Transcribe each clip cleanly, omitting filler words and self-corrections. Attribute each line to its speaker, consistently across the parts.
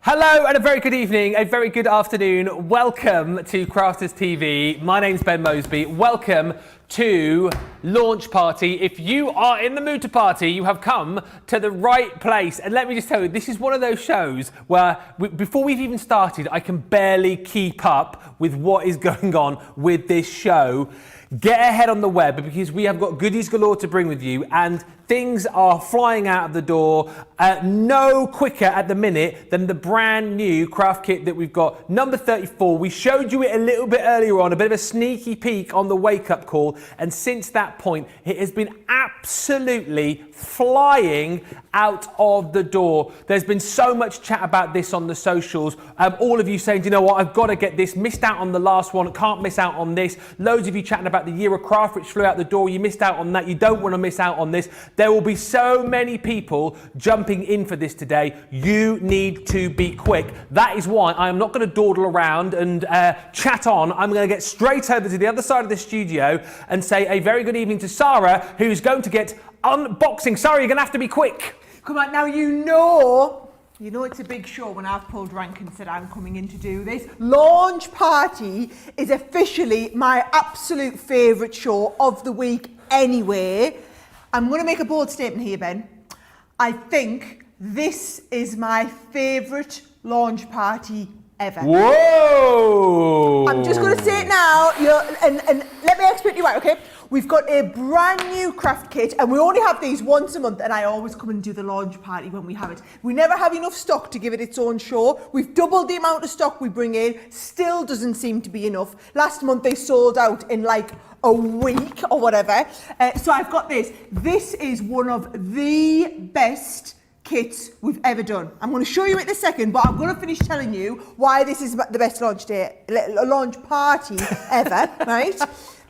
Speaker 1: Hello and a very good evening, a very good afternoon. Welcome to Crafters TV. My name's Ben Mosby. Welcome to Launch Party. If you are in the mood to party, you have come to the right place. And let me just tell you, this is one of those shows where before we've even started, I can barely keep up with what is going on with this show. Get ahead on the web because we have got goodies galore to bring with you, and things are flying out of the door no quicker at the minute than the brand new craft kit that we've got, number 34. We showed you it a little bit earlier on, a bit of a sneaky peek on the wake-up call, and since that point it has been absolutely flying out of the door. There's been so much chat about this on the socials, all of you saying, do you know what, I've got to get this, missed out on the last one, can't miss out on this. Loads of you chatting about the year of craft which flew out the door, you missed out on that, you don't want to miss out on this. There will be so many people jumping in for this today. You need to be quick. That is why I am not going to dawdle around and chat on. I'm going to get straight over to the other side of the studio and say a very good evening to Sara, who's going to get unboxing. Sara, you're going to have to be quick.
Speaker 2: Come on, now you know it's a big show when I've pulled rank and said I'm coming in to do this. Launch Party is officially my absolute favourite show of the week anyway. I'm going to make a bold statement here, Ben. I think this is my favourite launch party ever.
Speaker 1: Whoa!
Speaker 2: I'm just going to say it now, and let me explain to you why, okay? We've got a brand new craft kit, and we only have these once a month, and I always come and do the launch party when we have it. We never have enough stock to give it its own show. We've doubled the amount of stock we bring in, still doesn't seem to be enough. Last month they sold out in like a week or whatever. So I've got this. This is one of the best kits we've ever done. I'm going to show you it in a second, but I'm going to finish telling you why this is the best launch party ever, right?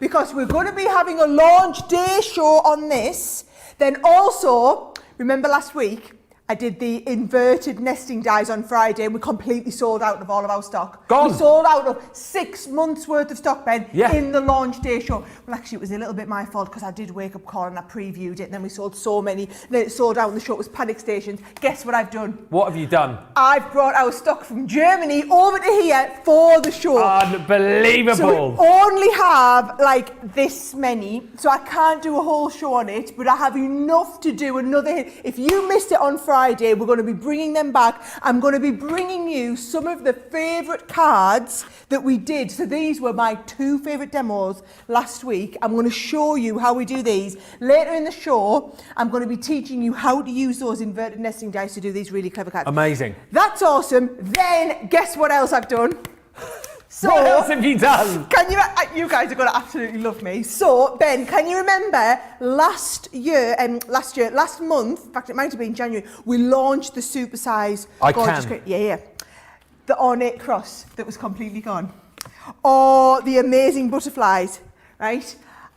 Speaker 2: Because we're going to be having a launch day show on this. Then also, remember last week, I did the inverted nesting dies on Friday and we completely sold out of all of our stock.
Speaker 1: Gone.
Speaker 2: We sold out of 6 months worth of stock, Ben,
Speaker 1: yeah,
Speaker 2: in the launch day show. Well, actually, it was a little bit my fault because I did wake up call and I previewed it and then we sold so many. And then it sold out and the show was panic stations. Guess what I've done?
Speaker 1: What have you done?
Speaker 2: I've brought our stock from Germany over to here for the show.
Speaker 1: Unbelievable.
Speaker 2: So we only have like this many, so I can't do a whole show on it, but I have enough to do another hit. If you missed it on Friday, we're going to be bringing them back. I'm going to be bringing you some of the favourite cards that we did. So these were my 2 favourite demos last week. I'm going to show you how we do these. Later in the show, I'm going to be teaching you how to use those inverted nesting dice to do these really clever cards.
Speaker 1: Amazing.
Speaker 2: That's awesome. Then guess what else I've done? So,
Speaker 1: what else have you done?
Speaker 2: Can you guys are going to absolutely love me. So, Ben, can you remember last month, in fact, it might have been January, we launched the supersize gorgeous crate. Yeah. The ornate cross that was completely gone. Or the amazing butterflies, right?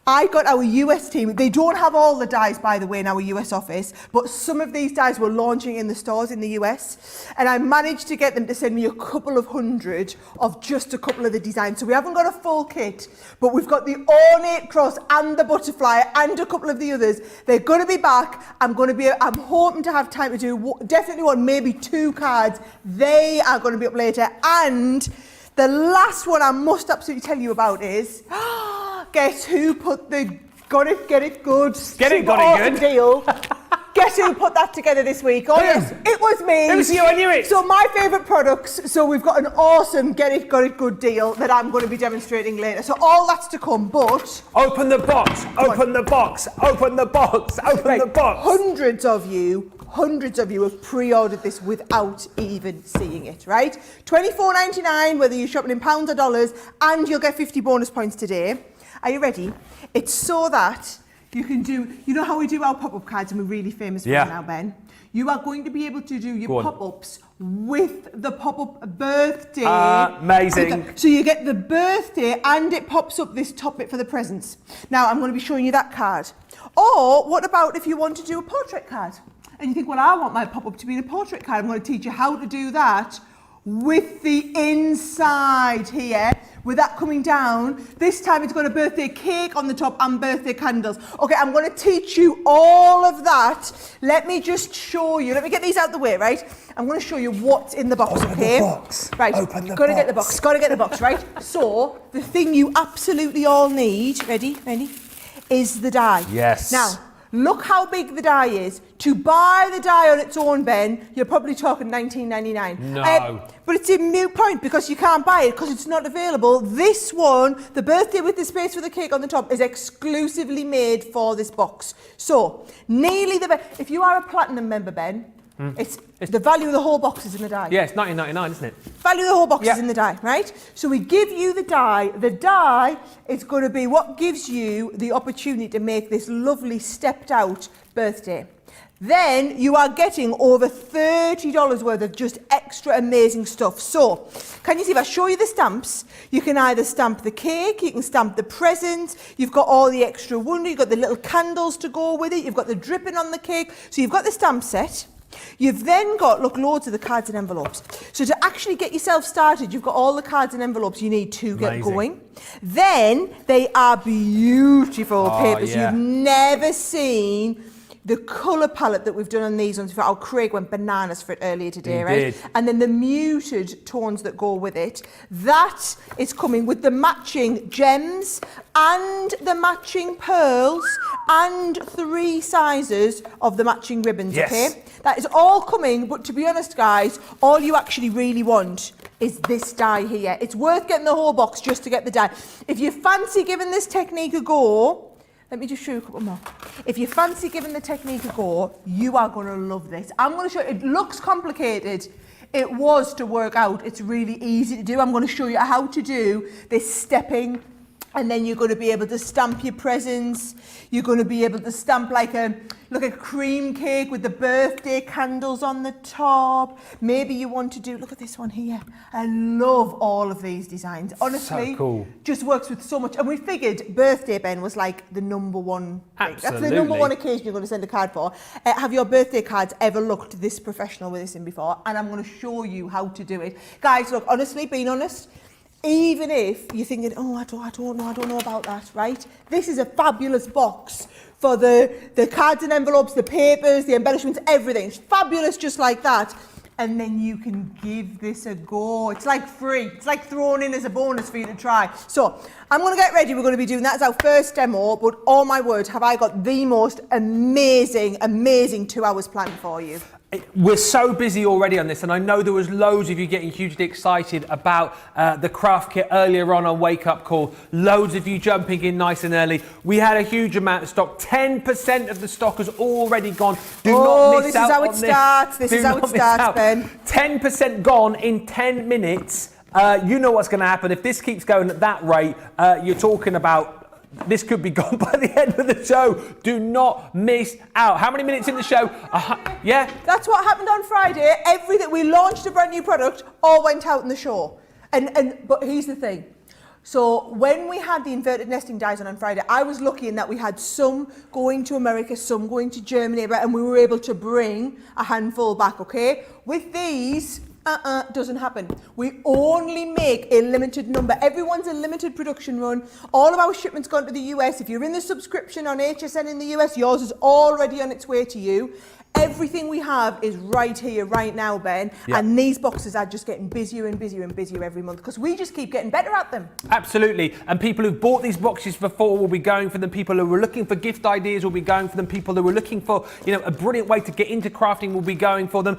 Speaker 2: I got our US team, they don't have all the dies, by the way, in our US office, but some of these dies were launching in the stores in the US, and I managed to get them to send me a couple of hundred of just a couple of the designs. So we haven't got a full kit, but we've got the ornate cross and the butterfly and a couple of the others. They're going to be back. I'm hoping to have time to do definitely one, maybe 2 cards. They are going to be up later. And the last one I must absolutely tell you about is... Guess who put the get it good deal? Guess who put that together this week? Oh yes, it was me.
Speaker 1: It was you, I knew it.
Speaker 2: So my favourite products. So we've got an awesome get it good deal that I'm going to be demonstrating later. So all that's to come, but
Speaker 1: open the box, open the box, open the box, open the box.
Speaker 2: Hundreds of you have pre-ordered this without even seeing it, right? $24.99, whether you're shopping in pounds or dollars, and you'll get 50 bonus points today. Are you ready? It's so that you can do, you know how we do our pop-up cards and we're really famous for them now, Ben? You are going to be able to do your pop-ups with the pop-up birthday.
Speaker 1: Amazing.
Speaker 2: So you get the birthday and it pops up this top bit for the presents. Now, I'm going to be showing you that card. Or what about if you want to do a portrait card? And you think, well, I want my pop-up to be a portrait card. I'm going to teach you how to do that with the inside here. With that coming down, this time it's got a birthday cake on the top and birthday candles. Okay, I'm going to teach you all of that. Let me just show you. Let me get these out the way, right? I'm going to show you what's in the box, okay?
Speaker 1: Open the box.
Speaker 2: Right,
Speaker 1: Gotta
Speaker 2: get the box, gotta get the box, right? So, the thing you absolutely all need, ready, is the die.
Speaker 1: Yes.
Speaker 2: Now, look how big the die is. To buy the die on its own, Ben, you're probably talking $19.99.
Speaker 1: No.
Speaker 2: But it's a moot point because you can't buy it because it's not available. This one, the birthday with the space for the cake on the top, is exclusively made for this box. So, nearly if you are a platinum member, Ben, it's the value of the whole box is in the die.
Speaker 1: Yeah, it's $19.99, isn't it?
Speaker 2: Value of the whole box is in the die, right? So we give you the die. The die is going to be what gives you the opportunity to make this lovely stepped out birthday. Then you are getting over $30 worth of just extra amazing stuff. So, can you see if I show you the stamps? You can either stamp the cake, you can stamp the presents, you've got all the extra wonder, you've got the little candles to go with it, you've got the dripping on the cake. So you've got the stamp set. You've then got, look, loads of the cards and envelopes. So to actually get yourself started, you've got all the cards and envelopes you need to get going. Then they are beautiful papers. You've never seen the colour palette that we've done on these ones. Our Craig went bananas for it earlier today, right? And then the muted tones that go with it. That is coming with the matching gems and the matching pearls and 3 sizes of the matching ribbons, okay? That is all coming, but to be honest, guys, all you actually really want is this die here. It's worth getting the whole box just to get the die. If you fancy giving this technique a go, let me just show you a couple more. If you fancy giving the technique a go, you are going to love this. I'm going to show you, it looks complicated. It was to work out. It's really easy to do. I'm going to show you how to do this stepping, and then you're going to be able to stamp your presents. You're going to be able to stamp like a cream cake with the birthday candles on the top. Maybe you want to do, look at this one here. I love all of these designs. Honestly,
Speaker 1: so cool.
Speaker 2: Just works with so much. And we figured birthday, Ben, was like the number one thing.
Speaker 1: Absolutely.
Speaker 2: That's the number one occasion you're going to send a card for. Have your birthday cards ever looked this professional with this in before? And I'm going to show you how to do it. Guys, look, honestly, being honest, even if you're thinking, oh, I don't know about that, right? This is a fabulous box for the cards and envelopes, the papers, the embellishments, everything. It's fabulous just like that. And then you can give this a go. It's like free. It's like thrown in as a bonus for you to try. So I'm going to get ready. We're going to be doing that as our first demo. But oh my word, have I got the most amazing 2 hours planned for you.
Speaker 1: We're so busy already on this, and I know there was loads of you getting hugely excited about the craft kit earlier on Wake Up Call. Loads of you jumping in nice and early. We had a huge amount of stock. 10% of the stock has already gone. Do not miss out on this.
Speaker 2: This is how it starts, Ben.
Speaker 1: 10% gone in 10 minutes. you know what's going to happen. If this keeps going at that rate, you're talking about this could be gone by the end of the show. Do not miss out. How many minutes in the show? Yeah?
Speaker 2: That's what happened on Friday. Everything, we launched a brand new product, all went out in the show. But here's the thing. So when we had the inverted nesting dies on Friday, I was lucky in that we had some going to America, some going to Germany, and we were able to bring a handful back, okay? With these, doesn't happen. We only make a limited number. Everyone's a limited production run. All of our shipments gone to the US. If you're in the subscription on HSN in the US, yours is already on its way to you. Everything we have is right here, right now, Ben. Yep. And these boxes are just getting busier and busier and busier every month because we just keep getting better at them.
Speaker 1: Absolutely. And people who've bought these boxes before will be going for them. People who were looking for gift ideas will be going for them. People who were looking for, a brilliant way to get into crafting will be going for them.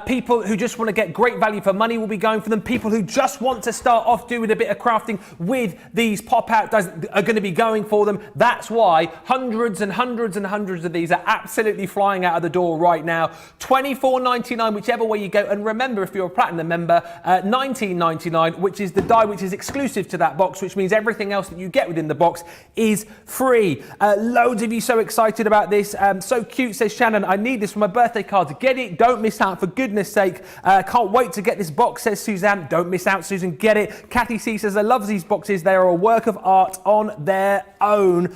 Speaker 1: People who just want to get great value for money will be going for them. People who just want to start off doing a bit of crafting with these pop-out dies are going to be going for them. That's why hundreds and hundreds and hundreds of these are absolutely flying out of the door right now. $24.99 whichever way you go, and remember, if you're a platinum member, $19.99, which is the die which is exclusive to that box, which means everything else that you get within the box is free. Loads of you so excited about this. So cute, says Shannon. I need this for my birthday card. Get it, don't miss out, for goodness sake. Can't wait to get this box, says Suzanne. Don't miss out, Susan, get it. Kathy C says, I love these boxes. They are a work of art on their own.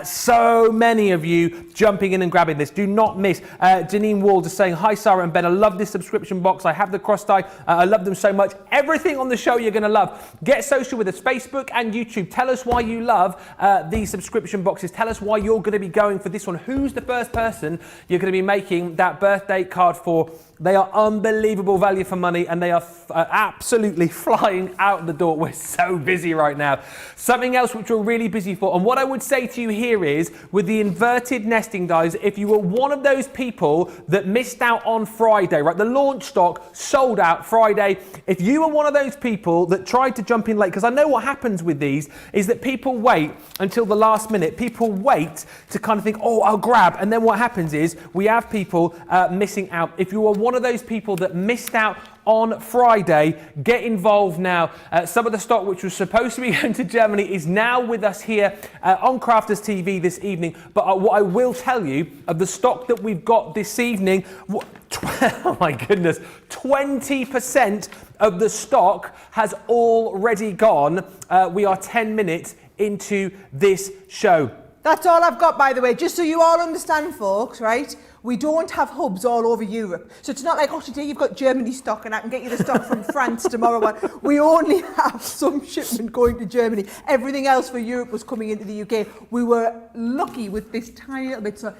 Speaker 1: So many of you jumping in and grabbing this. Do not miss. Janine Wall just saying, hi Sarah and Ben, I love this subscription box. I have the cross tie. I love them so much. Everything on the show you're going to love. Get social with us, Facebook and YouTube. Tell us why you love these subscription boxes. Tell us why you're going to be going for this one. Who's the first person you're going to be making that birthday card for? They are unbelievable value for money, and they are absolutely flying out the door. We're so busy right now. Something else which we're really busy for, and what I would say to you here is, with the inverted nesting dies, if you were one of those people that missed out on Friday, right? The launch stock sold out Friday. If you were one of those people that tried to jump in late, because I know what happens with these is that people wait until the last minute. People wait to kind of think, oh, I'll grab. And then what happens is we have people missing out. If you were one of those people that missed out on Friday, get involved now. Some of the stock which was supposed to be going to Germany is now with us here on Crafters TV this evening. But what I will tell you of the stock that we've got this evening, oh my goodness, 20% of the stock has already gone. We are 10 minutes into this show.
Speaker 2: That's all I've got, by the way, just so you all understand, folks, right? We don't have hubs all over Europe. So it's not like, oh, today you've got Germany stock and I can get you the stock from France tomorrow. We only have some shipment going to Germany. Everything else for Europe was coming into the UK. We were lucky with this tiny little bit. So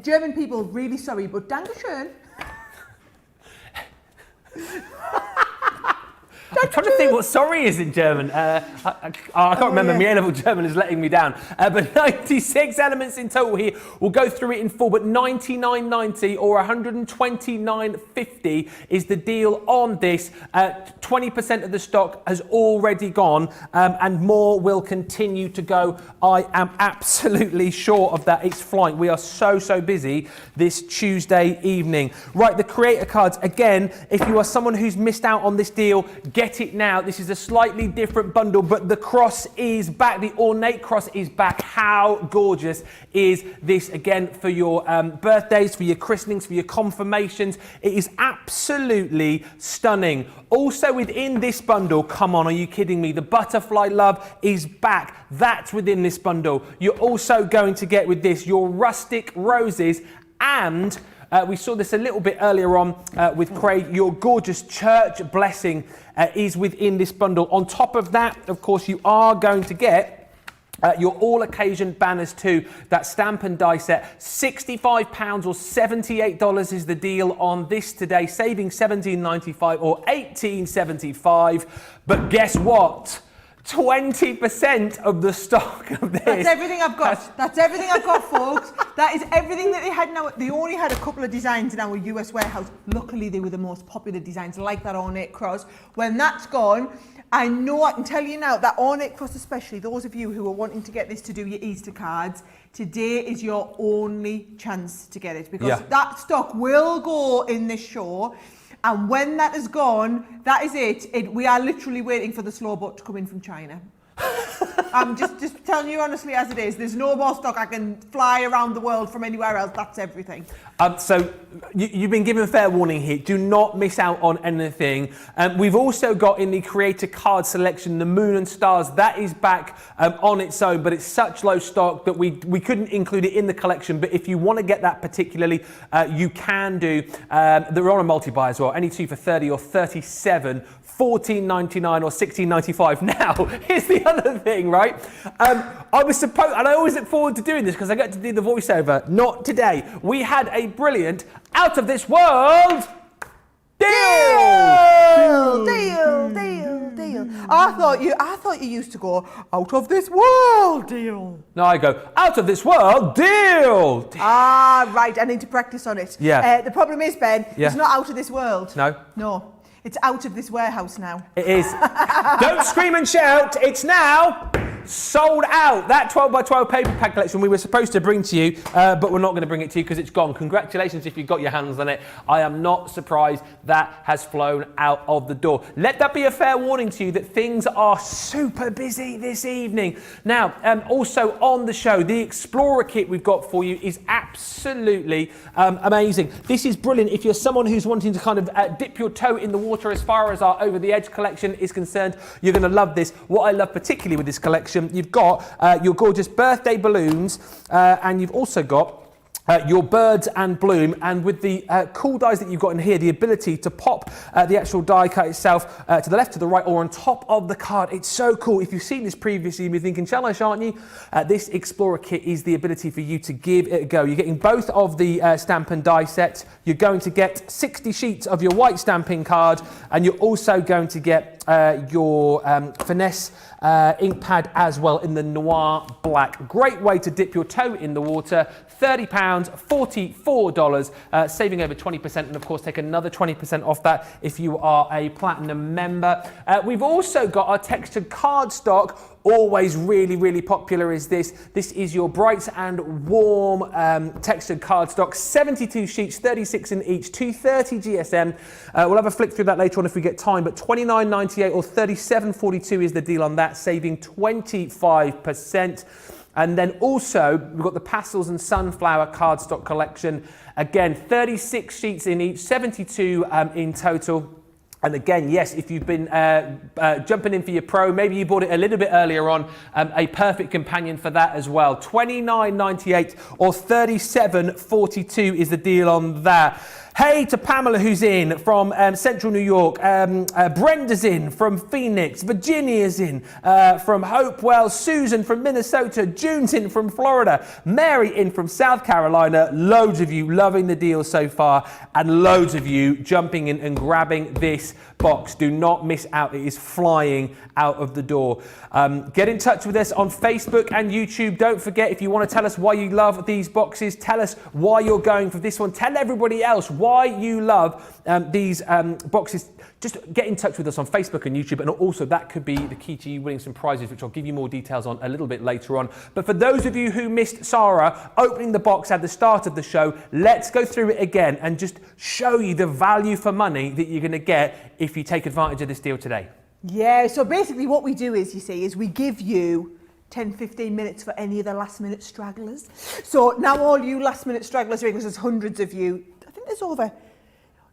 Speaker 2: German people, really sorry, but Dankeschön.
Speaker 1: I'm trying to think what sorry is in German. I can't remember. My A-level German is letting me down. But 96 elements in total here. We'll go through it in full, but $99.90 or $129.50 is the deal on this. 20% of the stock has already gone, and more will continue to go. I am absolutely sure of that. It's flying. We are so busy this Tuesday evening. Right, the creator cards. Again, if you are someone who's missed out on this deal, get it now. This is a slightly different bundle, but the cross is back. The ornate cross is back. How gorgeous is this? Again, for your birthdays, for your christenings, for your confirmations. It is absolutely stunning. Also within this bundle, come on, are you kidding me? The butterfly love is back. That's within this bundle. You're also going to get with this your rustic roses, and we saw this a little bit earlier on with Craig. Your gorgeous church blessing is within this bundle. On top of that, of course, you are going to get your all-occasion banners too. That stamp and die set, £65 or $78 is the deal on this today, saving $17.95 or $18.75. But guess what? 20% of the stock of this.
Speaker 2: That's everything I've got. That's everything I've got, folks. That is everything that they had now. They only had a couple of designs in our US warehouse. Luckily, they were the most popular designs, like that ornate cross. When that's gone, I know I can tell you now that ornate cross, especially those of you who are wanting to get this to do your Easter cards, today is your only chance to get it, because that stock will go in this show. And when that is gone, that is it. We are literally waiting for the slow boat to come in from China. I'm just telling you honestly as it is. There's no more stock. I can fly around the world from anywhere else. That's everything.
Speaker 1: So you've been given fair warning here. Do not miss out on anything. We've also got in the creator card selection, the Moon and Stars. That is back on its own, but it's such low stock that we couldn't include it in the collection. But if you want to get that particularly, you can do. They're on a multi-buy as well. Any two for 30 or 37. $14.99 or $16.95. Now, here's the other thing, right? I was supposed, and I always look forward to doing this because I get to do the voiceover. Not today. We had a brilliant, out of this world deal. I thought you used to go out of this world deal. No, I go out of this world deal.
Speaker 2: Ah, right. I need to practice on it.
Speaker 1: Yeah.
Speaker 2: The problem is, Ben, it's not out of this world.
Speaker 1: No.
Speaker 2: It's out of this warehouse now.
Speaker 1: It is. Don't scream and shout. It's now sold out. That 12x12 paper pack collection we were supposed to bring to you, but we're not going to bring it to you because it's gone. Congratulations if you got your hands on it. I am not surprised that has flown out of the door. Let that be a fair warning to you that things are super busy this evening. Now, also on the show, the Explorer kit we've got for you is absolutely amazing. This is brilliant if you're someone who's wanting to kind of dip your toe in the water as far as our Over the Edge collection is concerned. You're going to love this. What I love particularly with this collection, you've got your gorgeous birthday balloons, and you've also got your birds and bloom, and with the cool dies that you've got in here, the ability to pop the actual die cut itself to the left, to the right, or on top of the card. It's so cool. If you've seen this previously, you'll be thinking, challenge, aren't you? This Explorer kit is the ability for you to give it a go. You're getting both of the stamp and die sets. You're going to get 60 sheets of your white stamping card, and you're also going to get your finesse ink pad as well in the Noir Black. Great way to dip your toe in the water. £30, $44, saving over 20%, and of course take another 20% off that if you are a Platinum member. We've also got our textured card stock. Always really, really popular is this. This is your bright and warm textured cardstock. 72 sheets, 36 in each, 230 GSM. We'll have a flick through that later on if we get time, but $29.98 or $37.42 is the deal on that, saving 25%. And then also, we've got the Pastels and Sunflower cardstock collection. Again, 36 sheets in each, 72 in total. And again, yes, if you've been jumping in for your Pro, maybe you bought it a little bit earlier on, a perfect companion for that as well. $29.98 or $37.42 is the deal on that. Hey to Pamela, who's in from Central New York. Brenda's in from Phoenix. Virginia's in from Hopewell. Susan from Minnesota. June's in from Florida. Mary in from South Carolina. Loads of you loving the deal so far, and loads of you jumping in and grabbing this box. Do not miss out. It is flying out of the door. Get in touch with us on Facebook and YouTube. Don't forget, if you want to tell us why you love these boxes, tell us why you're going for this one. Tell everybody else why you love these boxes. Just get in touch with us on Facebook and YouTube, and also that could be the key to you winning some prizes, which I'll give you more details on a little bit later on. But for those of you who missed Sara opening the box at the start of the show, let's go through it again and just show you the value for money that you're going to get if you take advantage of this deal today.
Speaker 2: Yeah, so basically what we do is, you see, is we give you 10-15 minutes for any of the last minute stragglers. So now all you last minute stragglers, because there's hundreds of you, I think there's over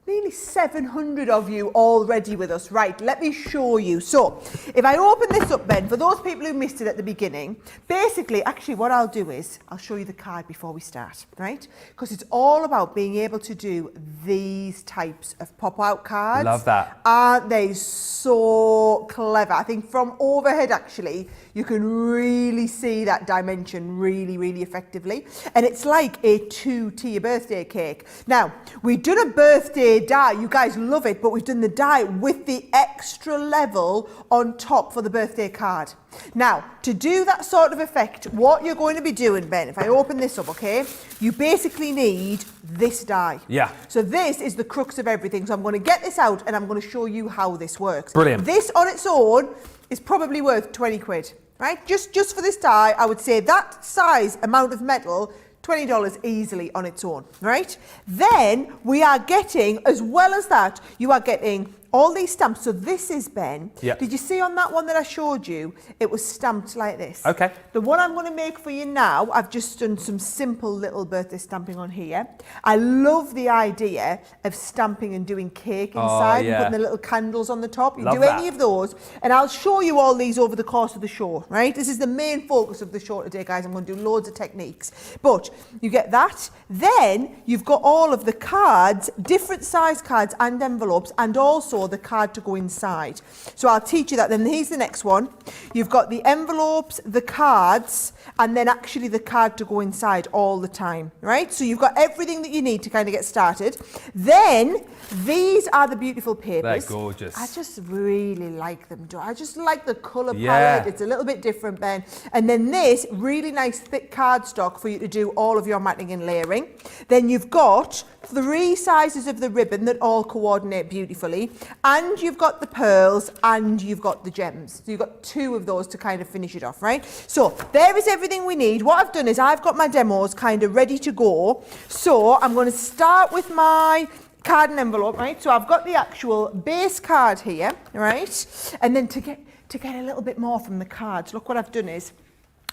Speaker 2: nearly 700 of you already with us. Right, let me show you. So if I open this up, Ben, for those people who missed it at the beginning, basically, actually what I'll do is I'll show you the card before we start, right? Because it's all about being able to do these types of pop-out cards.
Speaker 1: Love that.
Speaker 2: Aren't they so clever? I think from overhead, actually, you can really see that dimension really, really effectively. And it's like a 2-tier birthday cake. Now, we've done a birthday die. You guys love it, but we've done the die with the extra level on top for the birthday card. Now, to do that sort of effect, what you're going to be doing, Ben, if I open this up, okay, you basically need this die.
Speaker 1: Yeah.
Speaker 2: So this is the crux of everything. So I'm going to get this out and I'm going to show you how this works.
Speaker 1: Brilliant.
Speaker 2: This on its own is probably worth 20 quid, right? Just for this die, I would say that size amount of metal, $20 easily on its own, right? Then we are getting, as well as that, you are getting all these stamps. So this is, Ben, did you see on that one that I showed you, it was stamped like this?
Speaker 1: Okay.
Speaker 2: The one I'm going to make for you now, I've just done some simple little birthday stamping on here. I love the idea of stamping and doing cake inside and putting the little candles on the top. You do any of those, and I'll show you all these over the course of the show, right? This is the main focus of the show today, guys. I'm going to do loads of techniques. But you get that. Then you've got all of the cards, different size cards and envelopes, and also the card to go inside. So I'll teach you that. Then here's the next one. You've got the envelopes, the cards, and then actually the card to go inside all the time, right? So you've got everything that you need to kind of get started. Then these are the beautiful papers.
Speaker 1: They're gorgeous.
Speaker 2: I just really like them. I just like the colour palette. It's a little bit different, Ben. And then this really nice thick cardstock for you to do all of your matting and layering. Then you've got 3 sizes of the ribbon that all coordinate beautifully, and you've got the pearls and you've got the gems. So you've got 2 of those to kind of finish it off, right? So there is everything we need. What I've done is I've got my demos kind of ready to go. So I'm going to start with my card and envelope, right? So I've got the actual base card here, right? And then to get a little bit more from the cards, look what I've done is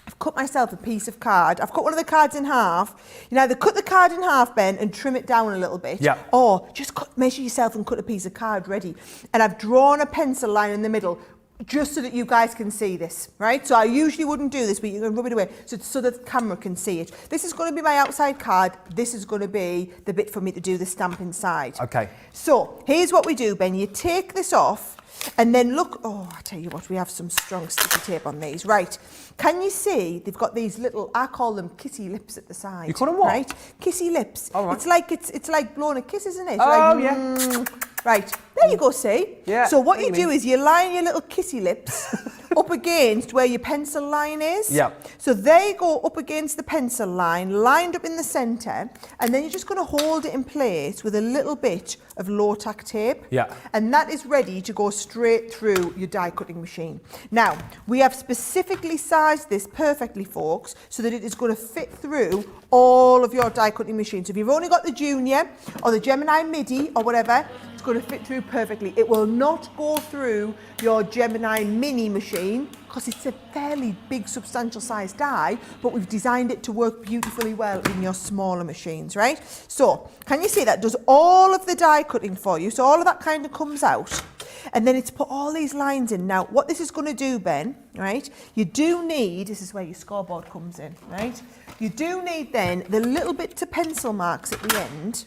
Speaker 2: I've cut myself a piece of card. I've cut one of the cards in half. You know, either cut the card in half, Ben, and trim it down a little bit, or just measure yourself and cut a piece of card ready. And I've drawn a pencil line in the middle, just so that you guys can see this, right? So I usually wouldn't do this, but you're going to rub it away so that the camera can see it. This is going to be my outside card. This is going to be the bit for me to do the stamp inside.
Speaker 1: Okay.
Speaker 2: So here's what we do, Ben. You take this off. And then look, oh, I tell you what, we have some strong sticky tape on these. Right, can you see they've got these little, I call them kissy lips at the side.
Speaker 1: You call them what?
Speaker 2: Right, kissy lips.
Speaker 1: Oh, right.
Speaker 2: It's like blowing a kiss, isn't it?
Speaker 1: Oh,
Speaker 2: like,
Speaker 1: yeah.
Speaker 2: Right, there you go, see?
Speaker 1: Yeah.
Speaker 2: So what you do is you line your little kissy lips up against where your pencil line is.
Speaker 1: Yeah.
Speaker 2: So they go up against the pencil line, lined up in the centre, and then you're just going to hold it in place with a little bit of low-tack tape.
Speaker 1: Yeah.
Speaker 2: And that is ready to go straight through your die cutting machine. Now, we have specifically sized this perfectly, folks, so that it is going to fit through all of your die cutting machines. So if you've only got the Junior or the Gemini Midi or whatever, it's going to fit through perfectly. It will not go through your Gemini Mini machine because it's a fairly big, substantial size die, but we've designed it to work beautifully well in your smaller machines, right? So, can you see that does all of the die cutting for you? So all of that kind of comes out. And then it's put all these lines in. Now, what this is going to do, Ben, right, you do need, this is where your scoreboard comes in, right? You do need then the little bit of pencil marks at the end.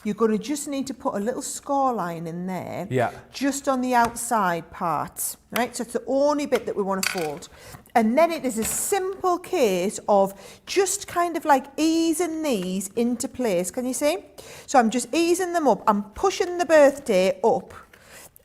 Speaker 2: You're going to just need to put a little score line in there, just on the outside part, right? So it's the only bit that we want to fold. And then it is a simple case of just kind of like easing these into place. Can you see? So I'm just easing them up. I'm pushing the birthday up.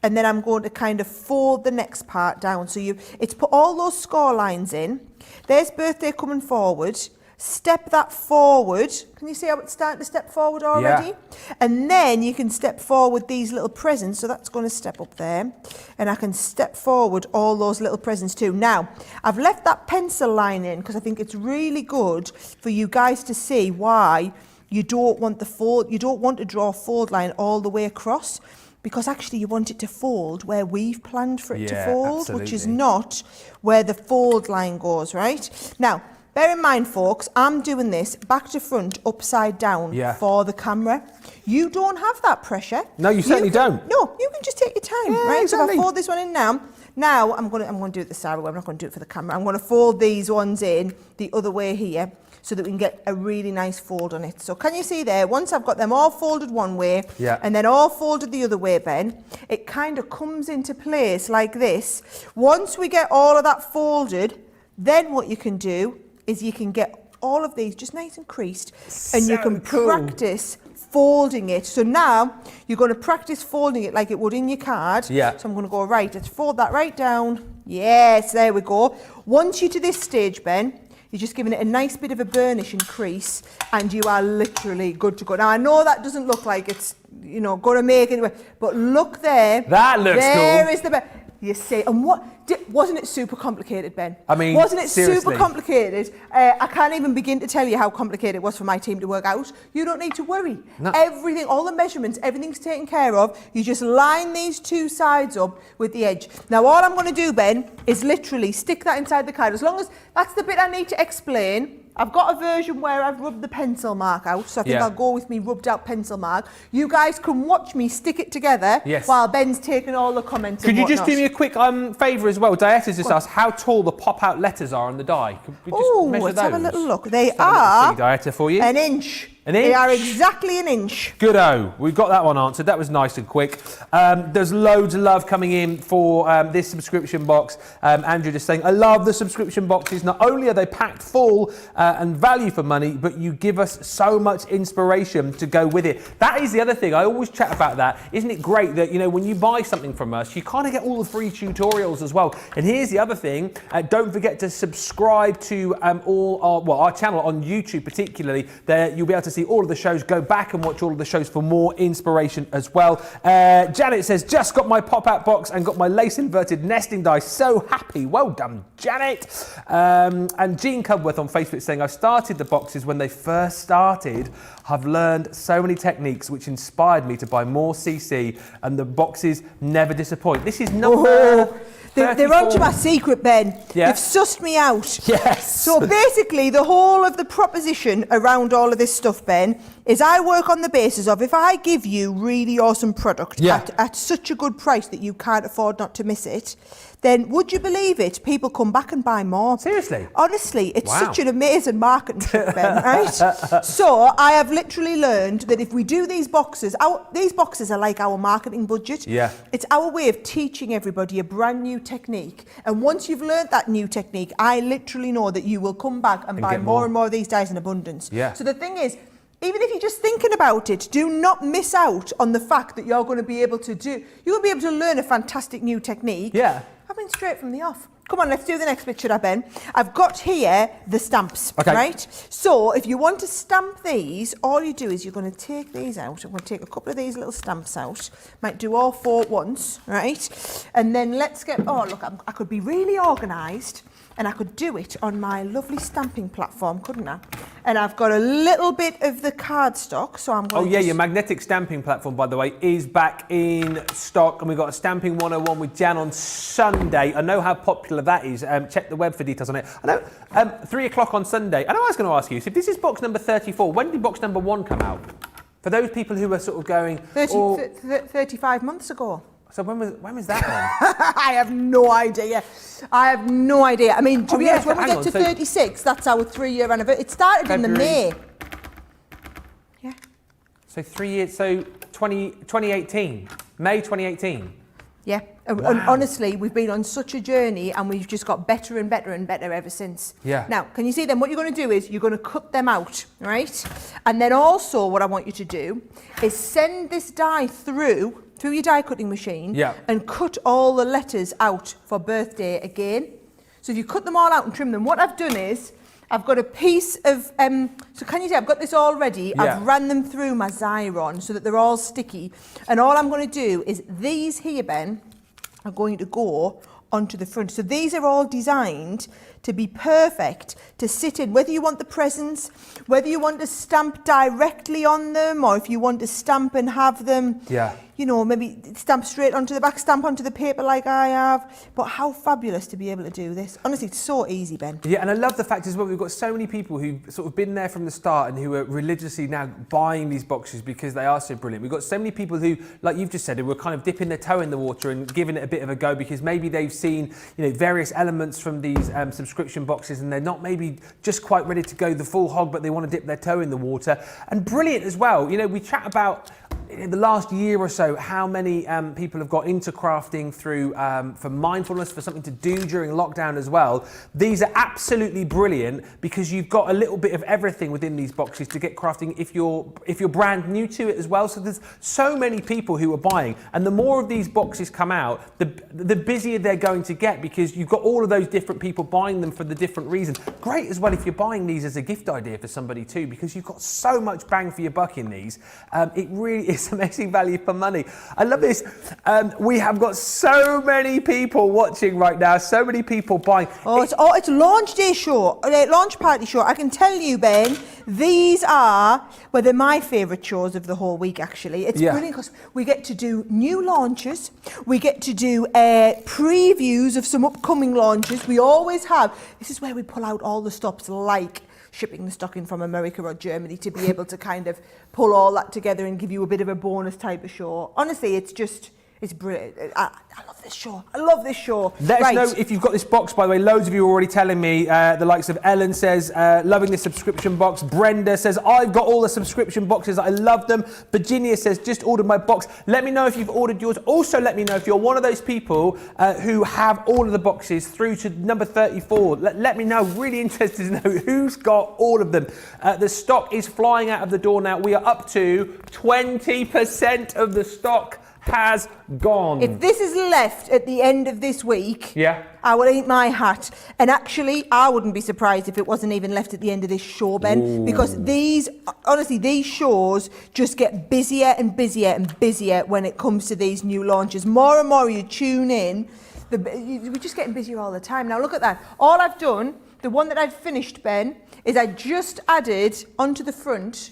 Speaker 2: And then I'm going to kind of fold the next part down. So it's put all those score lines in. There's birthday coming forward. Step that forward. Can you see how it's starting to step forward already? Yeah. And then you can step forward these little presents. So that's going to step up there. And I can step forward all those little presents too. Now, I've left that pencil line in because I think it's really good for you guys to see why you don't want to draw a fold line all the way across. Because actually you want it to fold where we've planned for it to fold, absolutely. Which is not where the fold line goes, right? Now, bear in mind, folks, I'm doing this back to front, upside down for the camera. You don't have that pressure.
Speaker 1: No, you certainly don't.
Speaker 2: No, you can just take your time, right?
Speaker 1: Exactly.
Speaker 2: So if I fold this one in now, I'm going to do it the Sara way. I'm not going to do it for the camera. I'm going to fold these ones in the other way here, so that we can get a really nice fold on it. So can you see there, once I've got them all folded one way and then all folded the other way, Ben, it kind of comes into place like this. Once we get all of that folded, then what you can do is you can get all of these just nice and creased, and you can practice folding it. So now you're going to practice folding it like it would in your card. So I'm going to go, right, let's fold that right down. Yes, there we go. Once you're to this stage, Ben, you're just giving it a nice bit of a burnish and crease, and you are literally good to go. Now, I know that doesn't look like it's, going to make it, but look there.
Speaker 1: That looks cool.
Speaker 2: There is the, you see, and what, Wasn't it super complicated, Ben?
Speaker 1: I mean,
Speaker 2: wasn't it
Speaker 1: seriously.
Speaker 2: super complicated? I can't even begin to tell you how complicated it was for my team to work out. You don't need to worry.
Speaker 1: No.
Speaker 2: Everything, all the measurements, everything's taken care of. You just line these two sides up with the edge. Now, all I'm going to do, Ben, is literally stick that inside the card. As long as that's the bit I need to explain. I've got a version where I've rubbed the pencil mark out, so I think I'll go with me rubbed out pencil mark. You guys can watch me stick it together while Ben's taking all the comments.
Speaker 1: Could you just do me a quick favour as well? Dieta's just asked how tall the pop-out letters are on the die. Could we just measure
Speaker 2: let's
Speaker 1: those?
Speaker 2: have a little look. They are
Speaker 1: Dieta for you.
Speaker 2: an inch.
Speaker 1: An inch?
Speaker 2: They are exactly an inch.
Speaker 1: Good-o. We've got that one answered. That was nice and quick. There's loads of love coming in for this subscription box. Andrew just saying, I love the subscription boxes. Not only are they packed full and value for money, but you give us so much inspiration to go with it. That is the other thing. I always chat about that. Isn't it great that, you know, when you buy something from us, you kind of get all the free tutorials as well. And here's the other thing. Don't forget to subscribe to our channel on YouTube particularly. There you'll be able to see all of the shows. Go back and watch all of the shows for more inspiration as well. Janet says, just got my pop-out box and got my lace inverted nesting die. So happy. Well done, Janet. And Jean Cudworth on Facebook saying, I've started the boxes when they first started. I've learned so many techniques which inspired me to buy more CC, and the boxes never disappoint. This is number...
Speaker 2: They're onto my secret, Ben.
Speaker 1: Yeah.
Speaker 2: They've sussed me out.
Speaker 1: Yes.
Speaker 2: So basically, the whole of the proposition around all of this stuff, Ben, is I work on the basis of if I give you really awesome product at such a good price that you can't afford not to miss it, then would you believe it? People come back and buy more.
Speaker 1: Seriously?
Speaker 2: Honestly, it's such an amazing marketing trick, Ben, right? So I have literally learned that if we do these boxes are like our marketing budget.
Speaker 1: Yeah.
Speaker 2: It's our way of teaching everybody a brand new technique. And once you've learned that new technique, I literally know that you will come back and buy more and more of these dies in abundance.
Speaker 1: Yeah.
Speaker 2: So the thing is, even if you're just thinking about it, do not miss out on the fact that you're going to be able to learn a fantastic new technique.
Speaker 1: Yeah.
Speaker 2: I mean, straight from the off. Come on, let's do the next picture, Ben. I've got here the stamps, right? So if you want to stamp these, all you do is you're going to take these out. I'm going to take a couple of these little stamps out. Might do all four at once, right? And then let's get, I could be really organised and I could do it on my lovely stamping platform, couldn't I? And I've got a little bit of the cardstock, so I'm going to...
Speaker 1: your magnetic stamping platform, by the way, is back in stock, and we've got a Stamping 101 with Jan on Sunday. I know how popular that is. Check the web for details on it. I know 3 o'clock on Sunday. I know I was going to ask you, so if this is box number 34, when did box number 1 come out? For those people who are sort of going...
Speaker 2: 35 months ago.
Speaker 1: So when was that then?
Speaker 2: I have no idea. I mean, to be honest, when we get to 36, that's our 3-year anniversary. It started in the May. Yeah.
Speaker 1: So 3 years, so 2018, May 2018.
Speaker 2: Yeah, and honestly, we've been on such a journey and we've just got better and better and better ever since.
Speaker 1: Yeah.
Speaker 2: Now, can you see then what you're going to do is you're going to cut them out, right? And then also what I want you to do is send this die through your die cutting machine and cut all the letters out for birthday again. So if you cut them all out and trim them, what I've done is I've got a piece of, so can you see I've got this all ready. I've ran them through my Xyron so that they're all sticky. And all I'm going to do is these here, Ben, are going to go onto the front. So these are all designed to be perfect to sit in, whether you want the presents, whether you want to stamp directly on them, or if you want to stamp and have them, you know, maybe stamp straight onto the back, stamp onto the paper like I have. But how fabulous to be able to do this. Honestly, it's so easy, Ben.
Speaker 1: Yeah, and I love the fact as well, we've got so many people who've sort of been there from the start and who are religiously now buying these boxes because they are so brilliant. We've got so many people who, like you've just said, who are kind of dipping their toe in the water and giving it a bit of a go because maybe they've seen, you know, various elements from these subscription boxes and they're not maybe just quite ready to go the full hog, but they want to dip their toe in the water. And brilliant as well. You know, we chat about in the last year or so how many people have got into crafting through for mindfulness, for something to do during lockdown as well. These are absolutely brilliant because you've got a little bit of everything within these boxes to get crafting if you're brand new to it as well. So there's so many people who are buying, and the more of these boxes come out, the busier they're going to get because you've got all of those different people buying them for the different reasons. Great as well if you're buying these as a gift idea for somebody too, because you've got so much bang for your buck in these. It really is It's amazing value for money. I love this. We have got so many people watching right now, so many people buying.
Speaker 2: It's launch day show, launch party show. I can tell you, Ben, these are, well, they're my favourite shows of the whole week, actually. It's brilliant because we get to do new launches. We get to do previews of some upcoming launches. We always have. This is where we pull out all the stops, like shipping the stock in from America or Germany, to be able to kind of pull all that together and give you a bit of a bonus type of show. Honestly, it's brilliant. I love this show. I love this show.
Speaker 1: Let us know if you've got this box, by the way. Loads of you are already telling me. The likes of Ellen says, loving this subscription box. Brenda says, I've got all the subscription boxes. I love them. Virginia says, just ordered my box. Let me know if you've ordered yours. Also, let me know if you're one of those people who have all of the boxes through to number 34. Let me know. Really interested to know who's got all of them. The stock is flying out of the door now. We are up to 20% of the stock has gone.
Speaker 2: If this is left at the end of this week, I will eat my hat. And actually, I wouldn't be surprised if it wasn't even left at the end of this show, Ben, because these shows just get busier and busier and busier when it comes to these new launches. More and more you tune in, we're just getting busier all the time. Now look at that. All I've done, the one that I've finished, Ben, is I just added onto the front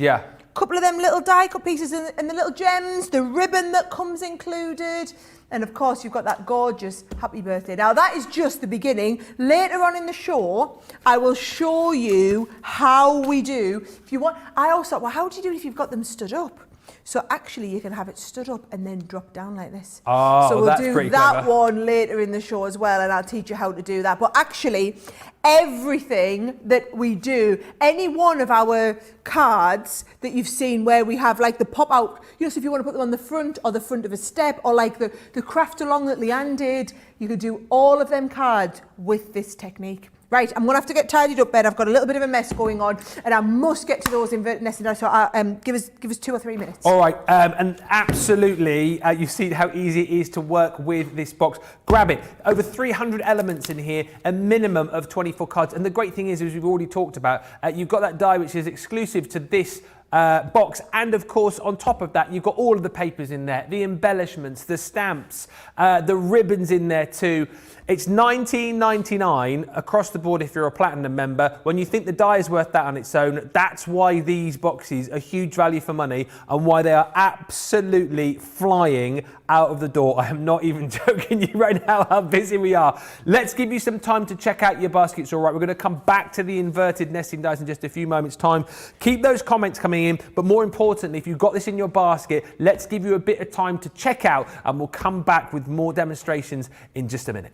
Speaker 2: couple of them little die cut pieces and the little gems, the ribbon that comes included, and of course you've got that gorgeous happy birthday. Now that is just the beginning. Later on in the show, I will show you how we do. If you want, I also, well, how do you do it if you've got them stood up? So actually you can have it stood up and then drop down like this.
Speaker 1: Oh,
Speaker 2: so we'll do that
Speaker 1: clever.
Speaker 2: one later in the show as well, and I'll teach you how to do that. But actually, everything that we do, any one of our cards that you've seen where we have like the pop out, so if you want to put them on the front or the front of a step, or like the craft along that Leanne did, you could do all of them cards with this technique. Right, I'm going to have to get tidied up, Ben. I've got a little bit of a mess going on, and I must get to those inverted nesting dice. So give us 2 or 3 minutes.
Speaker 1: All right, and absolutely, you've seen how easy it is to work with this box. Grab it. Over 300 elements in here, a minimum of 24 cards. And the great thing is, as we've already talked about, you've got that die which is exclusive to this box, and of course on top of that you've got all of the papers in there, the embellishments, the stamps, the ribbons in there too. It's $19.99 across the board if you're a platinum member. When you think the die is worth that on its own, that's why these boxes are huge value for money and why they are absolutely flying out of the door. I am not even joking you right now how busy we are. Let's give you some time to check out your baskets. All right, we're going to come back to the inverted nesting dice in just a few moments time. Keep those comments coming in, but more importantly, if you've got this in your basket, let's give you a bit of time to check out, and we'll come back with more demonstrations in just a minute.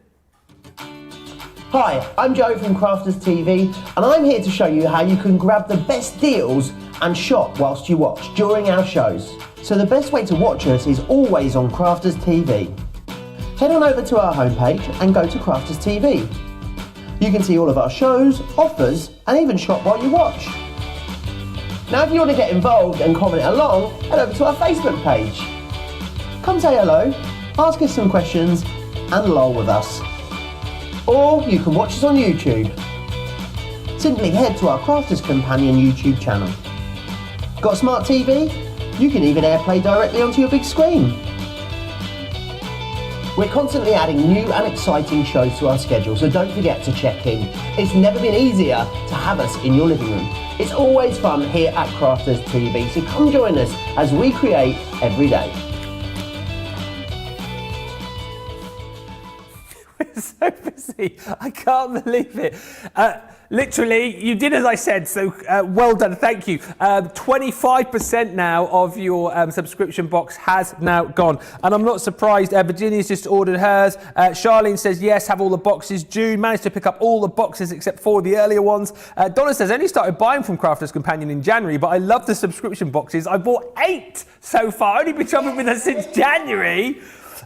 Speaker 3: Hi, I'm Joe from Crafters TV, and I'm here to show you how you can grab the best deals and shop whilst you watch during our shows. So the best way to watch us is always on Crafters TV. Head on over to our homepage and go to Crafters TV. You can see all of our shows, offers, and even shop while you watch. Now if you want to get involved and comment along, head over to our Facebook page. Come say hello, ask us some questions, and lol with us. Or you can watch us on YouTube. Simply head to our Crafters Companion YouTube channel. Got a smart TV? You can even AirPlay directly onto your big screen. We're constantly adding new and exciting shows to our schedule, so don't forget to check in. It's never been easier to have us in your living room. It's always fun here at Crafters TV, so come join us as we create every day.
Speaker 1: So busy. I can't believe it. Literally, you did as I said, so well done, thank you. 25% now of your subscription box has now gone. And I'm not surprised, Virginia's just ordered hers. Charlene says, yes, have all the boxes. June managed to pick up all the boxes except 4 of the earlier ones. Donna says, I only started buying from Crafters Companion in January, but I love the subscription boxes. I bought 8 so far, only been shopping with us since January.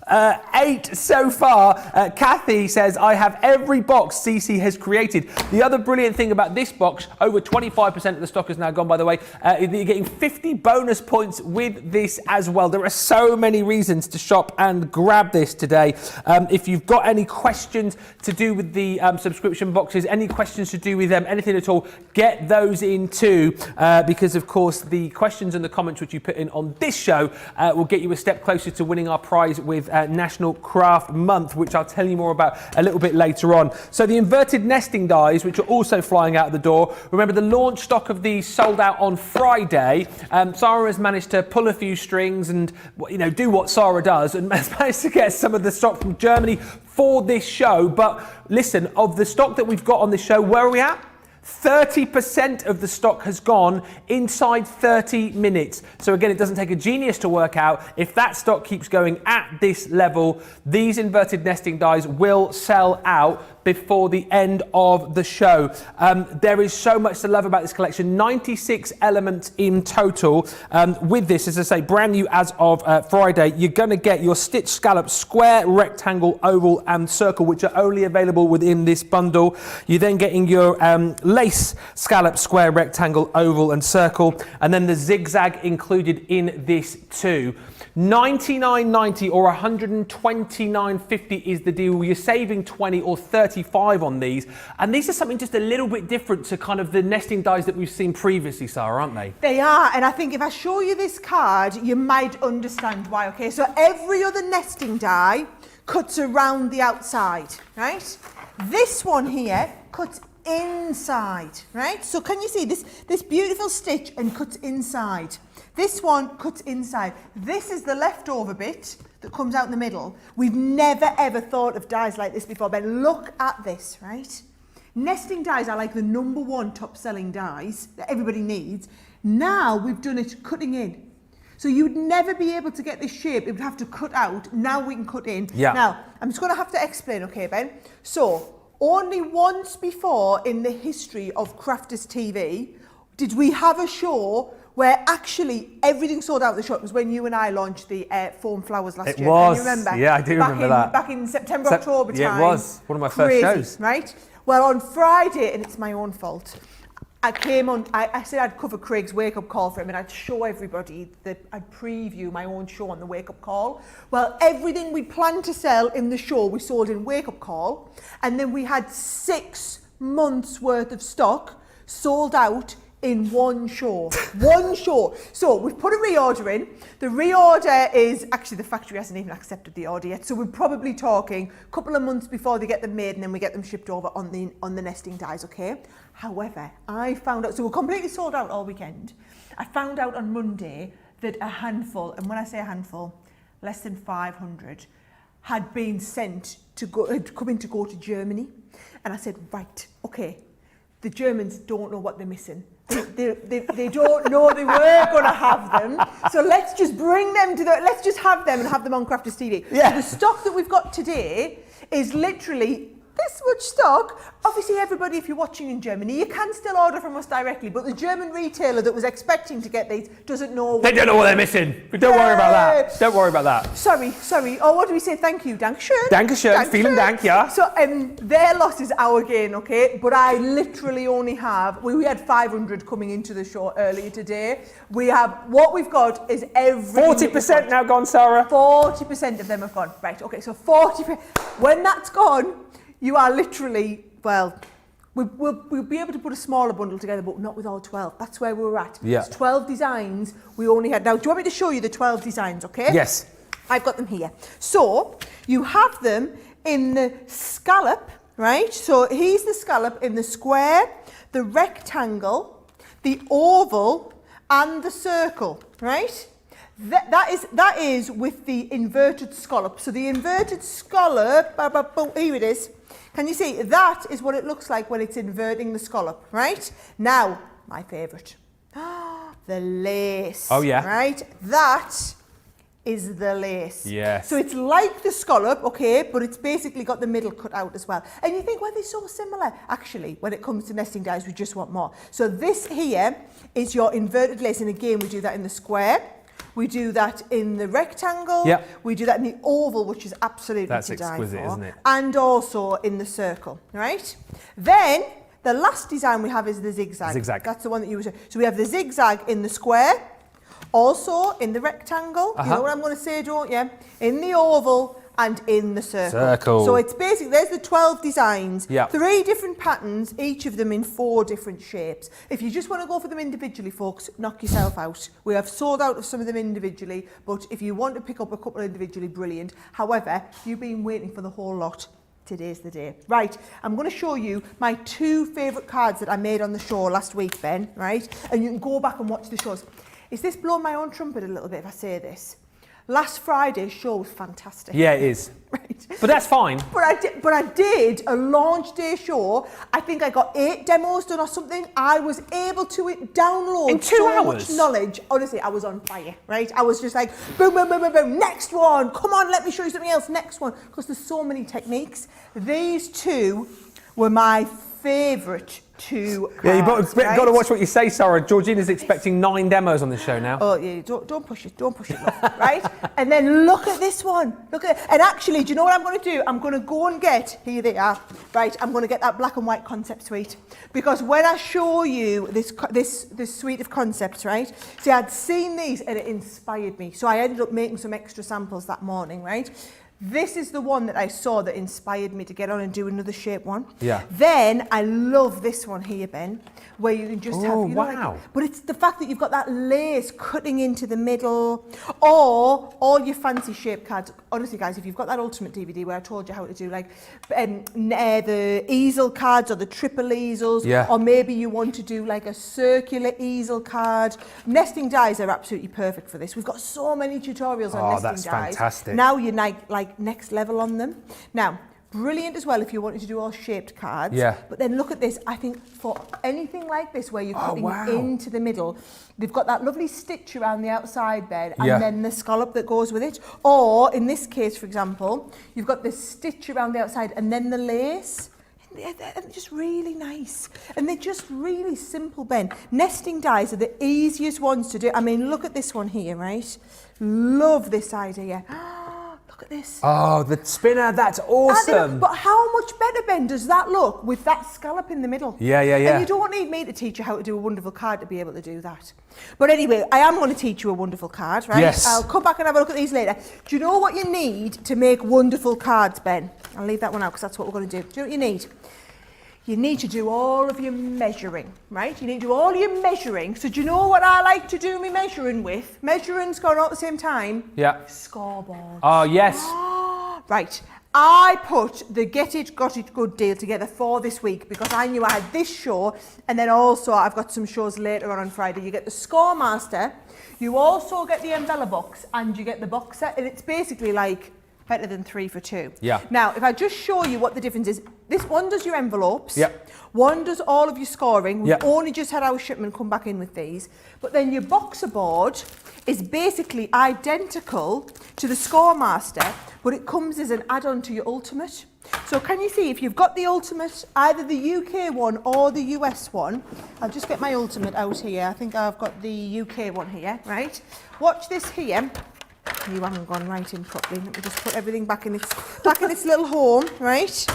Speaker 1: 8 so far. Kathy says, I have every box CC has created. The other brilliant thing about this box, over 25% of the stock is now gone, by the way, is that you're getting 50 bonus points with this as well. There are so many reasons to shop and grab this today. If you've got any questions to do with the subscription boxes, any questions to do with them, anything at all, get those in too, because of course the questions and the comments which you put in on this show will get you a step closer to winning our prize with National Craft Month, which I'll tell you more about a little bit later on. So the inverted nesting dies, which are also flying out the door. Remember, the launch stock of these sold out on Friday. Sara has managed to pull a few strings and, you know, do what Sara does, and has managed to get some of the stock from Germany for this show. But listen, of the stock that we've got on this show, where are we at? 30% of the stock has gone inside 30 minutes. So again, it doesn't take a genius to work out if that stock keeps going at this level, these inverted nesting dies will sell out before the end of the show. There is so much to love about this collection. 96 elements in total. With this, as I say, brand new as of Friday, you're going to get your stitch scallop, square, rectangle, oval and circle, which are only available within this bundle. You're then getting your lace scallop, square, rectangle, oval and circle, and then the zigzag included in this too. $99.90 or $129.50 is the deal. You're saving 20 or 35 on these, and these are something just a little bit different to kind of the nesting dies that we've seen previously, Sara, aren't they?
Speaker 2: They are, and I think if I show you this card, you might understand why. Okay, so every other nesting die cuts around the outside, right? This one here cuts inside, right? So can you see this beautiful stitch and cuts inside? This one cuts inside. This is the leftover bit that comes out in the middle. We've never ever thought of dies like this before, but look at this, right? Nesting dies are like the #1 top selling dies that everybody needs. Now we've done it cutting in. So you'd never be able to get this shape. It would have to cut out. Now we can cut in.
Speaker 1: Yeah.
Speaker 2: Now, I'm just going to have to explain, okay, Ben? So, only once before in the history of Crafters TV did we have a show where actually everything sold out of the shop. It was when you and I launched the foam flowers last year.
Speaker 1: Was.
Speaker 2: Can you remember?
Speaker 1: Yeah, I do remember that.
Speaker 2: Back in September, October time.
Speaker 1: Yeah, it was. One of my first shows.
Speaker 2: Right? Well, on Friday, and it's my own fault, I came on, I said I'd cover Craig's wake-up call for him and I'd show everybody that I'd preview my own show on the wake-up call. Well, everything we planned to sell in the show, we sold in wake-up call. And then we had 6 months worth of stock sold out in one show. One show. So we've put a reorder in. The reorder is, actually the factory hasn't even accepted the order yet. So we're probably talking a couple of months before they get them made and then we get them shipped over on the nesting dies, okay? However, I found out, so we're completely sold out all weekend. I found out on Monday that a handful, and when I say a handful, less than 500, had been sent to go, had come in to go to Germany. And I said, right, okay, the Germans don't know what they're missing. They don't know they were going to have them. So let's just bring them to let's just have them and have them on Crafters TV.
Speaker 1: Yeah.
Speaker 2: So the stock that we've got today is literally this much stock. Obviously, everybody, if you're watching in Germany, you can still order from us directly, but the German retailer that was expecting to get these doesn't know.
Speaker 1: They don't know what they're missing. But don't worry about that. Don't worry about that.
Speaker 2: Sorry. Oh, what do we say? Thank you. Dankeschön.
Speaker 1: Dankeschön. Vielen Dank, yeah.
Speaker 2: So their loss is our gain, okay? But I literally only have, we had 500 coming into the show earlier today. We have, what we've got is every
Speaker 1: 40% now gone, Sara.
Speaker 2: 40% of them have gone. Right, okay, so 40%. When that's gone, you are literally, well, we'll be able to put a smaller bundle together, but not with all 12. That's where we were at.
Speaker 1: Yeah.
Speaker 2: It's 12 designs we only had. Now, do you want me to show you the 12 designs, okay?
Speaker 1: Yes.
Speaker 2: I've got them here. So, you have them in the scallop, right? So, here's the scallop in the square, the rectangle, the oval, and the circle, right? That is with the inverted scallop. So, the inverted scallop, here it is. Can you see? That is what it looks like when it's inverting the scallop, right? Now, my favourite. The lace.
Speaker 1: Oh, yeah.
Speaker 2: Right? That is the lace.
Speaker 1: Yes.
Speaker 2: So it's like the scallop, okay, but it's basically got the middle cut out as well. And you think, well, they're so similar. Actually, when it comes to nesting dies, we just want more. So this here is your inverted lace, and again, we do that in the square. We do that in the rectangle.
Speaker 1: Yep.
Speaker 2: We do that in the oval, which is absolutely
Speaker 1: That's
Speaker 2: to die
Speaker 1: exquisite,
Speaker 2: for.
Speaker 1: isn't it?
Speaker 2: And also in the circle, right? Then the last design we have is the zigzag.
Speaker 1: Zigzag.
Speaker 2: That's the one that you were saying. So we have the zigzag in the square, also in the rectangle. You know what I'm going to say, don't you? In the oval and in the circle. So it's basically, there's the 12 designs.
Speaker 1: Yeah.
Speaker 2: 3 different patterns, each of them in 4 different shapes. If you just want to go for them individually, folks, knock yourself out. We have sold out of some of them individually, but if you want to pick up a couple individually, brilliant. However, you've been waiting for the whole lot. Today's the day. Right, I'm going to show you my 2 favourite cards that I made on the show last week, Ben, right? And you can go back and watch the shows. Is this blowing my own trumpet a little bit if I say this? Last Friday's show was fantastic.
Speaker 1: Yeah, it is.
Speaker 2: Right.
Speaker 1: But that's fine.
Speaker 2: But I did a launch day show. I think I got 8 demos done or something. I was able to download
Speaker 1: in 2
Speaker 2: so
Speaker 1: hours.
Speaker 2: much knowledge. Honestly, I was on fire, right? I was just like, boom, boom, boom, boom, boom. Next one. Come on, let me show you something else. Next one. Because there's so many techniques. These 2 were my favourite 2 cards.
Speaker 1: Yeah, you've
Speaker 2: right?
Speaker 1: got to watch what you say, Sarah. Georgina's expecting 9 demos on the show now.
Speaker 2: Oh yeah, don't push it, love, right? And then look at this one. Look at it. And actually, do you know what I'm going to do? I'm going to go and get, here they are, right? I'm going to get that black and white concept suite. Because when I show you this suite of concepts, right? See, I'd seen these and it inspired me. So I ended up making some extra samples that morning, right? This is the one that I saw that inspired me to get on and do another shape one.
Speaker 1: Yeah.
Speaker 2: Then I love this one here, Ben, where you can just have, you know,
Speaker 1: wow.
Speaker 2: like, but it's the fact that you've got that lace cutting into the middle, or all your fancy shape cards. Honestly, guys, if you've got that Ultimate DVD where I told you how to do like the easel cards or the triple easels,
Speaker 1: yeah.
Speaker 2: or maybe you want to do like a circular easel card. Nesting dies are absolutely perfect for this. We've got so many tutorials on nesting
Speaker 1: that's
Speaker 2: dies.
Speaker 1: fantastic.
Speaker 2: Now you're like next level on them. Now, brilliant as well if you wanted to do all shaped cards.
Speaker 1: Yeah.
Speaker 2: But then look at this. I think for anything like this where you're cutting into the middle, they've got that lovely stitch around the outside bed and then the scallop that goes with it. Or in this case, for example, you've got this stitch around the outside and then the lace. And they're just really nice. And they're just really simple, Ben. Nesting dies are the easiest ones to do. I mean, look at this one here, right? Love this idea. Look at this.
Speaker 1: Oh, the spinner, that's awesome.
Speaker 2: But how much better, Ben, does that look with that scallop in the middle?
Speaker 1: Yeah.
Speaker 2: And you don't need me to teach you how to do a wonderful card to be able to do that. But anyway, I am going to teach you a wonderful card, right?
Speaker 1: Yes.
Speaker 2: I'll come back and have a look at these later. Do you know what you need to make wonderful cards, Ben? I'll leave that one out because that's what we're going to do. Do you know what you need? You need to do all of your measuring, right? You need to do all your measuring. So do you know what I like to do my measuring with? Measuring's going on at the same time.
Speaker 1: Yeah.
Speaker 2: Scoreboard.
Speaker 1: Oh, yes.
Speaker 2: Right. I put the Get It, Got It Good deal together for this week because I knew I had this show and then also I've got some shows later on Friday. You get the Scoremaster, you also get the envelope box and you get the box set, and it's basically like better than 3 for 2.
Speaker 1: Yeah.
Speaker 2: Now, if I just show you what the difference is, this one does your envelopes.
Speaker 1: Yeah.
Speaker 2: One does all of your scoring. We've
Speaker 1: Yeah.
Speaker 2: only just had our shipment come back in with these. But then your boxer board is basically identical to the Scoremaster, but it comes as an add-on to your Ultimate. So can you see, if you've got the Ultimate, either the UK one or the US one, I'll just get my Ultimate out here. I think I've got the UK one here, right? Watch this here. You haven't gone right in properly. Let me just put everything back in its little home, right?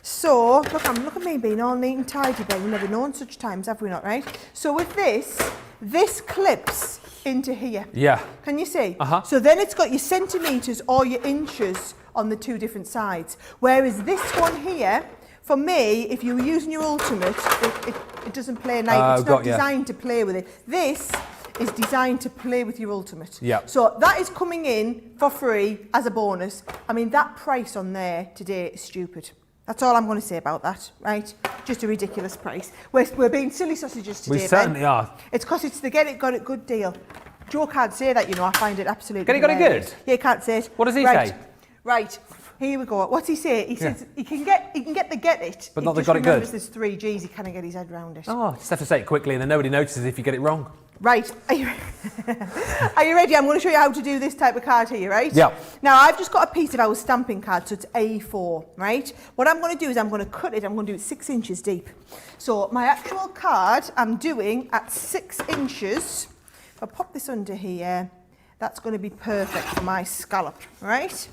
Speaker 2: So look at me being all neat and tidy, Ben. We've never known such times, have we not, right? So with this clips into here.
Speaker 1: Yeah.
Speaker 2: Can you see?
Speaker 1: Uh-huh.
Speaker 2: So then it's got your centimetres or your inches on the 2 different sides. Whereas this one here, for me, if you were using your Ultimate, it doesn't play nice. It's not designed to play with it. This is designed to play with your Ultimate.
Speaker 1: Yeah.
Speaker 2: So that is coming in for free as a bonus. I mean, that price on there today is stupid. That's all I'm going to say about that, right? Just a ridiculous price. We're being silly sausages today,
Speaker 1: We certainly
Speaker 2: Ben.
Speaker 1: are.
Speaker 2: It's because it's the Get It, Got It Good deal. Joe can't say that, you know. I find it absolutely
Speaker 1: Get It, Got It
Speaker 2: hilarious.
Speaker 1: Good?
Speaker 2: Yeah, he can't say it.
Speaker 1: What does he say?
Speaker 2: Right. Here we go. What's he say? He says he can get the Get It.
Speaker 1: But
Speaker 2: he
Speaker 1: not the
Speaker 2: just
Speaker 1: Got It Good.
Speaker 2: remembers there's 3 G's. He can't get his head around it.
Speaker 1: Oh, just have to say it quickly and then nobody notices if you get it wrong.
Speaker 2: Right, are you ready? I'm going to show you how to do this type of card here, right?
Speaker 1: Yeah.
Speaker 2: Now, I've just got a piece of our stamping card, so it's A4, right? What I'm going to do is I'm going to cut it, I'm going to do it 6 inches deep. So my actual card, I'm doing at 6 inches. If I pop this under here, That's going to be perfect for my scallop, right?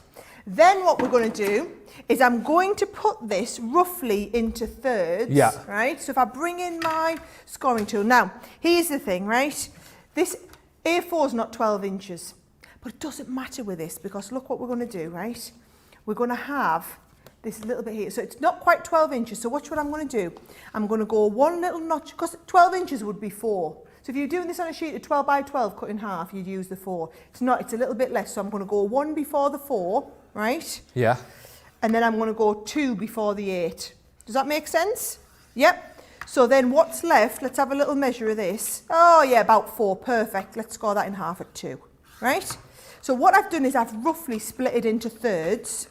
Speaker 2: Then what we're going to do is I'm going to put this roughly into thirds, right? So if I bring in my scoring tool. Now, here's the thing, right? This A4 is not 12 inches, but it doesn't matter with this because look what we're going to do, right? We're going to have this little bit here. So it's not quite 12 inches. So watch what I'm going to do. I'm going to go one little notch, because 12 inches would be 4. So if you're doing this on a sheet of 12 by 12 cut in half, you'd use the 4. It's not, it's a little bit less. So I'm going to go 1 before the 4, right?
Speaker 1: Yeah.
Speaker 2: And then I'm going to go 2 before the 8. Does that make sense? Yep. So then what's left? Let's have a little measure of this. Oh yeah, about 4. Perfect. Let's score that in half at 2, right? So what I've done is I've roughly split it into thirds.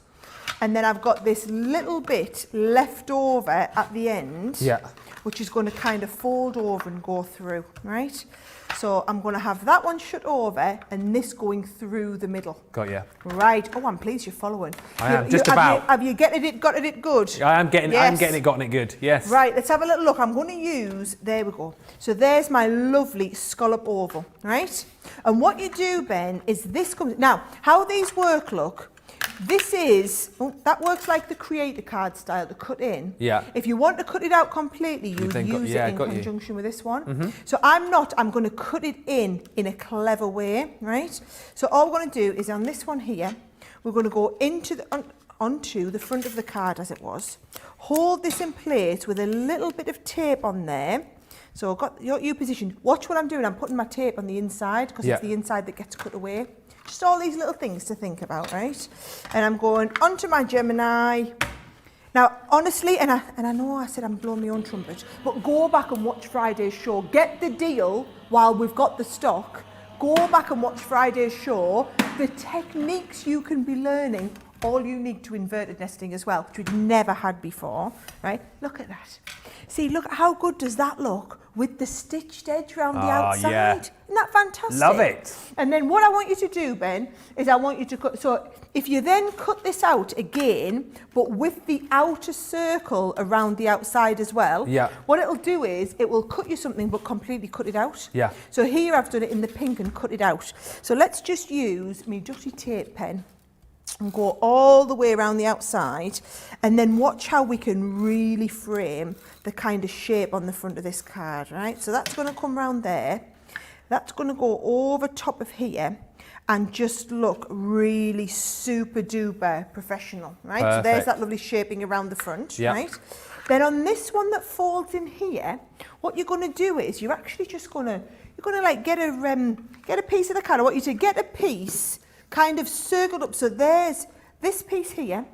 Speaker 2: And then I've got this little bit left over at the end, which is going to kind of fold over and go through, right? So I'm going to have that one shut over and this going through the middle.
Speaker 1: Got you.
Speaker 2: Right. Oh, I'm pleased you're following.
Speaker 1: I am, just about.
Speaker 2: Have you gotten it good?
Speaker 1: I am getting it, gotten it good, yes.
Speaker 2: Right, let's have a little look. I'm going to use, there we go. So there's my lovely scallop oval, right? And what you do, Ben, is this comes, now, how these work, look, this is, that works like the creator card style to cut in. Yeah. If you want to cut it out completely, you use it in conjunction with this one. So I'm going to cut it in a clever way, right? So all we're going to do is on this one here, we're going to go into the, onto the front of the card as it was, hold this in place with a little bit of tape on there. So I've got you positioned. Watch what I'm doing. I'm putting my tape on the inside because it's the inside that gets cut away. Just all these little things to think about, right? And I'm going onto my Gemini. Now, honestly, and I know I said I'm blowing my own trumpet, but go back and watch Friday's show. Get the deal while we've got the stock. Go back and watch Friday's show. The techniques you can be learning, all unique to inverted nesting as well, which we'd never had before, right? Look at that. See, look, how good does that look with the stitched edge around the outside?
Speaker 1: Yeah.
Speaker 2: Isn't that fantastic?
Speaker 1: Love it.
Speaker 2: And then what I want you to do, Ben, is I want you to cut, so if you then cut this out again, but with the outer circle around the outside as well, what it'll do is it will cut you something but completely cut it out. Yeah. So here I've done it in the pink and cut it out. So let's just use my dirty tape pen and go all the way around the outside, and then watch how we can really frame the kind of shape on the front of this card, right? So that's going to come around there. That's going to go over top of here and just look really super duper professional, right? Perfect. So there's that lovely shaping around the front, right? Then on this one that folds in here, what you're going to do is you're actually just going to, like get a piece of the card. I want you to get a piece kind of circled up. So there's this piece here.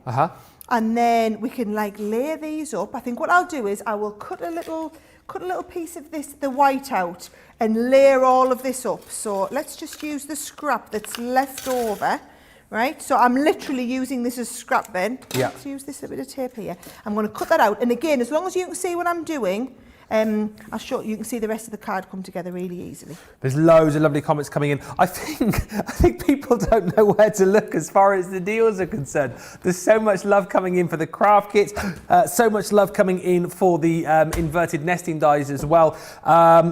Speaker 2: And then we can like layer these up. I think what I'll do is I will cut a little piece of this, the white out, and layer all of this up. So let's just use the scrap that's left over, right? So I'm literally using this as scrap, Ben. Let's use this a bit of tape here. I'm going to cut that out. And again, as long as you can see what I'm doing, I'll show you can see the rest of the card come together really easily.
Speaker 1: There's loads of lovely comments coming in. I think people don't know where to look as far as the deals are concerned. There's so much love coming in for the craft kits, so much love coming in for the inverted nesting dies as well.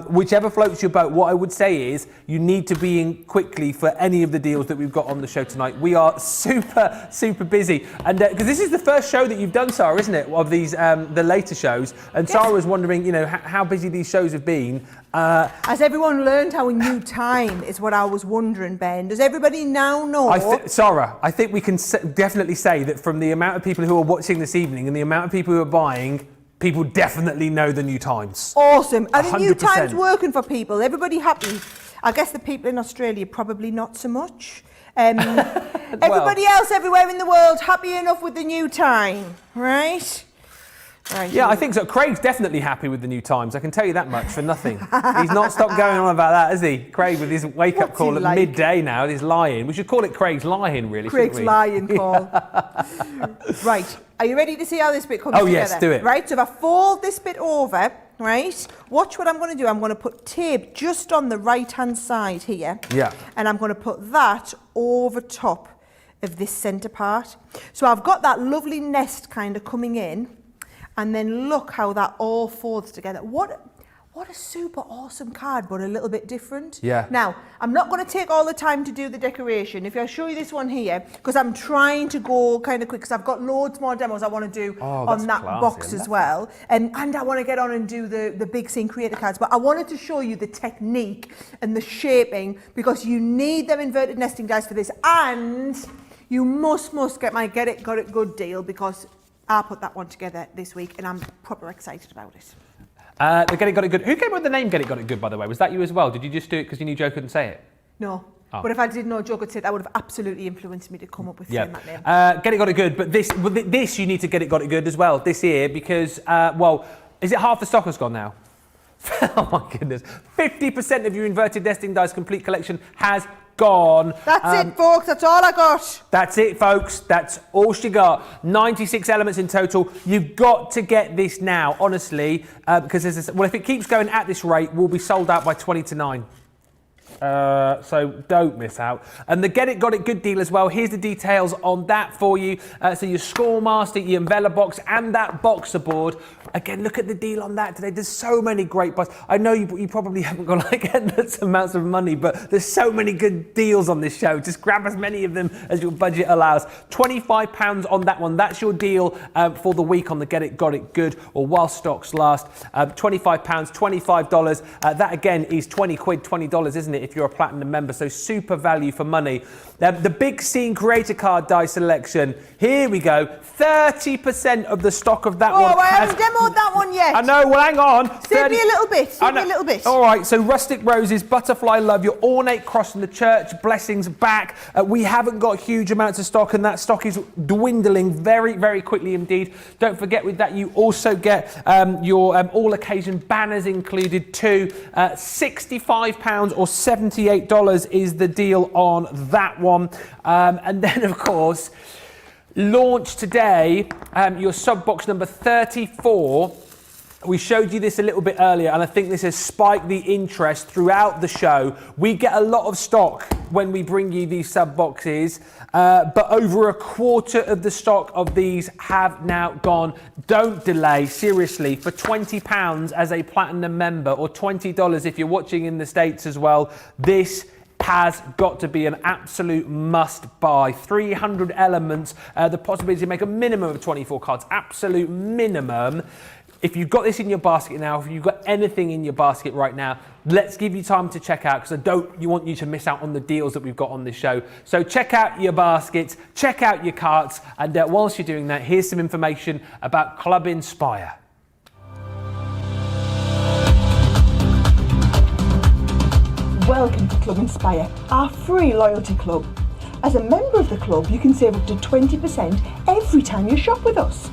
Speaker 1: Whichever floats your boat, what I would say is you need to be in quickly for any of the deals that we've got on the show tonight. We are super busy, and because this is the first show that you've done, Sarah, isn't it, of these the later shows? And Sarah was wondering, you know, how busy these shows have been.
Speaker 2: Has everyone learned how a new time is what I was wondering, Ben? Does everybody now know?
Speaker 1: Sarah, I think we can definitely say that from the amount of people who are watching this evening and the amount of people who are buying, people definitely know the new times.
Speaker 2: Awesome. Are the new times working for people? Everybody happy? I guess the people in Australia probably not so much. Everybody else everywhere in the world happy enough with the new time, right? Right.
Speaker 1: Yeah, I think so. Craig's definitely happy with the new times. I can tell you that much for nothing. He's not stopped going on about that, has he? Craig with his wake-up call at midday now, his lie-in. We should call it Craig's lie-in, really,
Speaker 2: Craig's lie-in call. Right. Are you ready to see how this bit comes together?
Speaker 1: Oh, yes, do it.
Speaker 2: Right, so if I fold this bit over, right, watch what I'm going to do. I'm going to put tape just on the right-hand side here. Yeah. And I'm going to put that over top of this centre part. So I've got that lovely nest kind of coming in. And then look how that all folds together. What what a super awesome card, but a little bit different.
Speaker 1: Yeah.
Speaker 2: Now, I'm not going to take all the time to do the decoration. If I show you this one here, because I'm trying to go kind of quick, because I've got loads more demos I want to do on that box as well. And I want to get on and do the big scene creator cards. But I wanted to show you the technique and the shaping, because you need them inverted nesting dice for this. And you must get my Get It, Got It Good deal, because I put that one together this week and I'm proper excited about it.
Speaker 1: The Get It, Got It Good. Who came up with the name Get It, Got It Good, by the way? Was that you as well? Did you just do it because you knew Joe couldn't say it?
Speaker 2: No.
Speaker 1: Oh.
Speaker 2: But if I didn't know Joe could say it, that would have absolutely influenced me to come up with saying that name.
Speaker 1: Get It, Got It Good. But this you need to Get It, Got It Good as well this year, because, is it half the stock has gone now? Oh my goodness. 50% of your inverted nesting dice complete collection has gone.
Speaker 2: That's it, folks. That's all I got.
Speaker 1: That's it, folks. That's all she got. 96 elements in total. You've got to get this now, honestly, because if it keeps going at this rate, we'll be sold out by 20 to 9. So don't miss out. And the Get It, Got It Good deal as well. Here's the details on that for you. So your Scoremaster, your Umbrella box, and that boxer board. Again, look at the deal on that today. There's so many great buys. I know you probably haven't got like endless amounts of money, but there's so many good deals on this show. Just grab as many of them as your budget allows. £25 on that one. That's your deal for the week on the Get It, Got It Good, or while stocks last. £25, $25. That again is 20 quid, $20, isn't it, if you're a platinum member? So super value for money. The big scene creator card die selection. Here we go. 30% of the stock of that one.
Speaker 2: Oh, I haven't demoed that one yet.
Speaker 1: I know, well, hang on.
Speaker 2: Save me a little bit. Save me a little bit.
Speaker 1: All right, so Rustic Roses, Butterfly Love, your ornate cross from the church, blessings back. We haven't got huge amounts of stock, and that stock is dwindling very, very quickly indeed. Don't forget with that, you also get your all occasion banners included too. £65 or $78 is the deal on that one. And then, of course, launch today, your sub box number 34. We showed you this a little bit earlier, and I think this has spiked the interest throughout the show. We get a lot of stock when we bring you these sub boxes, but over a quarter of the stock of these have now gone. Don't delay, seriously, for £20 as a platinum member, or $20 if you're watching in the States as well. This has got to be an absolute must buy. 300 elements, the possibility to make a minimum of 24 cards, absolute minimum. If you've got this in your basket now, if you've got anything in your basket right now, let's give you time to check out, because I don't want you to miss out on the deals that we've got on this show. So check out your baskets, check out your carts, and whilst you're doing that, here's some information about Club Inspire.
Speaker 4: Welcome to Club Inspire, our free loyalty club. As a member of the club, you can save up to 20% every time you shop with us.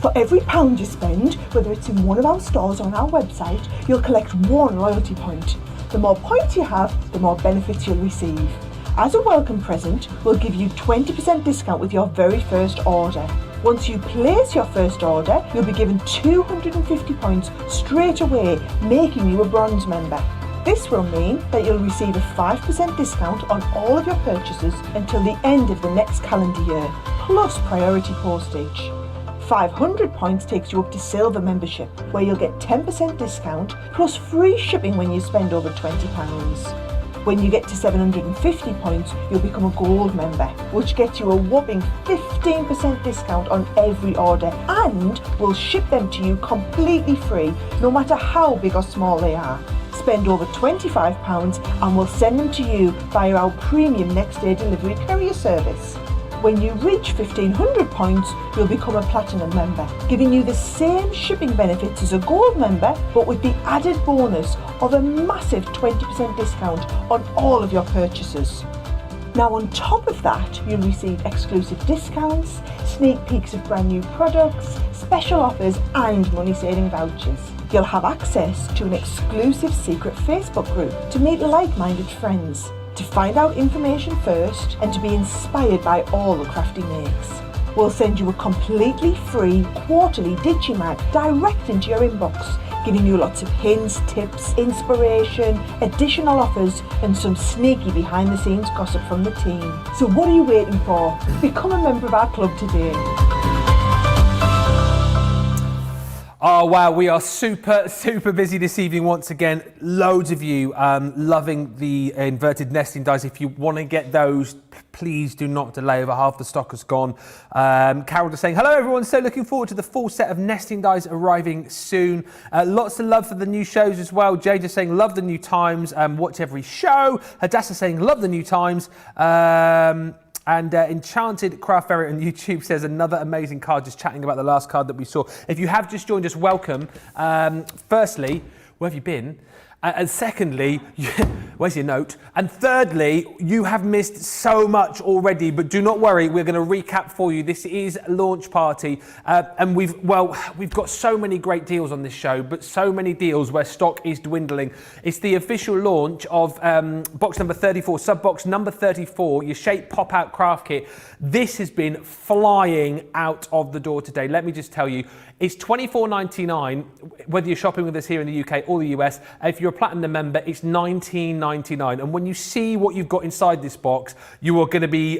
Speaker 4: For every £1 you spend, whether it's in one of our stores or on our website, you'll collect 1 loyalty point. The more points you have, the more benefits you'll receive. As a welcome present, we'll give you 20% discount with your very first order. Once you place your first order, you'll be given 250 points straight away, making you a bronze member. This will mean that you'll receive a 5% discount on all of your purchases until the end of the next calendar year, plus priority postage. 500 points takes you up to silver membership, where you'll get 10% discount plus free shipping when you spend over £20. When you get to 750 points, you'll become a gold member, which gets you a whopping 15% discount on every order, and we'll ship them to you completely free, no matter how big or small they are. Spend over £25 and we'll send them to you via our premium next day delivery courier service. When you reach 1500 points, you'll become a platinum member, giving you the same shipping benefits as a gold member, but with the added bonus of a massive 20% discount on all of your purchases. Now on top of that, you'll receive exclusive discounts, sneak peeks of brand new products, special offers and money saving vouchers. You'll have access to an exclusive secret Facebook group to meet like-minded friends, to find out information first and to be inspired by all the crafty makes. We'll send you a completely free quarterly Digimag direct into your inbox, giving you lots of hints, tips, inspiration, additional offers and some sneaky behind the scenes gossip from the team. So what are you waiting for? Become a member of our club today.
Speaker 1: Oh wow, we are super busy this evening once again. Loads of you loving the inverted nesting dies. If you want to get those, please do not delay. Over half the stock has gone. Carol is saying, hello everyone, so looking forward to the full set of nesting dies arriving soon. Lots of love for the new shows as well. Jade is saying, love the new times, watch every show. Hadassah saying, love the new times. And Enchanted Craft Ferret on YouTube says another amazing card, just chatting about the last card that we saw. If you have just joined us, welcome. Firstly, where have you been? And secondly, where's your note? And thirdly, you have missed so much already, but do not worry, we're going to recap for you. This is launch party, and we've got so many great deals on this show, but so many deals where stock is dwindling. It's the official launch of box number 34, sub box number 34, your Shape pop-out craft kit. This has been flying out of the door today. Let me just tell you, it's $24.99, whether you're shopping with us here in the UK or the US. If you're a Platinum member, it's $19.99. And when you see what you've got inside this box, you are going to be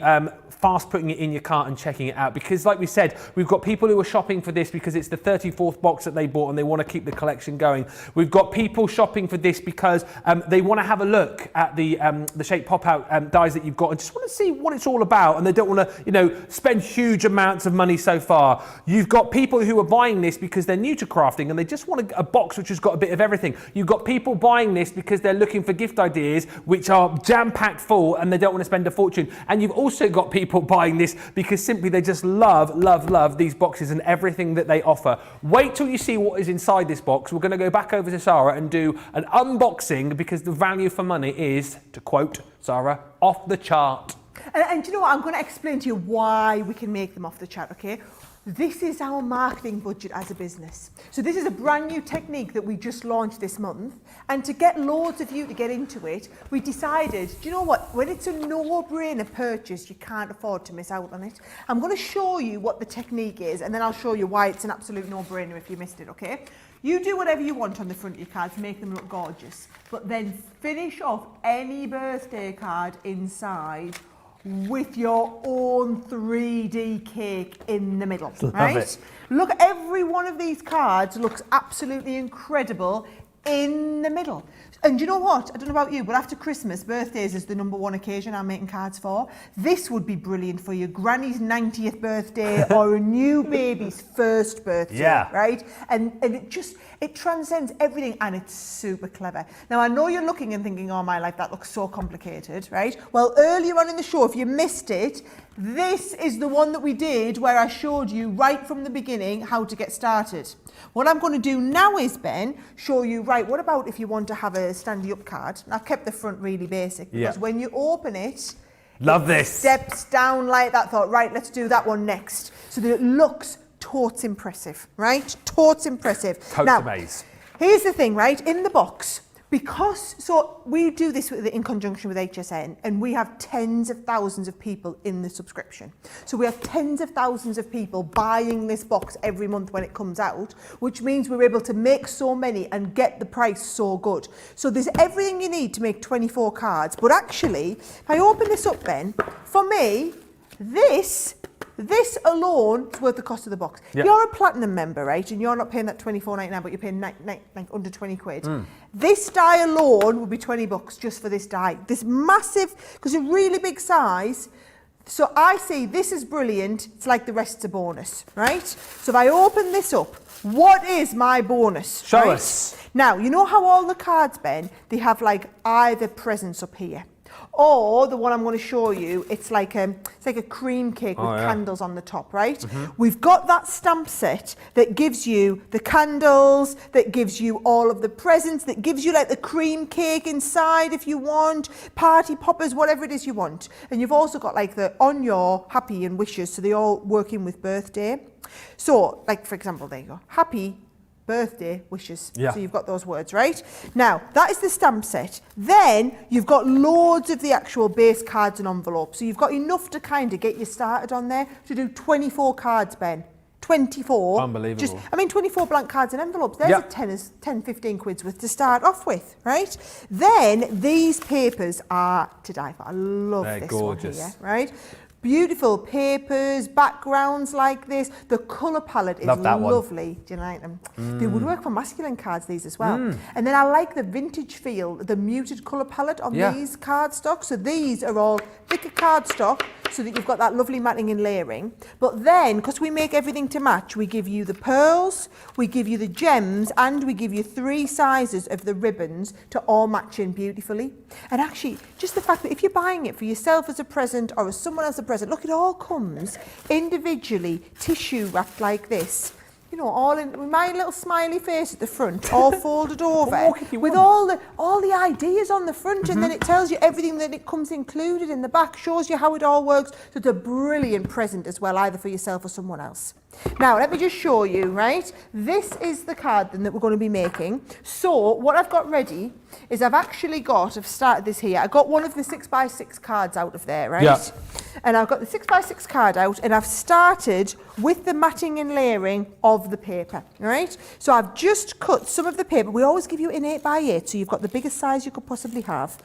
Speaker 1: fast putting it in your cart and checking it out. Because like we said, we've got people who are shopping for this because it's the 34th box that they bought and they want to keep the collection going. We've got people shopping for this because they want to have a look at the Shape pop-out dies that you've got and just want to see what it's all about. And they don't want to, spend huge amounts of money so far. You've got people who are buying this because they're new to crafting and they just want a box which has got a bit of everything. You've got people buying this because they're looking for gift ideas which are jam-packed full and they don't want to spend a fortune. And you've also got people buying this because simply they just love these boxes and everything that they offer. Wait till you see what is inside this box. We're going to go back over to Sara and do an unboxing because the value for money is, to quote Sara, off the chart.
Speaker 2: And do you know what? I'm going to explain to you why we can make them off the chart, okay? This is our marketing budget as a business. So this is a brand new technique that we just launched this month. And to get loads of you to get into it, we decided, do you know what? When it's a no-brainer purchase, you can't afford to miss out on it. I'm going to show you what the technique is, and then I'll show you why it's an absolute no-brainer if you missed it, okay? You do whatever you want on the front of your cards, make them look gorgeous, but then finish off any birthday card inside with your own 3D cake in the middle, right? Look, every one of these cards looks absolutely incredible in the middle. And you know what? I don't know about you, but after Christmas, birthdays is the #1 occasion I'm making cards for. This would be brilliant for your granny's 90th birthday or a new baby's first birthday, right? And it transcends everything and it's super clever. Now, I know you're looking and thinking, oh my life, that looks so complicated, right? Well, earlier on in the show, if you missed it, this is the one that we did where I showed you right from the beginning how to get started. What I'm going to do now is, Ben, show you, right, what about if you want to have a standy up card? And I've kept the front really basic because when you open it,
Speaker 1: love this.
Speaker 2: Steps down like that. Thought, right, let's do that one next. So that it looks totes impressive, right? Totes impressive.
Speaker 1: Now, amaze.
Speaker 2: Here's the thing, right? In the box, so we do this in conjunction with HSN, and we have tens of thousands of people in the subscription. So we have tens of thousands of people buying this box every month when it comes out, which means we're able to make so many and get the price so good. So there's everything you need to make 24 cards. But actually, if I open this up, Ben, for me, this alone is worth the cost of the box.
Speaker 1: Yep.
Speaker 2: You're a Platinum member, right? And you're not paying that $24.99, but you're paying under 20 quid. This die alone would be $20 just for this die. This massive, because a really big size. So I see this is brilliant. It's like the rest's a bonus, right? So if I open this up, what is my bonus?
Speaker 1: Show us.
Speaker 2: Now, you know how all the cards, Ben, they have like either presents up here. Or the one I'm going to show you, it's like a cream cake with candles on the top, right? We've got that stamp set that gives you the candles, that gives you all of the presents, that gives you like the cream cake inside if you want, party poppers, whatever it is you want. And you've also got like the on your happy and wishes, so they all work in with birthday. So, like for example, there you go, happy birthday wishes. So you've got those words, right? Now, that is the stamp set. Then you've got loads of the actual base cards and envelopes. So you've got enough to kind of get you started on there to do 24 cards, Ben. 24.
Speaker 1: Unbelievable.
Speaker 2: 24 blank cards and envelopes. There's a 10, 15 quid's worth to start off with, right? Then these papers are to die for. I love this gorgeous one here, right? Beautiful papers, backgrounds like this. The colour palette is lovely. Do you like them? They would work for masculine cards, these as well. And then I like the vintage feel, the muted colour palette on these cardstock. So these are all thicker cardstock so that you've got that lovely matting and layering. But then, because we make everything to match, we give you the pearls, we give you the gems, and we give you 3 sizes of the ribbons to all match in beautifully. And actually, just the fact that if you're buying it for yourself as a present or as someone else a present, look, it all comes individually tissue wrapped like this. You know, all in with my little smiley face at the front, all folded over, with all the ideas on the front, and then it tells you everything that it comes included in the back, shows you how it all works. So it's a brilliant present as well, either for yourself or someone else. Now, let me just show you, right? This is the card then that we're going to be making. So what I've got ready is I've started this here. I got one of the 6x6 cards out of there, right? Yeah. And I've got the 6x6 card out, and I've started with the matting and layering of the paper, right? So I've just cut some of the paper. We always give you an 8x8, so you've got the biggest size you could possibly have.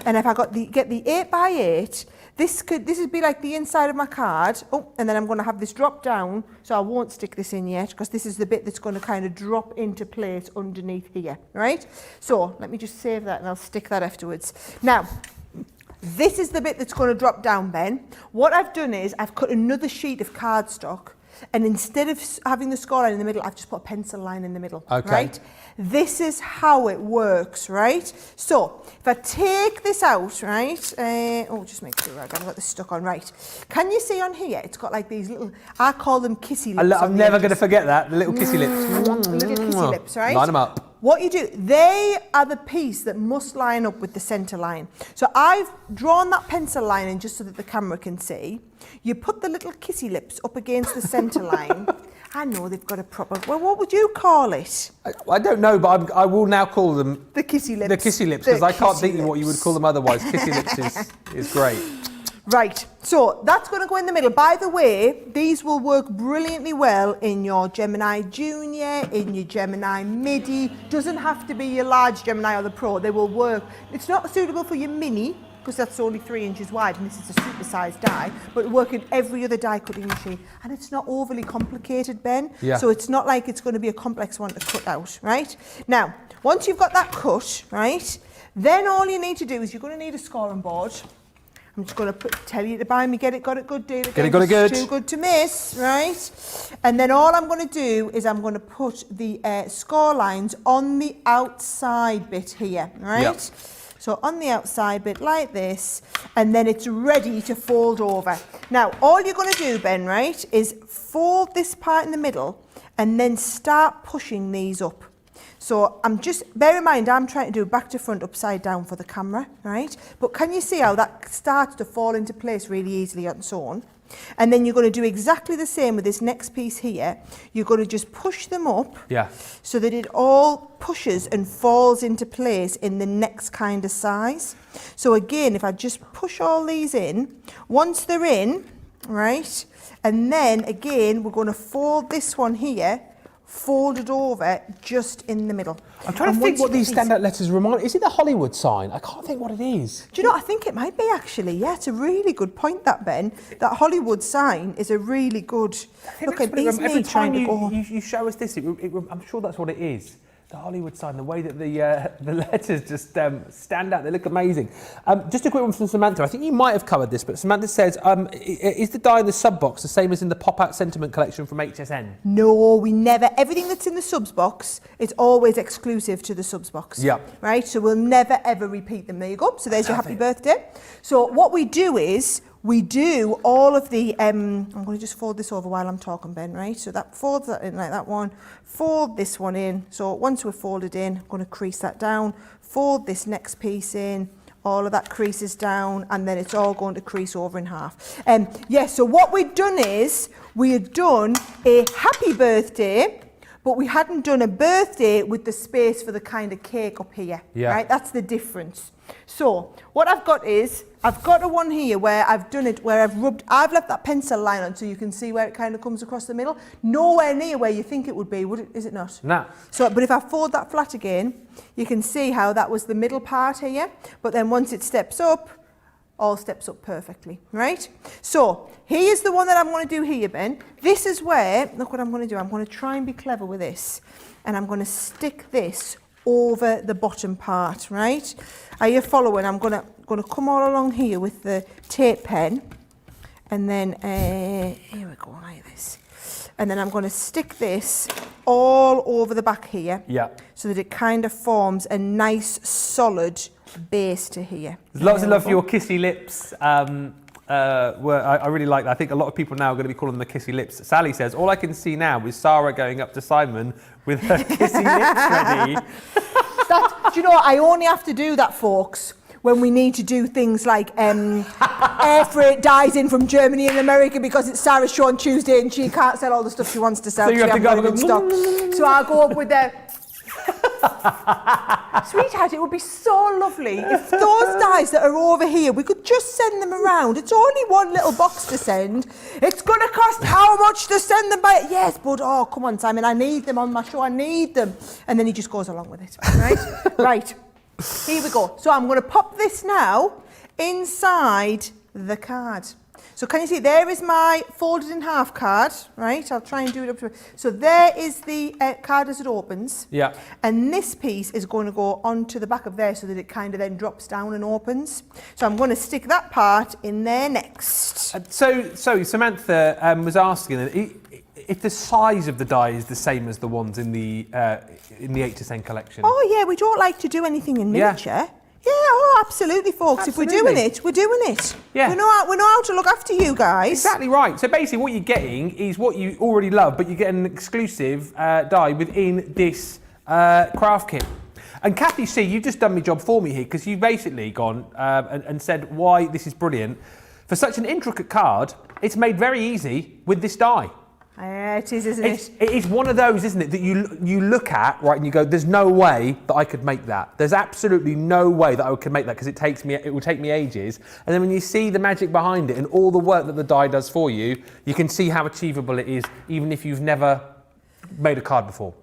Speaker 2: And if I get the 8x8, this would be like the inside of my card. Oh, and then I'm going to have this drop down, so I won't stick this in yet, because this is the bit that's going to kind of drop into place underneath here, right? So let me just save that, and I'll stick that afterwards. Now, this is the bit that's going to drop down, Ben. What I've done is I've cut another sheet of cardstock, and instead of having the score line in the middle, I've just put a pencil line in the middle, right? This is how it works, right? So if I take this out, right? Just make sure I've got this stuck on, right? Can you see on here, it's got like these little, I call them kissy lips.
Speaker 1: I'm never going to forget that, the little kissy lips.
Speaker 2: Little kissy lips, right?
Speaker 1: Line them up.
Speaker 2: What you do, they are the piece that must line up with the centre line. So I've drawn that pencil line in just so that the camera can see. You put the little kissy lips up against the centre line. I know they've got a proper, well, what would you call it?
Speaker 1: I don't know, but I will now call them
Speaker 2: the kissy lips.
Speaker 1: The kissy lips, because I can't think of what you would call them otherwise. Kissy lips is great.
Speaker 2: Right, so that's going to go in the middle. By the way, these will work brilliantly well in your Gemini Junior, in your Gemini Midi. Doesn't have to be your large Gemini or the Pro. They will work. It's not suitable for your Mini, because that's only 3 inches wide, and this is a super-sized die, but work in every other die cutting machine. And it's not overly complicated, Ben. Yeah. So it's not like it's going to be a complex one to cut out, right? Now, once you've got that cut, right, then all you need to do is you're going to need a scoring board. I'm just going to tell you to buy me, got it good deal.
Speaker 1: Get it good.
Speaker 2: Too good to miss, right? And then all I'm going to do is I'm going to put the score lines on the outside bit here, right? Yep. So on the outside bit like this, and then it's ready to fold over. Now, all you're going to do, Ben, right, is fold this part in the middle and then start pushing these up. So bear in mind, I'm trying to do back to front upside down for the camera, right? But can you see how that starts to fall into place really easily and so on? And then you're going to do exactly the same with this next piece here. You're going to just push them up so that it all pushes and falls into place in the next kind of size. So again, if I just push all these in, once they're in, right, and then again, we're going to fold this one here, folded over just in the middle.
Speaker 1: I'm trying to think what these standout letters remind. Is it the Hollywood sign? I can't think what it is.
Speaker 2: Do you know, I think it might be actually. Yeah, it's a really good point, that, Ben. That Hollywood sign is a really good... Look,
Speaker 1: every time you show us this, I'm sure that's what it is. The Hollywood sign, the way that the letters just stand out, they look amazing. Just a quick one from Samantha. I think you might have covered this, but Samantha says, is the die in the sub box the same as in the pop-out sentiment collection from HSN?
Speaker 2: No, we never. Everything that's in the subs box is always exclusive to the subs box. Yeah. Right? So we'll never, ever repeat them. There you go. So there's your happy birthday. So what we do is, we do all of the, I'm going to just fold this over while I'm talking, Ben, right? So that folds that in like that one, fold this one in. So once we're folded in, I'm going to crease that down, fold this next piece in, all of that creases down, and then it's all going to crease over in half. So what we've done is, we had done a happy birthday, but we hadn't done a birthday with the space for the kind of cake up here, right? That's the difference. So what I've got is, I've got a one here where I've done it, where I've left that pencil line on so you can see where it kind of comes across the middle. Nowhere near where you think it would be, would it? Is it not?
Speaker 1: No.
Speaker 2: So, but if I fold that flat again, you can see how that was the middle part here, but then once it steps up, all steps up perfectly, right? So here's the one that I'm going to do here, Ben. This is where, look what I'm going to do. I'm going to try and be clever with this, and I'm going to stick this over the bottom part, right? Are you following? I'm going to come all along here with the tape pen, and then here we go, like this. And then I'm going to stick this all over the back here, so that it kind of forms a nice solid base to here.
Speaker 1: There's lots of love for your kissy lips. I really like that. I think a lot of people now are going to be calling them the kissy lips. Sally says, all I can see now is Sarah going up to Simon with her kissy lips ready.
Speaker 2: Do you know what? I only have to do that, folks, when we need to do things like air freight dies in from Germany and America because it's Sarah's show on Tuesday and she can't sell all the stuff she wants to sell.
Speaker 1: So you have to go
Speaker 2: in stock. So I'll go up with the... Sweetheart, it would be so lovely if those dies that are over here, we could just send them around. It's only one little box to send. It's going to cost how much to send them by? Yes, but oh, come on, Simon, I need them on my show. I need them. And then he just goes along with it, right? Right. Here we go. So I'm going to pop this now inside the card. So can you see, there is my folded in half card, right? I'll try and do it up to it. So there is the card as it opens. Yeah. And this piece is going to go onto the back of there so that it kind of then drops down and opens. So I'm going to stick that part in there next.
Speaker 1: So Samantha was asking if the size of the die is the same as the ones in the 8 to 10 collection.
Speaker 2: Oh yeah, we don't like to do anything in miniature. Yeah, oh, absolutely, folks. Absolutely. If we're doing it, we're doing it. Yeah. We know how to look after you guys.
Speaker 1: Exactly right. So basically what you're getting is what you already love, but you get an exclusive die within this craft kit. And Kathy C, you've just done my job for me here, because you've basically gone and said why this is brilliant. For such an intricate card, it's made very easy with this die.
Speaker 2: It is, isn't it?
Speaker 1: It is one of those, isn't it, that you look at, right, and you go, there's no way that I could make that. There's absolutely no way that I could make that, because it will take me ages. And then when you see the magic behind it and all the work that the die does for you, you can see how achievable it is, even if you've never made a card before.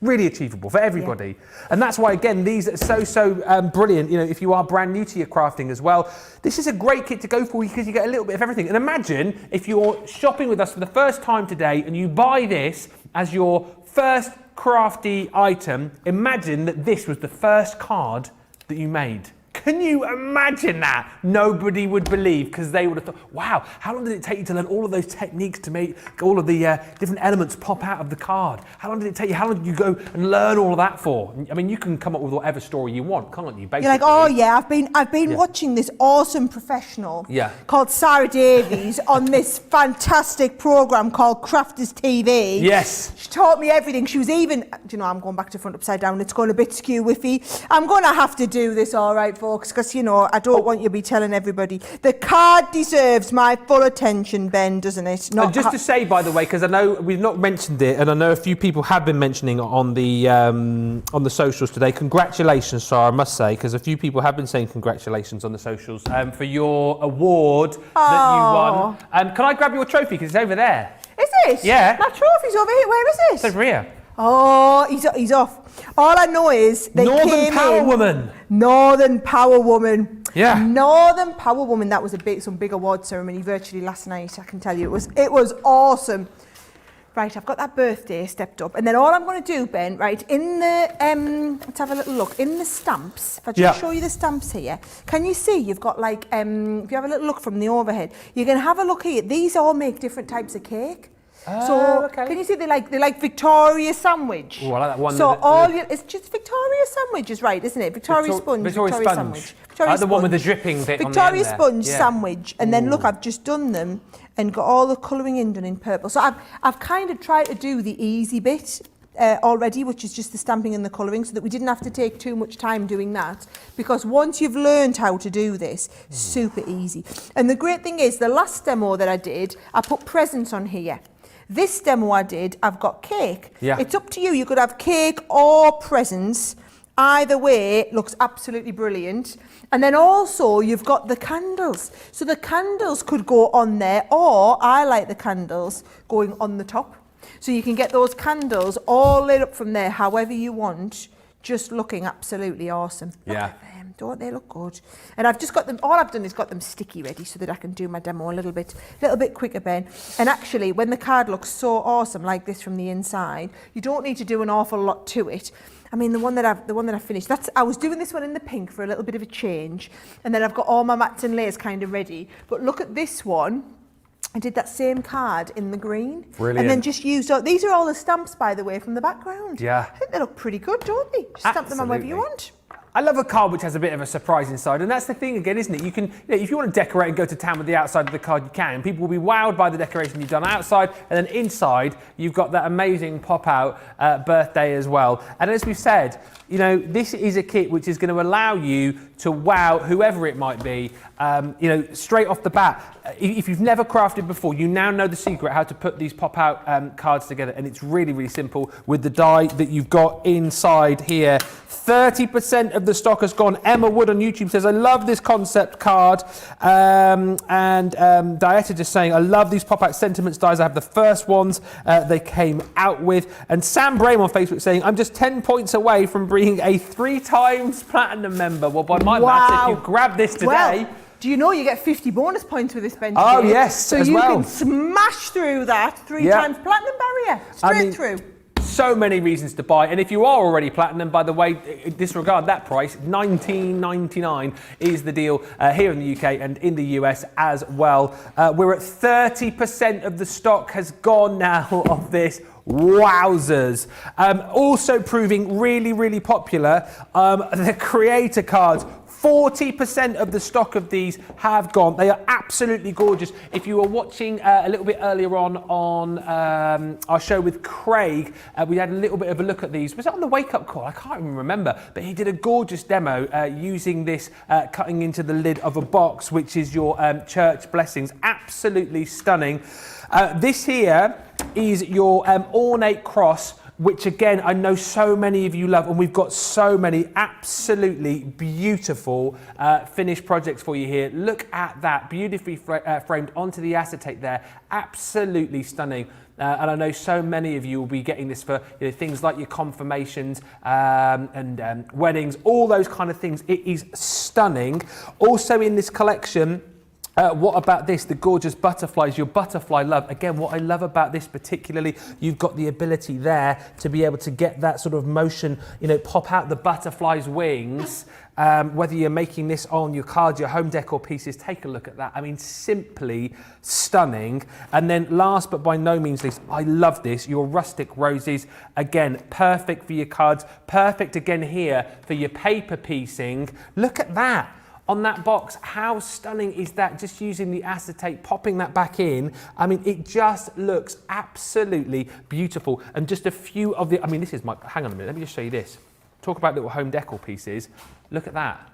Speaker 1: Really achievable for everybody. Yeah. And that's why, again, these are so brilliant. You know, if you are brand new to your crafting as well, this is a great kit to go for because you get a little bit of everything. And imagine if you're shopping with us for the first time today and you buy this as your first crafty item, imagine that this was the first card that you made. Can you imagine that? Nobody would believe, because they would have thought, wow, how long did it take you to learn all of those techniques to make all of the different elements pop out of the card? How long did it take you? How long did you go and learn all of that for? I mean, you can come up with whatever story you want, can't you? Basically.
Speaker 2: You're like, oh yeah, I've been watching this awesome professional called Sarah Davies on this fantastic program called Crafters TV.
Speaker 1: Yes.
Speaker 2: She taught me everything. She was even, do you know, I'm going back to front upside down. It's going a bit skew-whiffy. I'm going to have to do this, all right, folks, because, you know, I don't want you to be telling everybody. The card deserves my full attention, Ben, doesn't it?
Speaker 1: And just to say, by the way, because I know we've not mentioned it, and I know a few people have been mentioning it on the socials today. Congratulations, Sarah, I must say, because a few people have been saying congratulations on the socials for your award that you won. Can I grab your trophy, because it's over there?
Speaker 2: Is it?
Speaker 1: Yeah.
Speaker 2: My trophy's over here. Where is it?
Speaker 1: It's over here.
Speaker 2: Oh, he's off. All I know is they
Speaker 1: Northern Power Woman.
Speaker 2: Northern Power Woman.
Speaker 1: Yeah.
Speaker 2: Northern Power Woman. That was some big award ceremony virtually last night. I can tell you, it was awesome. Right, I've got that birthday stepped up, and then all I'm going to do, Ben, right, in the let's have a little look in the stamps. If I just show you the stamps here, can you see you've got like if you have a little look from the overhead, you can have a look here. These all make different types of cake. Can you see they like Victoria sandwich?
Speaker 1: Oh, I like that one.
Speaker 2: So it's just Victoria sandwich is right, isn't it? Victoria sponge.
Speaker 1: Victoria sandwich. Victoria the one with the dripping bit
Speaker 2: Victoria
Speaker 1: on the end there.
Speaker 2: sponge sandwich, and then look, I've just done them and got all the colouring in done in purple. So I've kind of tried to do the easy bit already, which is just the stamping and the colouring, so that we didn't have to take too much time doing that, because once you've learned how to do this, super easy. And the great thing is, the last demo that I did, I put presents on here. This demo I did, I've got cake. Yeah. It's up to you. You could have cake or presents. Either way, it looks absolutely brilliant. And then also, you've got the candles. So the candles could go on there, or I like the candles going on the top. So you can get those candles all lit up from there, however you want, just looking absolutely awesome. Look at them. Don't they look good? And I've just got them, all I've done is got them sticky ready so that I can do my demo a little bit quicker, Ben. And actually, when the card looks so awesome like this from the inside, you don't need to do an awful lot to it. I mean, the one that I finished, I was doing this one in the pink for a little bit of a change, and then I've got all my mats and layers kind of ready. But look at this one. I did that same card in the green.
Speaker 1: Brilliant.
Speaker 2: And then just used, these are all the stamps, by the way, from the background.
Speaker 1: Yeah.
Speaker 2: I think they look pretty good, don't they? Just stamp them on wherever you want.
Speaker 1: I love a card which has a bit of a surprise inside, and that's the thing again, isn't it? You can, if you want to decorate and go to town with the outside of the card, you can. People will be wowed by the decoration you've done outside, and then inside you've got that amazing pop-out birthday as well. And as we've said, you know, this is a kit which is going to allow you to wow whoever it might be. You know, straight off the bat, if you've never crafted before, you now know the secret how to put these pop-out cards together, and it's really, really simple with the die that you've got inside here. 30% of the stock has gone. Emma Wood on YouTube says, I love this concept card. And Dieta just saying, I love these pop-out sentiments dies. I have the first ones they came out with. And Sam Brame on Facebook saying, I'm just 10 points away from being a 3 times platinum member. Well, by my maths, if you grab this today...
Speaker 2: Well, do you know you get 50 bonus points with this bench?
Speaker 1: Oh,
Speaker 2: today?
Speaker 1: yes,
Speaker 2: so
Speaker 1: as
Speaker 2: you
Speaker 1: well.
Speaker 2: can smash through that 3 times platinum barrier, straight through.
Speaker 1: So many reasons to buy, and if you are already platinum, by the way, disregard that price. $19.99 is the deal here in the UK and in the US as well. We're at 30% of the stock has gone now of this. Wowzers. Also proving really, really popular, the creator cards. 40% of the stock of these have gone. They are absolutely gorgeous. If you were watching a little bit earlier on our show with Craig, we had a little bit of a look at these. Was it on the Wake Up Call? I can't even remember. But he did a gorgeous demo using this cutting into the lid of a box, which is your church blessings. Absolutely stunning. This here is your ornate cross, which again, I know so many of you love, and we've got so many absolutely beautiful finished projects for you here. Look at that, beautifully framed onto the acetate there, absolutely stunning. And I know so many of you will be getting this for things like your confirmations and weddings, all those kind of things. It is stunning. Also in this collection, what about this? The gorgeous butterflies, your butterfly love. Again, what I love about this particularly, you've got the ability there to be able to get that sort of motion, pop out the butterfly's wings. Whether you're making this on your cards, your home decor pieces, take a look at that. I mean, simply stunning. And then last but by no means least, I love this, your rustic roses. Again, perfect for your cards, perfect again here for your paper piecing. Look at that. On that box, how stunning is that? Just using the acetate, popping that back in. I mean, it just looks absolutely beautiful. And just a few of the, this is my, hang on a minute, let me just show you this. Talk about little home decor pieces. Look at that.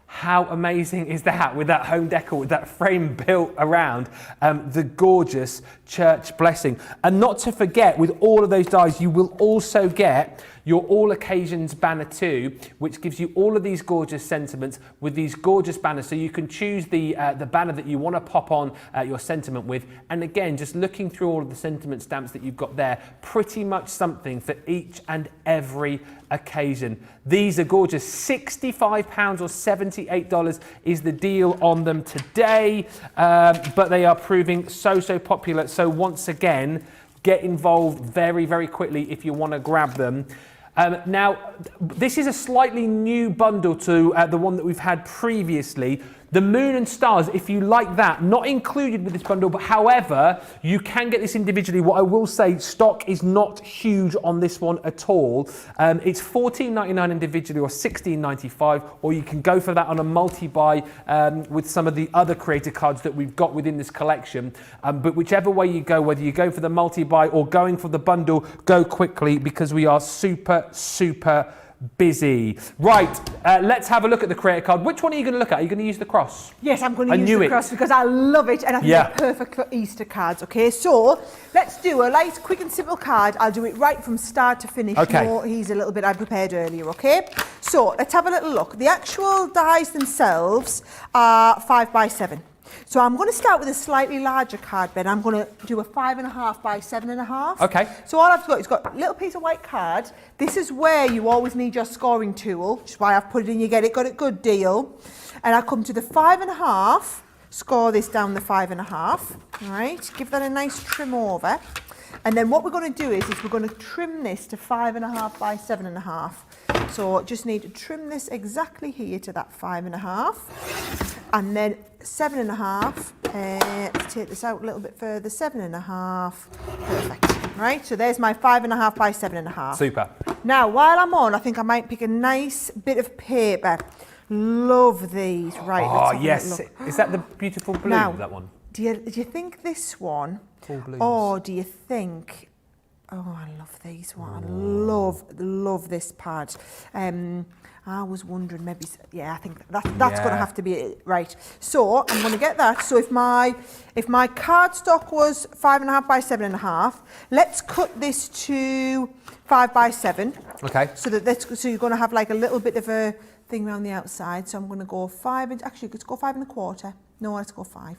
Speaker 1: How amazing is that with that home decor, with that frame built around the gorgeous church blessing. And not to forget, with all of those dies, you will also get your All Occasions banner too, which gives you all of these gorgeous sentiments with these gorgeous banners. So you can choose the banner that you want to pop on your sentiment with. And again, just looking through all of the sentiment stamps that you've got there, pretty much something for each and every occasion. These are gorgeous. £65 or $78 is the deal on them today, but they are proving so popular. So once again, get involved very, very quickly if you want to grab them. Now, this is a slightly new bundle to the one that we've had previously. The Moon and Stars, if you like that, not included with this bundle, but however, you can get this individually. What I will say, stock is not huge on this one at all. It's $14.99 individually or $16.95, or you can go for that on a multi-buy with some of the other creator cards that we've got within this collection. But whichever way you go, whether you go for the multi-buy or going for the bundle, go quickly because we are super busy. Right, let's have a look at the creator card. Which one are you going to look at? Are you going to use the cross?
Speaker 2: Yes, I'm going to use the cross because I love it and I think they're perfect for Easter cards. Okay, so let's do a light, quick and simple card. I'll do it right from start to finish.
Speaker 1: Okay.
Speaker 2: No, he's a little bit I prepared earlier, okay? So let's have a little look. The actual dies themselves are 5 by 7. So I'm going to start with a slightly larger card, Ben. I'm going to do a 5.5 by 7.5.
Speaker 1: Okay.
Speaker 2: So all I've got is got a little piece of white card. This is where you always need your scoring tool, which is why I've put it in. You get it, got it good deal. And I come to the 5.5, score this down the 5.5. All right, give that a nice trim over. And then what we're going to do is we're going to trim this to 5.5 by 7.5. So just need to trim this exactly here to that 5.5. And then 7.5, let's take this out a little bit further, 7.5, perfect. Right, so there's my 5.5 by 7.5.
Speaker 1: Super.
Speaker 2: Now, while I'm on, I think I might pick a nice bit of paper. Love these. Right, let's have a
Speaker 1: yes.
Speaker 2: little look.
Speaker 1: Is that the beautiful blue,
Speaker 2: Now,
Speaker 1: that one?
Speaker 2: Do you think this one,
Speaker 1: All blues.
Speaker 2: or do you think, oh, I love these ones. I love this pad. I was wondering maybe, yeah, I think that's going to have to be it, right. So I'm going to get that. So if my cardstock was 5.5 by 7.5, let's cut this to 5 by 7.
Speaker 1: Okay.
Speaker 2: So you're going to have like a little bit of a thing around the outside. So I'm going to go 5. Actually, let's go 5.25. No, let's go 5.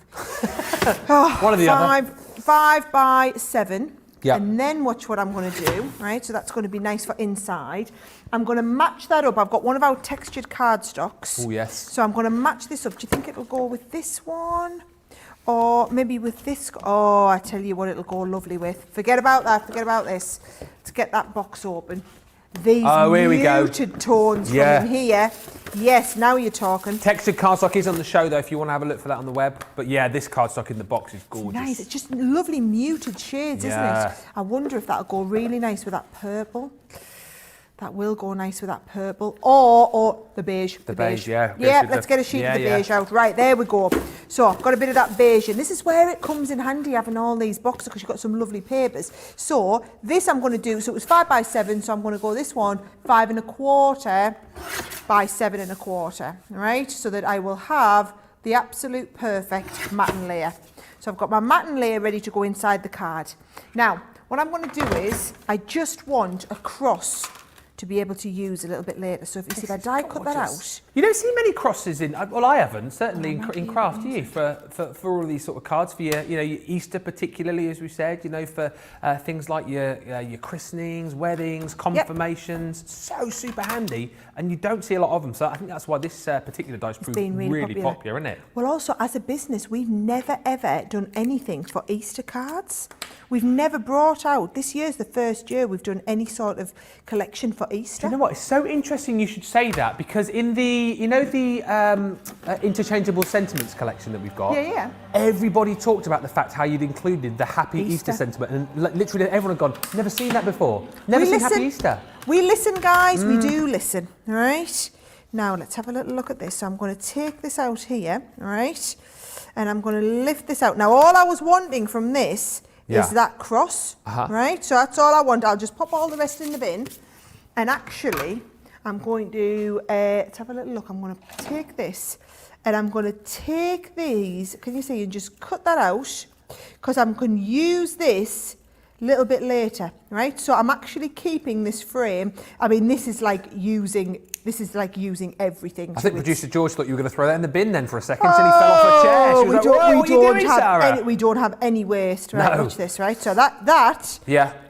Speaker 1: One or the other.
Speaker 2: 5 by 7.
Speaker 1: Yeah.
Speaker 2: And then watch what I'm going to do, right? So that's going to be nice for inside. I'm going to match that up. I've got one of our textured cardstocks.
Speaker 1: Oh, yes.
Speaker 2: So I'm going to match this up. Do you think it'll go with this one? Or maybe with this? Oh, I tell you what, it'll go lovely with. Forget about that. Forget about this. Let's get that box open. These
Speaker 1: here we go.
Speaker 2: muted tones from in here. Yes, now you're talking.
Speaker 1: Textured cardstock is on the show, though, if you want to have a look for that on the web. But yeah, this cardstock in the box is gorgeous.
Speaker 2: Nice. It's just lovely muted shades, isn't it? I wonder if that'll go really nice with that purple. That will go nice with that purple. Or the beige.
Speaker 1: The beige, yeah.
Speaker 2: Yeah, let's get a sheet of the beige out. Right, there we go. So I've got a bit of that beige in. This is where it comes in handy, having all these boxes, because you've got some lovely papers. So this I'm going to do, so it was 5 by 7, so I'm going to go this one, 5.25 by 7.25, right? So that I will have the absolute perfect matten layer. So I've got my matten layer ready to go inside the card. Now, what I'm going to do is, I just want a cross to be able to use a little bit later. So if you see, if I die cut that out.
Speaker 1: You don't see many crosses in, well, I haven't, certainly in craft, do you? For all of these sort of cards, for your, your Easter particularly, as we said, for things like your christenings, weddings, confirmations, so super handy, and you don't see a lot of them. So I think that's why this particular die's proved really popular, isn't it?
Speaker 2: Well, also, as a business, we've never, ever done anything for Easter cards. We've never brought out, this year's the first year we've done any sort of collection for Easter.
Speaker 1: Do you know what? It's so interesting you should say that, because in the, the Interchangeable Sentiments collection that we've got, everybody talked about the fact how you'd included the Happy Easter sentiment, and literally everyone had gone, never seen that before. Never seen Happy Easter.
Speaker 2: We listen, guys, we do listen, all right? Now, let's have a little look at this. So I'm going to take this out here, all right? And I'm going to lift this out. Now, all I was wanting from this is that cross, right? So that's all I want. I'll just pop all the rest in the bin. And actually, I'm going to, let's have a little look. I'm going to take this and I'm going to take these, can you see, and just cut that out, because I'm going to use this a little bit later, right? So I'm actually keeping this frame. I mean, this is like using everything.
Speaker 1: I think producer George thought you were going to throw that in the bin then for a second until he fell off a chair. She was like, what are you doing, Sarah?
Speaker 2: We don't have any waste, right? Watch this, right? So that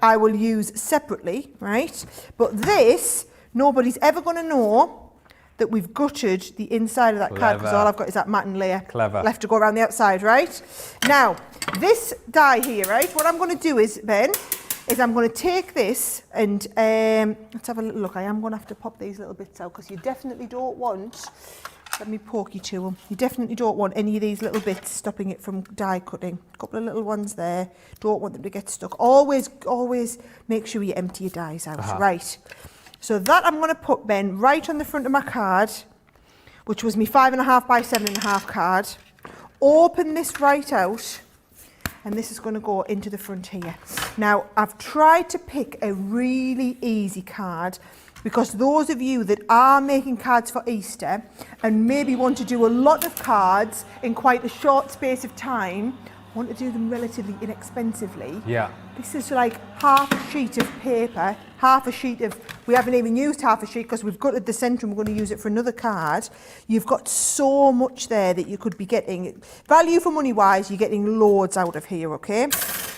Speaker 2: I will use separately, right? But this, nobody's ever going to know that we've gutted the inside of that card, because all I've got is that matten layer left to go around the outside, right? Now, this die here, right? What I'm going to do is, Ben, I'm going to take this and let's have a little look. I am going to have to pop these little bits out, because you definitely don't want, let me poke you to them, you definitely don't want any of these little bits stopping it from die cutting. A couple of little ones there, don't want them to get stuck. Always make sure you empty your dies out, right? So that I'm going to put, Ben, right on the front of my card, which was my 5.5 by 7.5 card. Open this right out, and this is going to go into the front here. Now, I've tried to pick a really easy card, because those of you that are making cards for Easter and maybe want to do a lot of cards in quite a short space of time, want to do them relatively inexpensively, This is like half a sheet of paper, half a sheet of, we haven't even used half a sheet because we've gutted the centre and we're going to use it for another card. You've got so much there that you could be getting. Value for money wise, you're getting loads out of here, okay?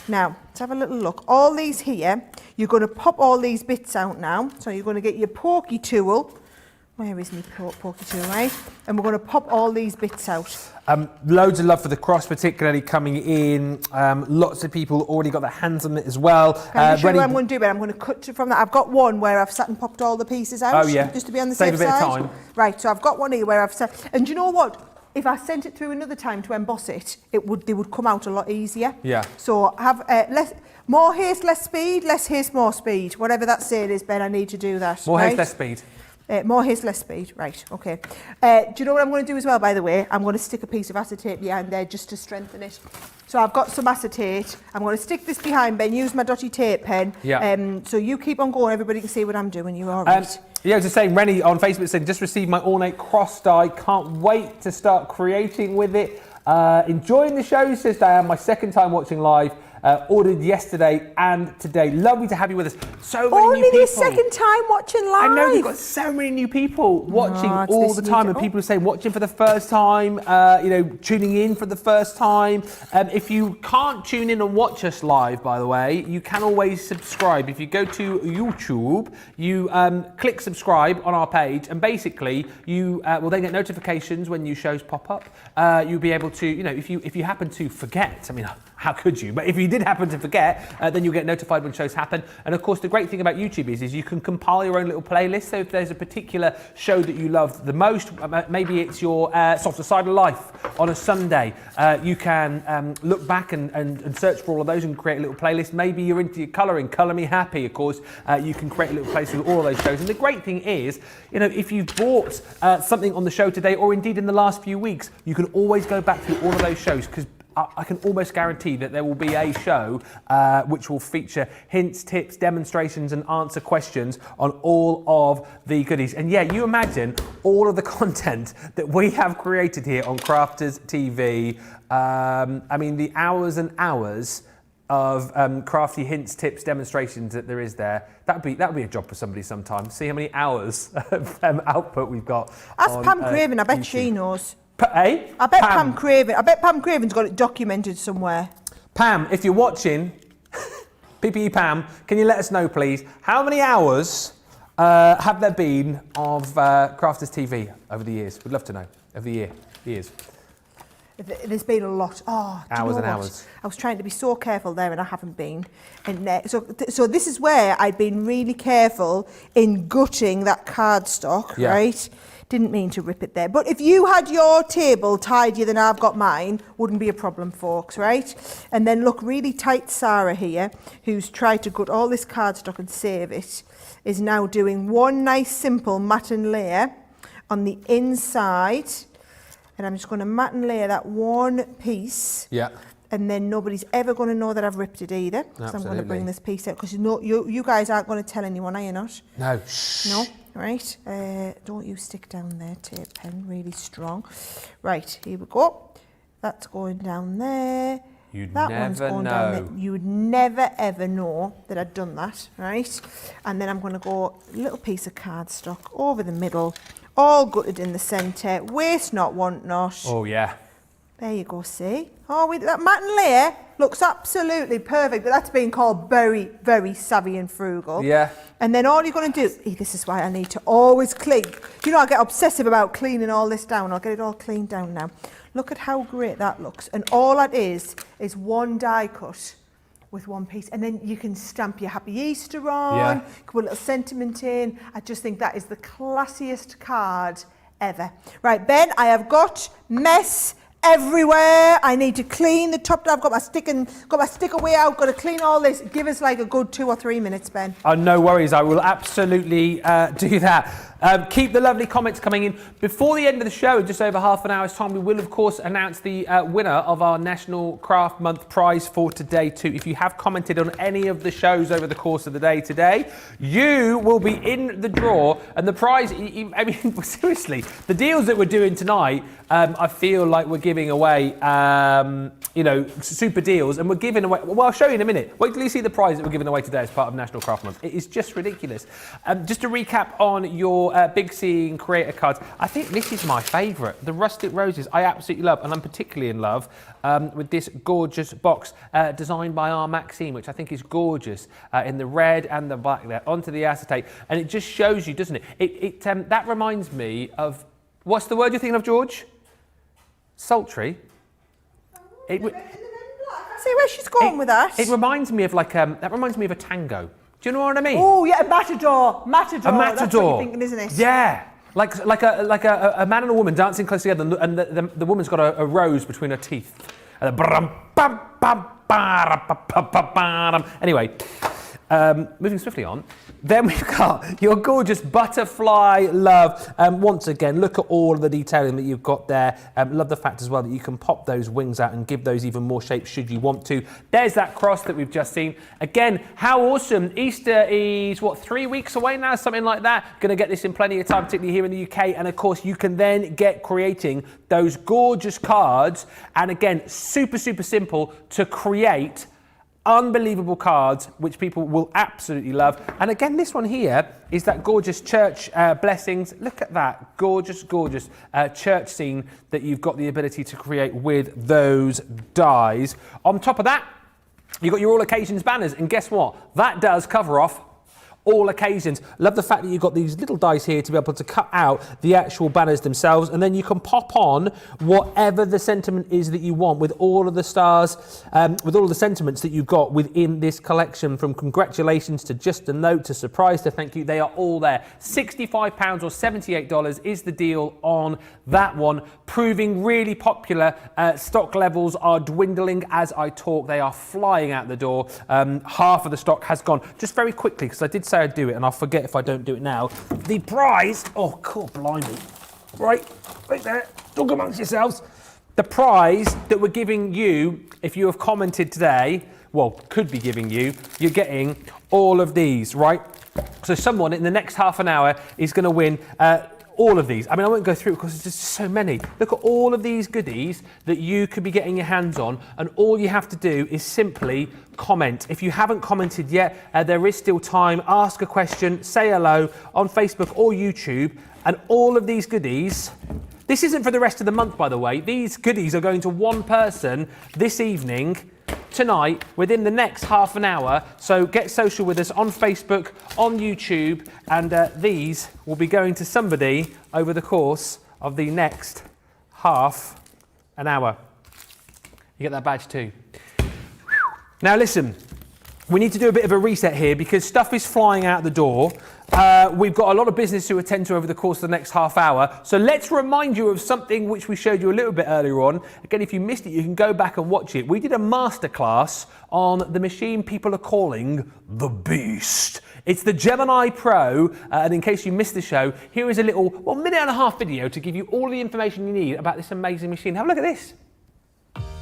Speaker 2: Now, let's have a little look. All these here, you're going to pop all these bits out now. So you're going to get your pokey tool. Where is my pokey tool, right? And we're going to pop all these bits out.
Speaker 1: Loads of love for the cross, particularly coming in. Lots of people already got their hands on it as well.
Speaker 2: I'm sure what I'm going to do, but I'm going to cut from that. I've got one where I've sat and popped all the pieces out.
Speaker 1: Oh, yeah.
Speaker 2: Just to be on the
Speaker 1: Save
Speaker 2: safe side.
Speaker 1: a bit of time.
Speaker 2: Right, so I've got one here where I've sat. And do you know what? If I sent it through another time to emboss it, they would come out a lot easier.
Speaker 1: Yeah.
Speaker 2: So have more haste, less speed, less haste, more speed. Whatever that saying is, Ben, I need to do that.
Speaker 1: More
Speaker 2: right?
Speaker 1: haste, less speed.
Speaker 2: More haste, less speed. Right, okay. Do you know what I'm going to do as well, by the way? I'm going to stick a piece of acetate behind there just to strengthen it. So I've got some acetate. I'm going to stick this behind, Ben. Use my dotty tape pen.
Speaker 1: Yeah.
Speaker 2: So you keep on going. Everybody can see what I'm doing. You're all right.
Speaker 1: Yeah, I was just saying, Rennie on Facebook said, just received my ornate cross die. Can't wait to start creating with it. Enjoying the show, says Diane. My second time watching live. Ordered yesterday and today. Lovely to have you with us. So many
Speaker 2: Only
Speaker 1: new people.
Speaker 2: the second time watching live.
Speaker 1: I know we've got so many new people watching all the time, and people are saying watching for the first time, tuning in for the first time. If you can't tune in and watch us live, by the way, you can always subscribe. If you go to YouTube, you click subscribe on our page, and basically you will then get notifications when new shows pop up. You'll be able to, if you happen to forget, I mean, how could you? But if you did happen to forget, then you'll get notified when shows happen. And of course, the great thing about YouTube is you can compile your own little playlist. So if there's a particular show that you love the most, maybe it's your Softer Side of Life on a Sunday, you can look back and search for all of those and create a little playlist. Maybe you're into your colouring, Colour Me Happy, of course. You can create a little playlist with all of those shows. And the great thing is, if you've bought something on the show today, or indeed in the last few weeks, you can always go back through all of those shows, because I can almost guarantee that there will be a show which will feature hints, tips, demonstrations and answer questions on all of the goodies. And yeah, you imagine all of the content that we have created here on Crafters TV. I mean, the hours and hours of crafty hints, tips, demonstrations that there is there. That'd be a job for somebody sometime. See how many hours of output we've got.
Speaker 2: Ask Pam Craven, I bet she knows.
Speaker 1: I
Speaker 2: bet Pam Craven's got it documented somewhere.
Speaker 1: Pam, if you're watching, PPE Pam, can you let us know, please, how many hours have there been of Crafters TV over the years? We'd love to know. Over the years.
Speaker 2: There's been a lot.
Speaker 1: Hours and hours.
Speaker 2: I was trying to be so careful there, and I haven't been. And so this is where I'd been really careful in gutting that cardstock, right? Didn't mean to rip it there. But if you had your table tidier than I've got mine, wouldn't be a problem, folks, right? And then look, really tight Sara here, who's tried to gut all this cardstock and save it, is now doing one nice simple mat and layer on the inside. And I'm just going to mat and layer that one piece. Yeah. And then nobody's ever going to know that I've ripped it either. Because I'm going to bring this piece out. Because you guys aren't going to tell anyone, are you not?
Speaker 1: No. Shh.
Speaker 2: No. Right, don't you stick down there, tape pen, really strong. Right, here we go. That's going down there. That one's going down there. You would never ever know that I'd done that, right? And then I'm going to go a little piece of cardstock over the middle, all gutted in the centre, waste not, want not.
Speaker 1: Oh yeah.
Speaker 2: There you go, see? Oh, that mat and layer looks absolutely perfect, but that's being called very, very savvy and frugal. Yeah. And then all you're going to do, this is why I need to always clean. I get obsessive about cleaning all this down. I'll get it all cleaned down now. Look at how great that looks. And all that is one die cut with one piece. And then you can stamp your Happy Easter on, you can put a little sentiment in. I just think that is the classiest card ever. Right, Ben, I have got mess everywhere. I need to clean the top. I've got my stick away out. Got to clean all this. Give us like a good 2 or 3 minutes, Ben.
Speaker 1: Oh, no worries. I will absolutely do that. Keep the lovely comments coming in. Before the end of the show, in just over half an hour's time, we will, of course, announce the winner of our National Craft Month prize for today, too. If you have commented on any of the shows over the course of the day today, you will be in the draw. And the prize, I mean, seriously, the deals that we're doing tonight, I feel like we're giving away, super deals. And we're giving away, well, I'll show you in a minute. Wait till you see the prize that we're giving away today as part of National Craft Month. It is just ridiculous. Just to recap on your Big Scene creator cards, I think this is my favourite. The Rustic Roses, I absolutely love, and I'm particularly in love with this gorgeous box designed by our Maxine, which I think is gorgeous in the red and the black there, onto the acetate. And it just shows you, doesn't it? That reminds me of, what's the word you're thinking of, George? Sultry.
Speaker 2: See where she's going with that?
Speaker 1: It reminds me of that reminds me of a tango. Do you know what I mean?
Speaker 2: Oh yeah, a matador. Matador.
Speaker 1: A matador.
Speaker 2: That's what you're thinking, isn't it?
Speaker 1: Yeah. Like a man and a woman dancing close together, and the woman's got a rose between her teeth. And anyway, moving swiftly on. Then we've got your gorgeous butterfly love. Once again, look at all of the detailing that you've got there. Love the fact as well that you can pop those wings out and give those even more shape should you want to. There's that cross that we've just seen. Again, how awesome. Easter is, 3 weeks away now, something like that. Going to get this in plenty of time, particularly here in the UK. And of course, you can then get creating those gorgeous cards. And again, super, super simple to create. Unbelievable cards, which people will absolutely love. And again, this one here is that gorgeous church blessings. Look at that gorgeous, gorgeous church scene that you've got the ability to create with those dies. On top of that, you've got your all occasions banners. And guess what? That does cover off all occasions. Love the fact that you've got these little dice here to be able to cut out the actual banners themselves, and then you can pop on whatever the sentiment is that you want with all of the stars, with all of the sentiments that you've got within this collection, from congratulations to just a note to surprise to thank you. They are all there. £65 or $78 is the deal on that one, proving really popular. Stock levels are dwindling as I talk. They are flying out the door. Half of the stock has gone. Just very quickly, because I did say I'd do it and I'll forget if I don't do it now. The prize, oh God blimey, right there, talk amongst yourselves. The prize that we're giving you, if you have commented today, well, could be giving you, you're getting all of these, right? So someone in the next half an hour is going to win all of these. I mean, I won't go through it because there's just so many. Look at all of these goodies that you could be getting your hands on, and all you have to do is simply comment. If you haven't commented yet, there is still time. Ask a question, say hello on Facebook or YouTube, and all of these goodies. This isn't for the rest of the month, by the way. These goodies are going to one person this evening, tonight, within the next half an hour. So get social with us on Facebook, on YouTube, and these will be going to somebody over the course of the next half an hour. You get that badge too. Now listen, we need to do a bit of a reset here because stuff is flying out the door. We've got a lot of business to attend to over the course of the next half hour. So let's remind you of something which we showed you a little bit earlier on. Again, if you missed it, you can go back and watch it. We did a masterclass on the machine people are calling the Beast. It's the Gemini Pro. And in case you missed the show, here is a little, minute and a half video to give you all the information you need about this amazing machine. Have a look at this.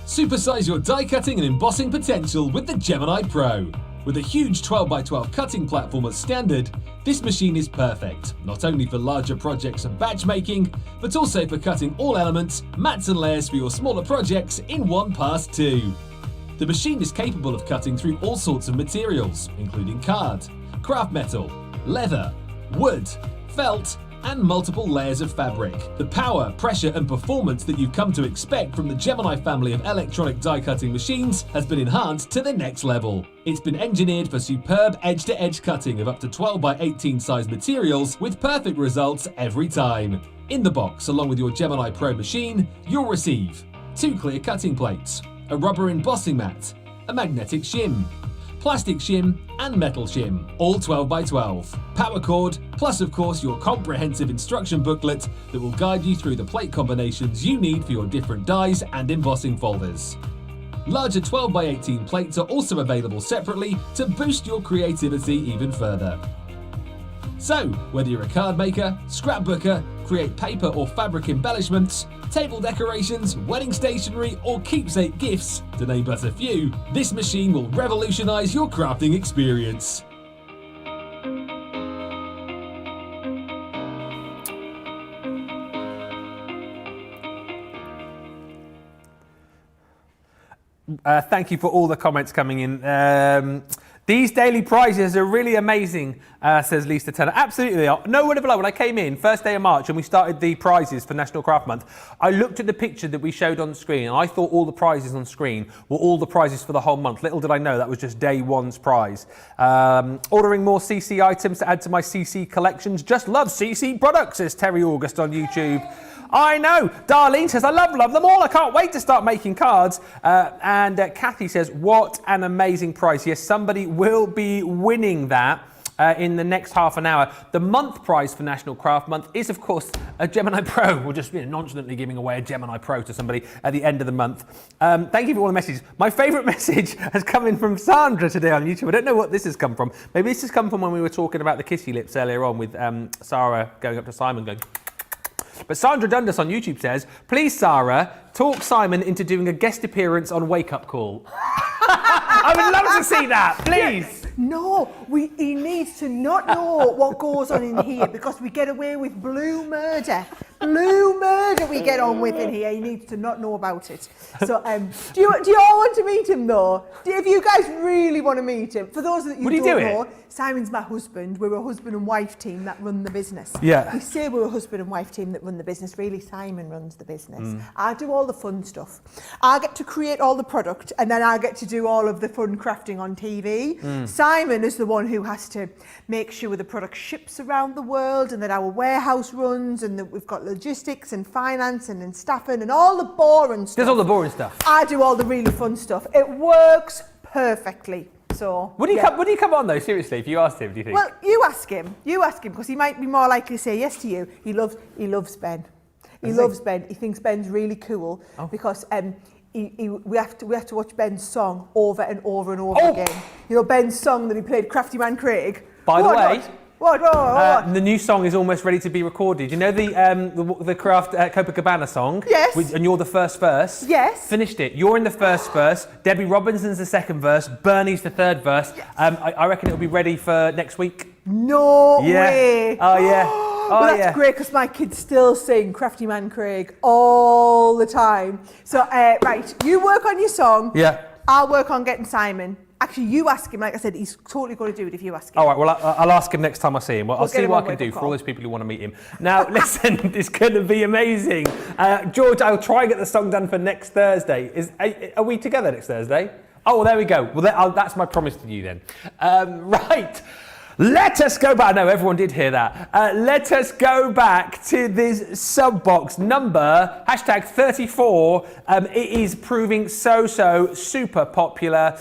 Speaker 5: Supersize your die cutting and embossing potential with the Gemini Pro. With a huge 12x12 cutting platform as standard, this machine is perfect, not only for larger projects and batch making, but also for cutting all elements, mats and layers for your smaller projects in one pass too. The machine is capable of cutting through all sorts of materials, including card, craft metal, leather, wood, felt, and multiple layers of fabric. The power, pressure and performance that you've come to expect from the Gemini family of electronic die cutting machines has been enhanced to the next level. It's been engineered for superb edge-to-edge cutting of up to 12x18 size materials with perfect results every time. In the box, along with your Gemini Pro machine, you'll receive 2 clear cutting plates, a rubber embossing mat, a magnetic shim, plastic shim and metal shim, all 12x12. Power cord, plus of course your comprehensive instruction booklet that will guide you through the plate combinations you need for your different dies and embossing folders. Larger 12x18 plates are also available separately to boost your creativity even further. So, whether you're a card maker, scrapbooker, create paper or fabric embellishments, table decorations, wedding stationery, or keepsake gifts, to name but a few, this machine will revolutionise your crafting experience.
Speaker 1: Thank you for all the comments coming in. These daily prizes are really amazing, says Lisa Turner. Absolutely they are. No word of a lie. When I came in, first day of March, and we started the prizes for National Craft Month, I looked at the picture that we showed on screen, and I thought all the prizes on screen were all the prizes for the whole month. Little did I know that was just day one's prize. Ordering more CC items to add to my CC collections. Just love CC products, says Terry August on YouTube. I know. Darlene says, I love them all. I can't wait to start making cards. And Kathy says, what an amazing prize. Yes, somebody will be winning that in the next half an hour. The month prize for National Craft Month is, of course, a Gemini Pro. We're just nonchalantly giving away a Gemini Pro to somebody at the end of the month. Thank you for all the messages. My favourite message has come in from Sandra today on YouTube. I don't know what this has come from. Maybe this has come from when we were talking about the kissy lips earlier on with Sara going up to Simon going... But Sandra Dundas on YouTube says, please, Sara, talk Simon into doing a guest appearance on Wake Up Call. I would love to see that, please.
Speaker 2: No, he needs to not know what goes on in here because we get away with blue murder. Blue murder we get on with in here. He needs to not know about it. So, do you all want to meet him though? If you guys really want to meet him, for those that you don't know, Simon's my husband. We're a husband and wife team that run the business.
Speaker 1: Yeah.
Speaker 2: We say we're a husband and wife team that run the business. Really, Simon runs the business. I do all the fun stuff. I get to create all the product, and then I get to do all of the fun crafting on TV. Simon is the one who has to make sure the product ships around the world, and that our warehouse runs, and that we've got logistics and finance and staffing and all the boring stuff.
Speaker 1: There's all the boring stuff.
Speaker 2: I do all the really fun stuff. It works perfectly. So
Speaker 1: would he come on though? Seriously, if you asked him, do you think?
Speaker 2: Well, you ask him because he might be more likely to say yes to you. He loves Ben. He loves Ben. He thinks Ben's really cool because we have to watch Ben's song over and over and over again. You know Ben's song that he played, Crafty Man Craig.
Speaker 1: By the way.
Speaker 2: What?
Speaker 1: The new song is almost ready to be recorded. You know the Craft Copacabana song?
Speaker 2: Yes.
Speaker 1: And you're the first verse?
Speaker 2: Yes.
Speaker 1: Finished it. You're in the first verse. Debbie Robinson's the second verse. Bernie's the third verse. Yes. I reckon it'll be ready for next week.
Speaker 2: No way.
Speaker 1: Oh, yeah.
Speaker 2: Well, that's great because my kids still sing Crafty Man Craig all the time. So, right, you work on your song.
Speaker 1: Yeah.
Speaker 2: I'll work on getting Simon. Actually, you ask him. Like I said, he's totally going to do it if you ask him.
Speaker 1: All right, well, I'll ask him next time I see him. I'll see what I can do for all those people who want to meet him. Now, listen, it's going to be amazing. George, I'll try and get the song done for next Thursday. Are we together next Thursday? Oh, well, there we go. Well, that's my promise to you then. Right. Let us go back. No, everyone did hear that. Let us go back to this sub box number, #34. It is proving so super popular.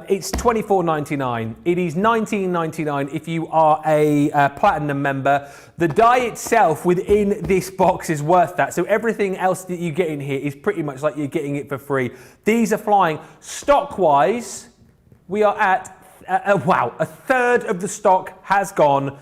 Speaker 1: It's $24.99. It is $19.99 if you are a platinum member. The die itself within this box is worth that. So everything else that you get in here is pretty much like you're getting it for free. These are flying. Stock-wise, we are at wow, a third of the stock has gone.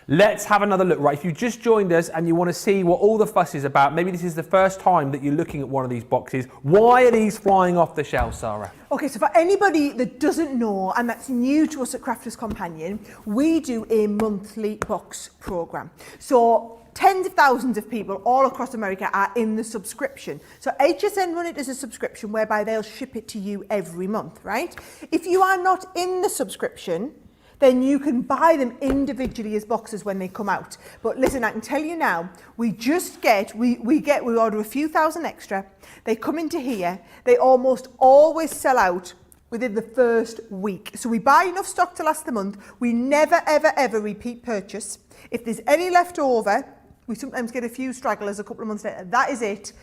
Speaker 1: Let's have another look. Right, if you just joined us and you want to see what all the fuss is about, maybe this is the first time that you're looking at one of these boxes. Why are these flying off the shelf, Sara?
Speaker 2: Okay, so for anybody that doesn't know and that's new to us at Crafters Companion, we do a monthly box program. So tens of thousands of people all across America are in the subscription. So HSN run it as a subscription whereby they'll ship it to you every month, right? If you are not in the subscription, then you can buy them individually as boxes when they come out. But listen, I can tell you now, we order a few thousand extra. They come into here. They almost always sell out within the first week. So we buy enough stock to last the month. We never, ever repeat purchase. If there's any left over, we sometimes get a few stragglers a couple of months later. That is it.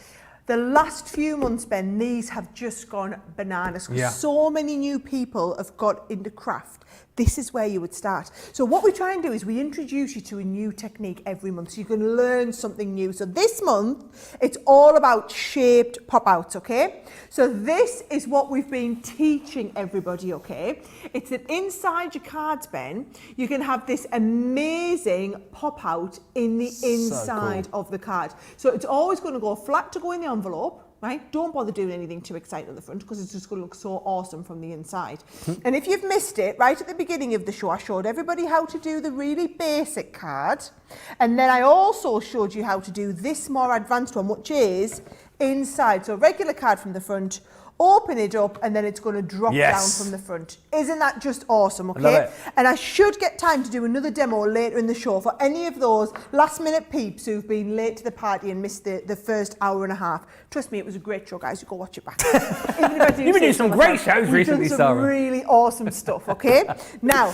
Speaker 2: The last few months, Ben, these have just gone bananas.
Speaker 1: Yeah.
Speaker 2: So many new people have got into craft. This is where you would start. So what we try and do is we introduce you to a new technique every month, so you can learn something new. So this month, it's all about shaped pop-outs, okay? So this is what we've been teaching everybody, okay? It's that inside your cards, Ben, you can have this amazing pop-out in the inside of the card. So it's always going to go flat to go in the envelope, right? Don't bother doing anything too exciting at the front because it's just going to look so awesome from the inside. And if you've missed it, right at the beginning of the show, I showed everybody how to do the really basic card. And then I also showed you how to do this more advanced one, which is inside. So regular card from the front, open it up, and then it's going to drop down from the front. Isn't that just awesome, okay?
Speaker 1: Love it.
Speaker 2: And I should get time to do another demo later in the show for any of those last-minute peeps who've been late to the party and missed the first hour and a half. Trust me, it was a great show, guys. You go watch it back. You've
Speaker 1: been doing some great shows recently,
Speaker 2: Sarah.
Speaker 1: Sarah.
Speaker 2: Some really awesome stuff, okay? Now,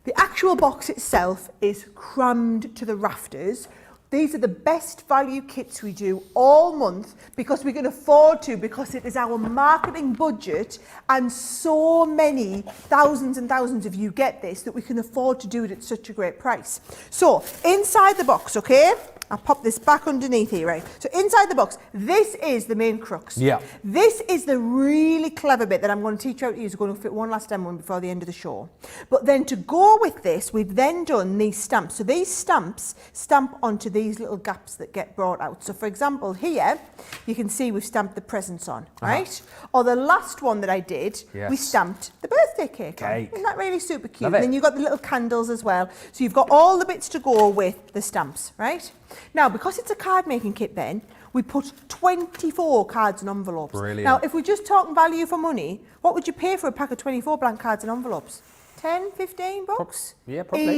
Speaker 2: the actual box itself is crammed to the rafters. These are the best value kits we do all month because we can afford to, because it is our marketing budget, and so many thousands and thousands of you get this that we can afford to do it at such a great price. So inside the box, okay? I'll pop this back underneath here, right? So inside the box, this is the main crux.
Speaker 1: Yeah.
Speaker 2: This is the really clever bit that I'm going to teach you how to use. We're going to fit one last demo before the end of the show. But then to go with this, we've then done these stamps. So these stamps stamp onto these little gaps that get brought out. So for example, here, you can see we've stamped the presents on, right? Or the last one that I did, we stamped the birthday cake on. Isn't that really super cute?
Speaker 1: Love it.
Speaker 2: And then you've got the little candles as well. So you've got all the bits to go with the stamps, right? Now, because it's a card making kit, Ben, we put 24 cards and envelopes.
Speaker 1: Brilliant.
Speaker 2: Now, if we're just talking value for money, what would you pay for a pack of 24 blank cards and envelopes? 10, 15 bucks?
Speaker 1: Yeah, probably.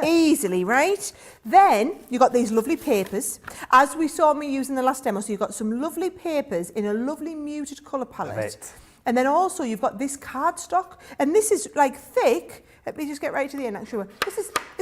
Speaker 2: Easily, right? Then you've got these lovely papers. As we saw me using the last demo, so you've got some lovely papers in a lovely muted colour palette. And then also you've got this cardstock, and this is like thick. Let me just get right to the end, actually. This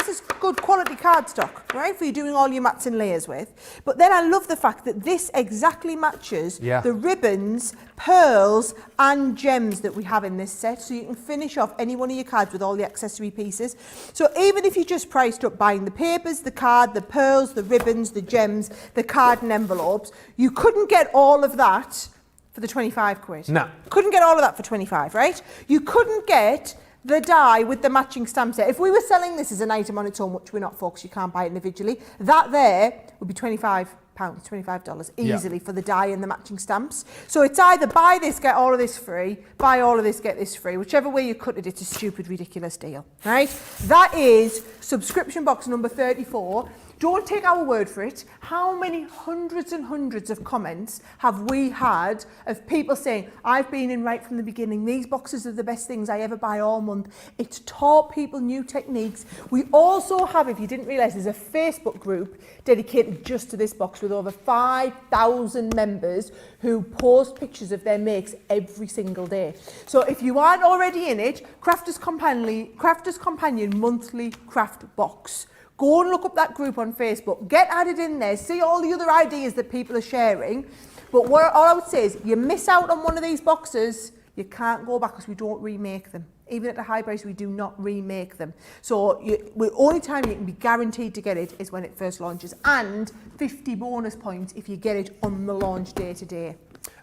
Speaker 2: is good quality cardstock, right, for you doing all your mats and layers with. But then I love the fact that this exactly matches the ribbons, pearls, and gems that we have in this set, so you can finish off any one of your cards with all the accessory pieces. So even if you just priced up buying the papers, the card, the pearls, the ribbons, the gems, the card and envelopes, you couldn't get all of that for the 25 quid.
Speaker 1: No.
Speaker 2: Couldn't get all of that for 25, right? You couldn't get the die with the matching stamp set. If we were selling this as an item on its own, which we're not, folks, you can't buy it individually, that there would be £25, $25 easily for the die and the matching stamps. So it's either buy this, get all of this free, buy all of this, get this free. Whichever way you cut it, it's a stupid, ridiculous deal, right? That is subscription box number 34. Don't take our word for it. How many hundreds and hundreds of comments have we had of people saying, I've been in right from the beginning. These boxes are the best things I ever buy all month. It's taught people new techniques. We also have, if you didn't realise, there's a Facebook group dedicated just to this box with over 5,000 members who post pictures of their makes every single day. So if you aren't already in it, Crafters Companion monthly craft box. Go and look up that group on Facebook. Get added in there. See all the other ideas that people are sharing. But all I would say is, you miss out on one of these boxes, you can't go back because we don't remake them. Even at the high price, we do not remake them. So the only time you can be guaranteed to get it is when it first launches. And 50 bonus points if you get it on the launch day today.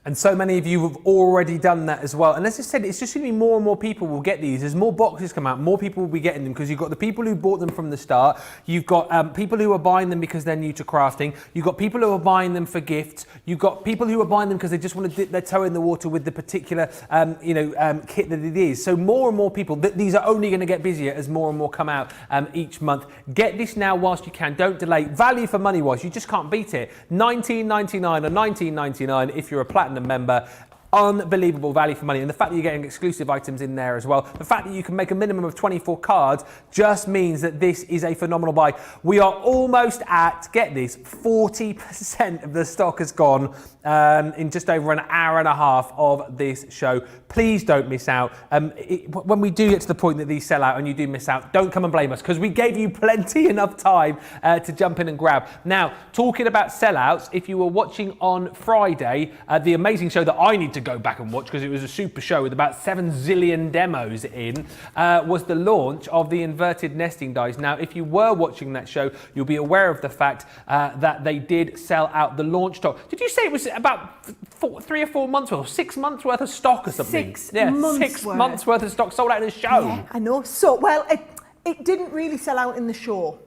Speaker 1: And so many of you have already done that as well. And as I said, it's just going to be more and more people will get these. As more boxes come out, more people will be getting them, because you've got the people who bought them from the start. You've got people who are buying them because they're new to crafting. You've got people who are buying them for gifts. You've got people who are buying them because they just want to dip their toe in the water with the particular kit that it is. So more and more people, these are only going to get busier as more and more come out each month. Get this now whilst you can. Don't delay. Value for money wise, you just can't beat it. $19.99 or $19.99 if you're a platinum member. unbelievable value for money. And the fact that you're getting exclusive items in there as well, the fact that you can make a minimum of 24 cards just means that this is a phenomenal buy. We are almost at, get this, 40% of the stock has gone in just over an hour and a half of this show. Please don't miss out. When we do get to the point that these sell out and you do miss out, don't come and blame us, because we gave you plenty enough time to jump in and grab. Now, talking about sellouts, if you were watching on Friday, the amazing show that I need to go back and watch because it was a super show with about 7 zillion demos in, was the launch of the inverted nesting dies. Now, if you were watching that show, you'll be aware of the fact that they did sell out the launch stock. Did you say it was about 3 or 4 months worth, 6 months worth of stock or something?
Speaker 2: 6 months worth.
Speaker 1: Months worth of stock sold out in the show.
Speaker 2: Yeah, I know. So, well, it didn't really sell out in the show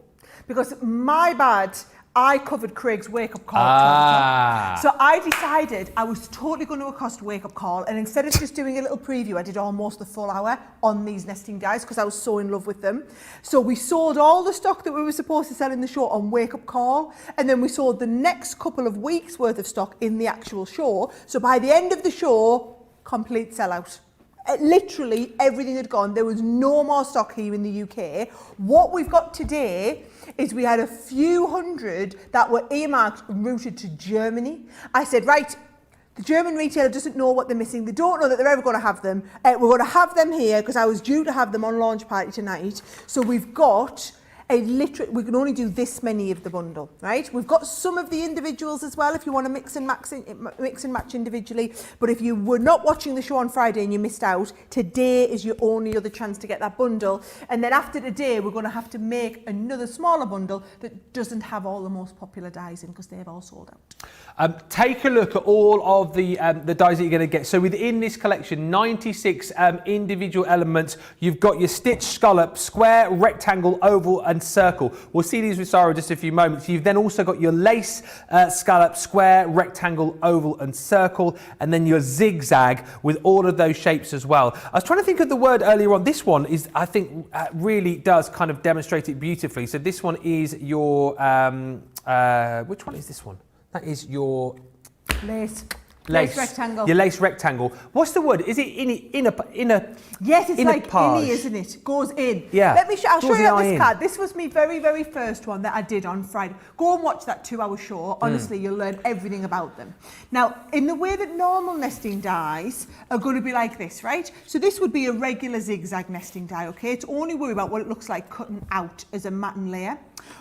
Speaker 2: because my bad. I covered Craig's wake-up call. So I decided I was totally going to accost wake-up call, and instead of just doing a little preview, I did almost the full hour on these nesting dies because I was so in love with them. So we sold all the stock that we were supposed to sell in the show on wake-up call, and then we sold the next couple of weeks worth of stock in the actual show. So by the end of the show, complete sellout. Literally everything had gone. There was no more stock here in the UK. What we've got today is we had a few hundred that were earmarked and routed to Germany. I said, right, the German retailer doesn't know what they're missing. They don't know that they're ever going to have them. We're going to have them here because I was due to have them on launch party tonight. So we've got we can only do this many of the bundle, right? We've got some of the individuals as well if you want to mix and match individually. But if you were not watching the show on Friday and you missed out, today is your only other chance to get that bundle. And then after today, we're going to have to make another smaller bundle that doesn't have all the most popular dies in because they've all sold out.
Speaker 1: Take a look at all of the dies that you're going to get. So within this collection, 96 individual elements. You've got your stitch, scallop, square, rectangle, oval, and circle. We'll see these with Sara in just a few moments. You've then also got your lace, scallop, square, rectangle, oval, and circle, and then your zigzag with all of those shapes as well. I was trying to think of the word earlier on. This one is, I think, really does kind of demonstrate it beautifully. So this one is your, which one is this one? That is your
Speaker 2: lace rectangle.
Speaker 1: Your lace rectangle. What's the word? Is it inner?
Speaker 2: Yes, it's
Speaker 1: inner
Speaker 2: like
Speaker 1: page.
Speaker 2: innie, isn't it? Goes in.
Speaker 1: Yeah.
Speaker 2: I'll show you this
Speaker 1: in.
Speaker 2: card. This was my very, very first one that I did on Friday. Go and watch that 2-hour show. Honestly, you'll learn everything about them. Now, in the way that normal nesting dies are going to be like this, right? So this would be a regular zigzag nesting die, okay? It's only worry about what it looks like cutting out as a matting layer.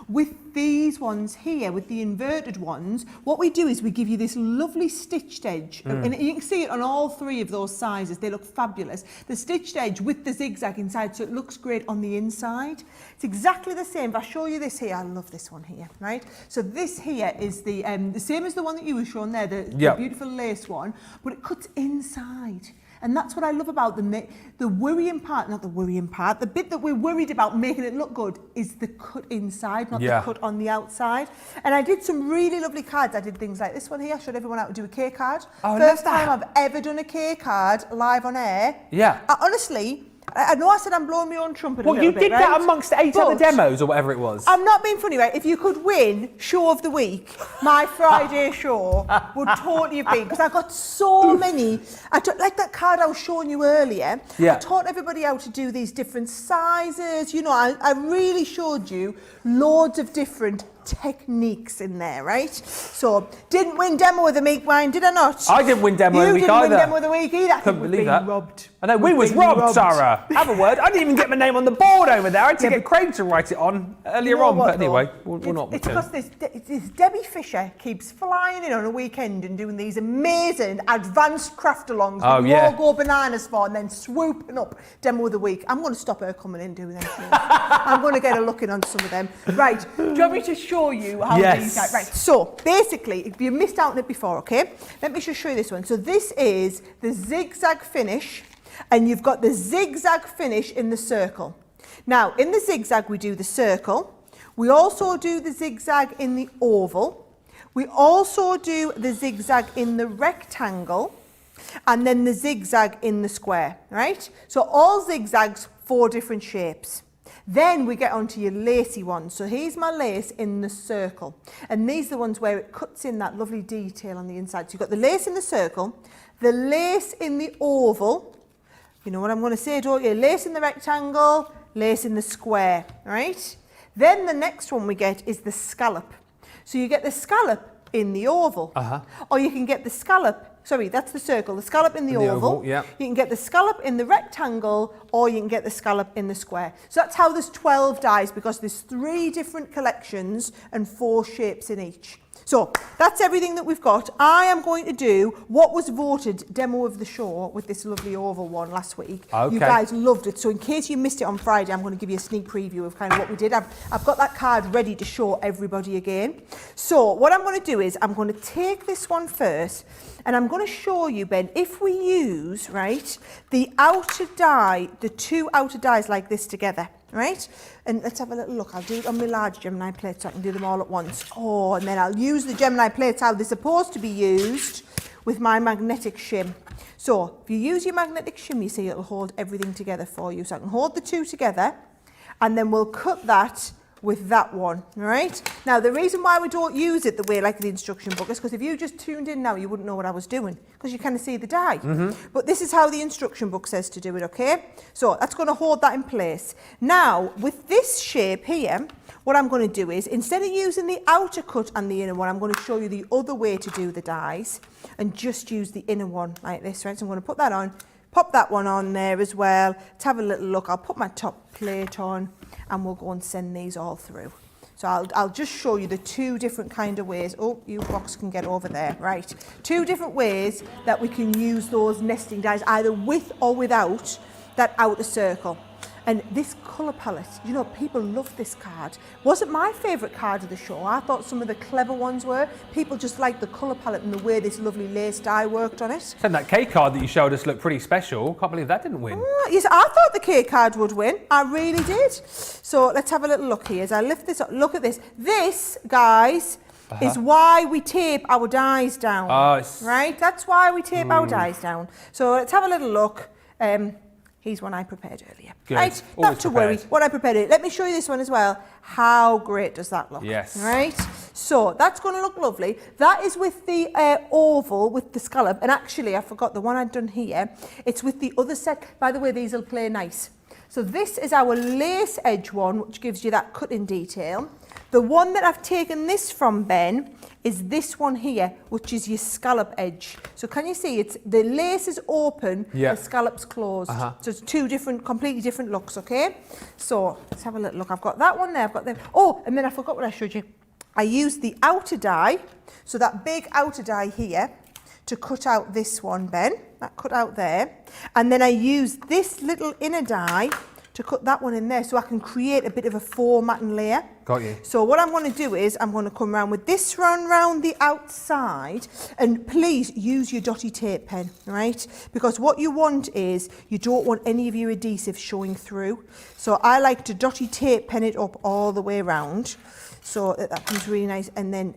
Speaker 2: With these ones here, with the inverted ones, what we do is we give you this lovely stitched edge. And you can see it on all 3 of those sizes. They look fabulous. The stitched edge with the zigzag inside, so it looks great on the inside. It's exactly the same. If I show you this here, I love this one here, right? So this here is the same as the one that you were showing there, the beautiful lace one, but it cuts inside. And that's what I love about them. The worrying part, not the worrying part, the bit that we're worried about making it look good is the cut inside, not the cut on the outside. And I did some really lovely cards. I did things like this one here. I showed everyone how to do a K card.
Speaker 1: Oh,
Speaker 2: First time I've ever done a K card live on air.
Speaker 1: Yeah.
Speaker 2: Honestly, I know I said I'm blowing my own trumpet a little bit,
Speaker 1: you did that amongst 8 other demos or whatever it was.
Speaker 2: I'm not being funny, right? If you could win Show of the Week, my Friday show would totally have been, because I got so many. Like that card I was showing you earlier, I taught everybody how to do these different sizes. You know, I really showed you loads of different techniques in there, right? So, didn't win Demo of the Week, Wine, did I not?
Speaker 1: I didn't win Demo of the Week either.
Speaker 2: You didn't win Demo of the Week either.
Speaker 1: Couldn't believe that.
Speaker 2: Robbed.
Speaker 1: I know, we was robbed, Sara. Have a word. I didn't even get my name on the board over there. I had to get Craig to write it on earlier on. But anyway, we're not.
Speaker 2: It's because this Debbie Fisher keeps flying in on a weekend and doing these amazing advanced craft-alongs that we all go bananas for, and then swooping up Demo of the Week. I'm going to stop her coming in doing them. I'm going to get a look in on some of them. Right, do you want me to show you how these are? Right, so basically, if you missed out on it before, okay, let me just show you this one. So this is the zigzag finish, and you've got the zigzag finish in the circle. Now, in the zigzag, we do the circle. We also do the zigzag in the oval. We also do the zigzag in the rectangle, and then the zigzag in the square, right? So all zigzags, 4 different shapes. Then we get onto your lacy ones. So here's my lace in the circle. And these are the ones where it cuts in that lovely detail on the inside. So you've got the lace in the circle, the lace in the oval. You know what I'm going to say, don't you? Lace in the rectangle, lace in the square, right? Then the next one we get is the scallop. So you get the scallop in the oval. Or you can get the scallop, sorry, that's the circle, the scallop in the oval.
Speaker 1: Yeah.
Speaker 2: You can get the scallop in the rectangle, or you can get the scallop in the square. So that's how there's 12 dies, because there's 3 different collections and 4 shapes in each. So that's everything that we've got. I am going to do what was voted demo of the show with this lovely oval one last week.
Speaker 1: Okay.
Speaker 2: You guys loved it. So in case you missed it on Friday, I'm going to give you a sneak preview of kind of what we did. I've got that card ready to show everybody again. So what I'm going to do is I'm going to take this one first, and I'm going to show you, Ben, if we use, right, the outer die, the 2 outer dies like this together, right? And let's have a little look. I'll do it on my large Gemini plate so I can do them all at once. Oh, and then I'll use the Gemini plates how they're supposed to be used with my magnetic shim. So if you use your magnetic shim, you see it'll hold everything together for you. So I can hold the 2 together, and then we'll cut that with that one, right? Now, the reason why we don't use it the way like the instruction book is because if you just tuned in now, you wouldn't know what I was doing, because you kind of see the die. But this is how the instruction book says to do it, okay? So that's going to hold that in place. Now, with this shape here, what I'm going to do is, instead of using the outer cut and the inner one, I'm going to show you the other way to do the dies and just use the inner one like this, right? So I'm going to put that on, pop that one on there as well. Let's have a little look. I'll put my top plate on, and we'll go and send these all through. So I'll just show you the 2 different kind of ways. Oh, you box can get over there. Right. 2 different ways that we can use those nesting dies, either with or without that outer circle. And this colour palette, you know, people love this card. Wasn't my favourite card of the show. I thought some of the clever ones were. People just like the colour palette and the way this lovely lace die worked on it.
Speaker 1: And that K card that you showed us looked pretty special. Can't believe that didn't win.
Speaker 2: Yes, I thought the K card would win. I really did. So let's have a little look here as I lift this up. Look at this. This, guys, is why we tape our dies down. Right? That's why we tape our dies down. So let's have a little look. Here's one I prepared earlier.
Speaker 1: Good.
Speaker 2: Right,
Speaker 1: Always
Speaker 2: not to worry, what I prepared it. Let me show you this one as well. How great does that look?
Speaker 1: Yes.
Speaker 2: Right, so that's going to look lovely. That is with the oval, with the scallop. And actually, I forgot the one I'd done here. It's with the other set. By the way, these will play nice. So this is our lace edge one, which gives you that cut-in detail. The one that I've taken this from, Ben, is this one here, which is your scallop edge. So can you see, it's the lace is open, the scallop's closed. So it's 2 different, completely different looks, okay? So let's have a little look. I've got that one there, I've got them. Oh, and then I forgot what I showed you. I used the outer die, so that big outer die here, to cut out this one, Ben. That cut out there. And then I used this little inner die to cut that one in there, so I can create a bit of a formatting layer.
Speaker 1: Got you.
Speaker 2: So what I'm going to do is I'm going to come around with this round the outside, and please use your dotty tape pen, right? Because what you want is, you don't want any of your adhesive showing through. So I like to dotty tape pen it up all the way around, so that comes really nice, and then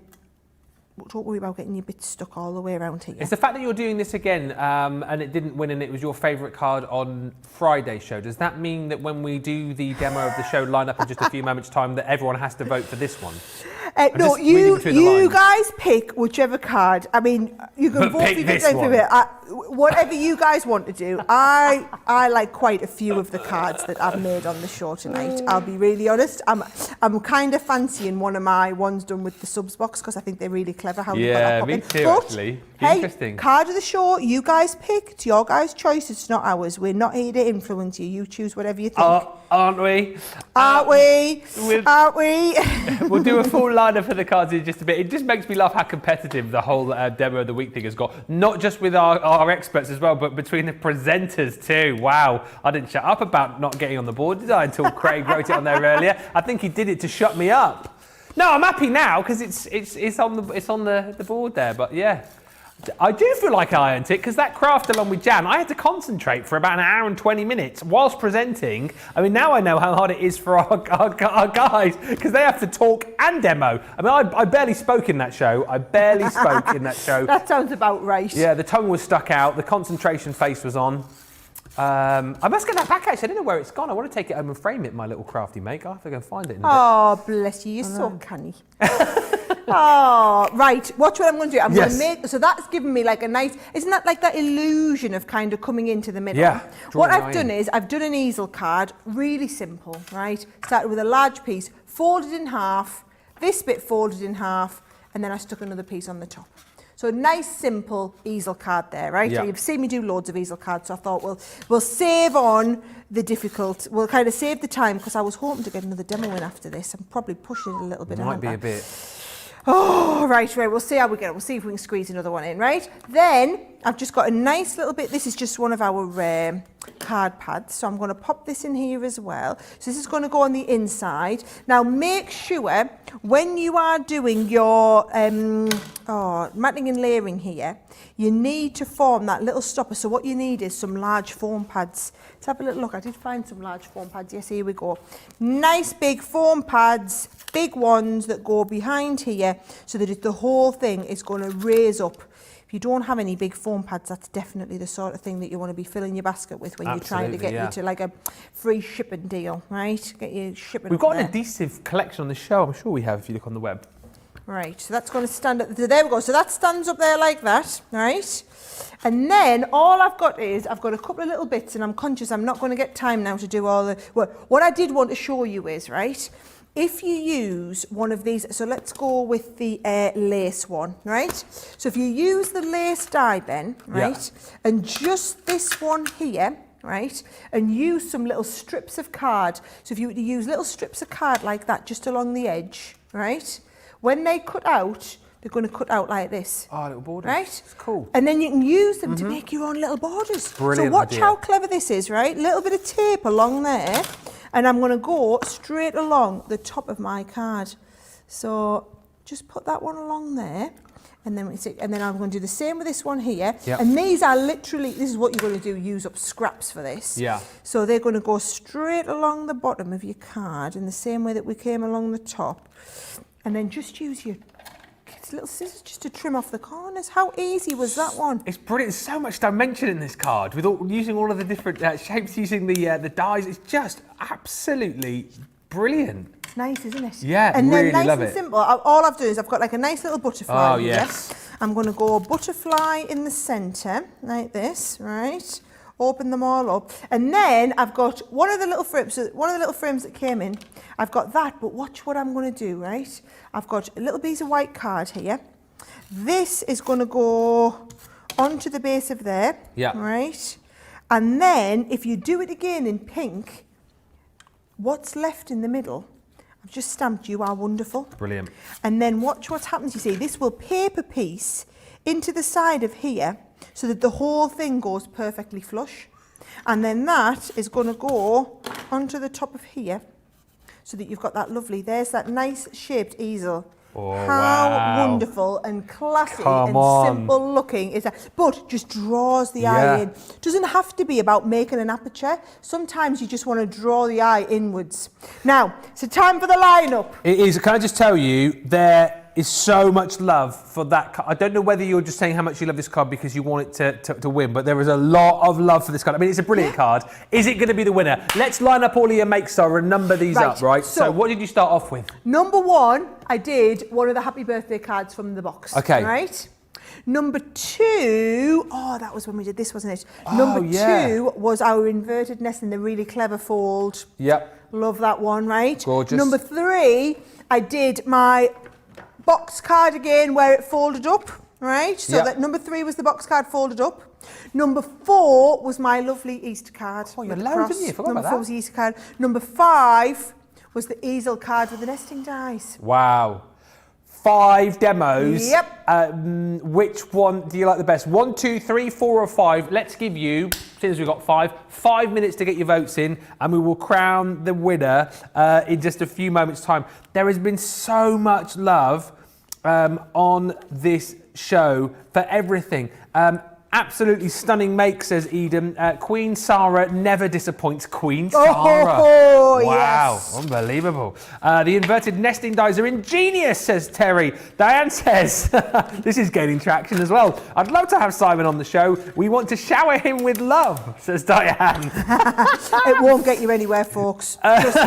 Speaker 2: don't worry about getting your bits stuck all the way around here.
Speaker 1: It's the fact that you're doing this again and it didn't win and it was your favourite card on Friday's show. Does that mean that when we do the demo of the show line up in just a few moments' time that everyone has to vote for this one?
Speaker 2: No, you guys pick whichever card. I mean, you can vote for this one. Whatever you guys want to do. I like quite a few of the cards that I've made on the show tonight. I'll be really honest. I'm kind of fancying one of my ones done with the subs box, because I think they're really clever how you put that pop in.
Speaker 1: Too,
Speaker 2: but,
Speaker 1: actually.
Speaker 2: Hey,
Speaker 1: interesting.
Speaker 2: Card of the show, you guys pick. It's your guys' choice. It's not ours. We're not here to influence you. You choose whatever you think.
Speaker 1: Aren't we?
Speaker 2: Aren't we? Aren't we?
Speaker 1: We'll do a full lineup for the cards in just a bit. It just makes me laugh how competitive the whole demo of the week thing has got. Not just with our experts as well, but between the presenters too. Wow. I didn't shut up about not getting on the board, did I? Until Craig wrote it on there earlier. I think he did it to shut me up. No, I'm happy now because it's on the board there. But yeah, I do feel like I earned it because that craft along with Jan, I had to concentrate for about an hour and 20 minutes whilst presenting. I mean, now I know how hard it is for our guys because they have to talk and demo. I mean, I barely spoke in that show.
Speaker 2: That sounds about right.
Speaker 1: Yeah, the tongue was stuck out. The concentration face was on. I must get that back actually. I don't know where it's gone. I want to take it home and frame it, my little crafty make. I'll have to go find it in a
Speaker 2: Oh, bless you. You're so canny. Oh, right. Watch what I'm going to do. I'm going to make, so that's given me like a nice, isn't that like that illusion of kind of coming into the middle?
Speaker 1: Yeah.
Speaker 2: What I've done is I've done an easel card, really simple, right? Started with a large piece, folded in half, this bit folded in half, and then I stuck another piece on the top. So a nice, simple easel card there, right?
Speaker 1: Yeah.
Speaker 2: You've seen me do loads of easel cards, so I thought we'll save on the difficult, we'll kind of save the time, because I was hoping to get another demo in after this. I'm probably pushing it a little bit.
Speaker 1: Might be a bit.
Speaker 2: Oh, right, we'll see how we get it. We'll see if we can squeeze another one in, right? Then I've just got a nice little bit, this is just one of our card pads, so I'm going to pop this in here as well. So this is going to go on the inside. Now make sure when you are doing your matting and layering here, you need to form that little stopper. So what you need is some large foam pads. Let's have a little look. I did find some large foam pads. Yes, here we go. Nice big foam pads, big ones that go behind here, so that the whole thing is going to raise up. If you don't have any big foam pads, that's definitely the sort of thing that you want to be filling your basket with when you're trying to get you to like a free shipping deal, right? Get your shipping.
Speaker 1: We've got an adhesive collection on the show, I'm sure we have if you look on the web.
Speaker 2: Right, so that's going to stand up, there we go. So that stands up there like that, right? And then all I've got is, I've got a couple of little bits, and I'm conscious I'm not going to get time now to do all the, well, what I did want to show you is, right, if you use one of these, so let's go with the lace one, right? So if you use the lace die, Ben, right, and just this one here, right, and use some little strips of card. So if you were to use little strips of card like that, just along the edge, right, when they cut out, they're going to cut out like this.
Speaker 1: Oh, little borders.
Speaker 2: Right?
Speaker 1: It's cool.
Speaker 2: And then you can use them to make your own little borders.
Speaker 1: Brilliant
Speaker 2: So watch
Speaker 1: idea.
Speaker 2: how clever this is, right? Little bit of tape along there, and I'm going to go straight along the top of my card. So just put that one along there, and then I'm going to do the same with this one here.
Speaker 1: Yep.
Speaker 2: And these are literally, this is what you're going to do, use up scraps for this.
Speaker 1: Yeah.
Speaker 2: So they're going to go straight along the bottom of your card in the same way that we came along the top. And then just use your little scissors just to trim off the corners. How easy was that one?
Speaker 1: It's brilliant. There's so much dimension in this card with using all of the different shapes, using the dies. It's just absolutely brilliant.
Speaker 2: It's nice, isn't it?
Speaker 1: Yeah,
Speaker 2: and
Speaker 1: really
Speaker 2: then nice
Speaker 1: love
Speaker 2: and
Speaker 1: it.
Speaker 2: simple. All I've done is I've got like a nice little butterfly.
Speaker 1: Oh,
Speaker 2: here.
Speaker 1: yes.
Speaker 2: I'm going to go butterfly in the centre like this, right? Open them all up, and then I've got one of the little frames that came in. I've got that, but watch what I'm going to do, right? I've got a little piece of white card here. This is going to go onto the base of there, right? And then if you do it again in pink, what's left in the middle, I've just stamped "You Are Wonderful."
Speaker 1: Brilliant.
Speaker 2: And then watch what happens. You see, this will paper piece into the side of here, so that the whole thing goes perfectly flush. And then that is going to go onto the top of here, so that you've got that lovely, there's that nice shaped easel.
Speaker 1: Oh,
Speaker 2: How
Speaker 1: wow.
Speaker 2: wonderful and classy
Speaker 1: Come
Speaker 2: and
Speaker 1: on.
Speaker 2: simple looking is that. But just draws the eye in. Doesn't have to be about making an aperture. Sometimes you just want to draw the eye inwards. Now, so time for the lineup.
Speaker 1: It is. Can I just tell you, there is so much love for that card. I don't know whether you're just saying how much you love this card because you want it to win, but there is a lot of love for this card. I mean, it's a brilliant card. Is it going to be the winner? Let's line up all of your makes, Sara, and number these up, right? So what did you start off with?
Speaker 2: Number one, I did one of the happy birthday cards from the box.
Speaker 1: Okay.
Speaker 2: Right? Number two, that was when we did this, wasn't it? Number two was our inverted nest in the really clever fold.
Speaker 1: Yep.
Speaker 2: Love that one, right?
Speaker 1: Gorgeous.
Speaker 2: Number three, I did my box card again where it folded up, right? So that number three was the box card folded up. Number four was my lovely Easter card.
Speaker 1: Oh, you're loads, didn't you? Forgot
Speaker 2: Number
Speaker 1: about
Speaker 2: four
Speaker 1: that.
Speaker 2: was the Easter card. Number five was the easel card with the nesting dies.
Speaker 1: Wow. 5 demos.
Speaker 2: Yep.
Speaker 1: Which one do you like the best? 1, 2, 3, 4 or 5? Let's give you, since we've got 5 minutes to get your votes in, and we will crown the winner in just a few moments' time. There has been so much love on this show for everything. Absolutely stunning make, says Eden. Queen Sara never disappoints. Queen Sara.
Speaker 2: Oh,
Speaker 1: wow,
Speaker 2: yes.
Speaker 1: Unbelievable. The inverted nesting dies are ingenious, says Terry. Diane says, this is gaining traction as well. I'd love to have Simon on the show. We want to shower him with love, says Diane.
Speaker 2: It won't get you anywhere, folks. Trust me.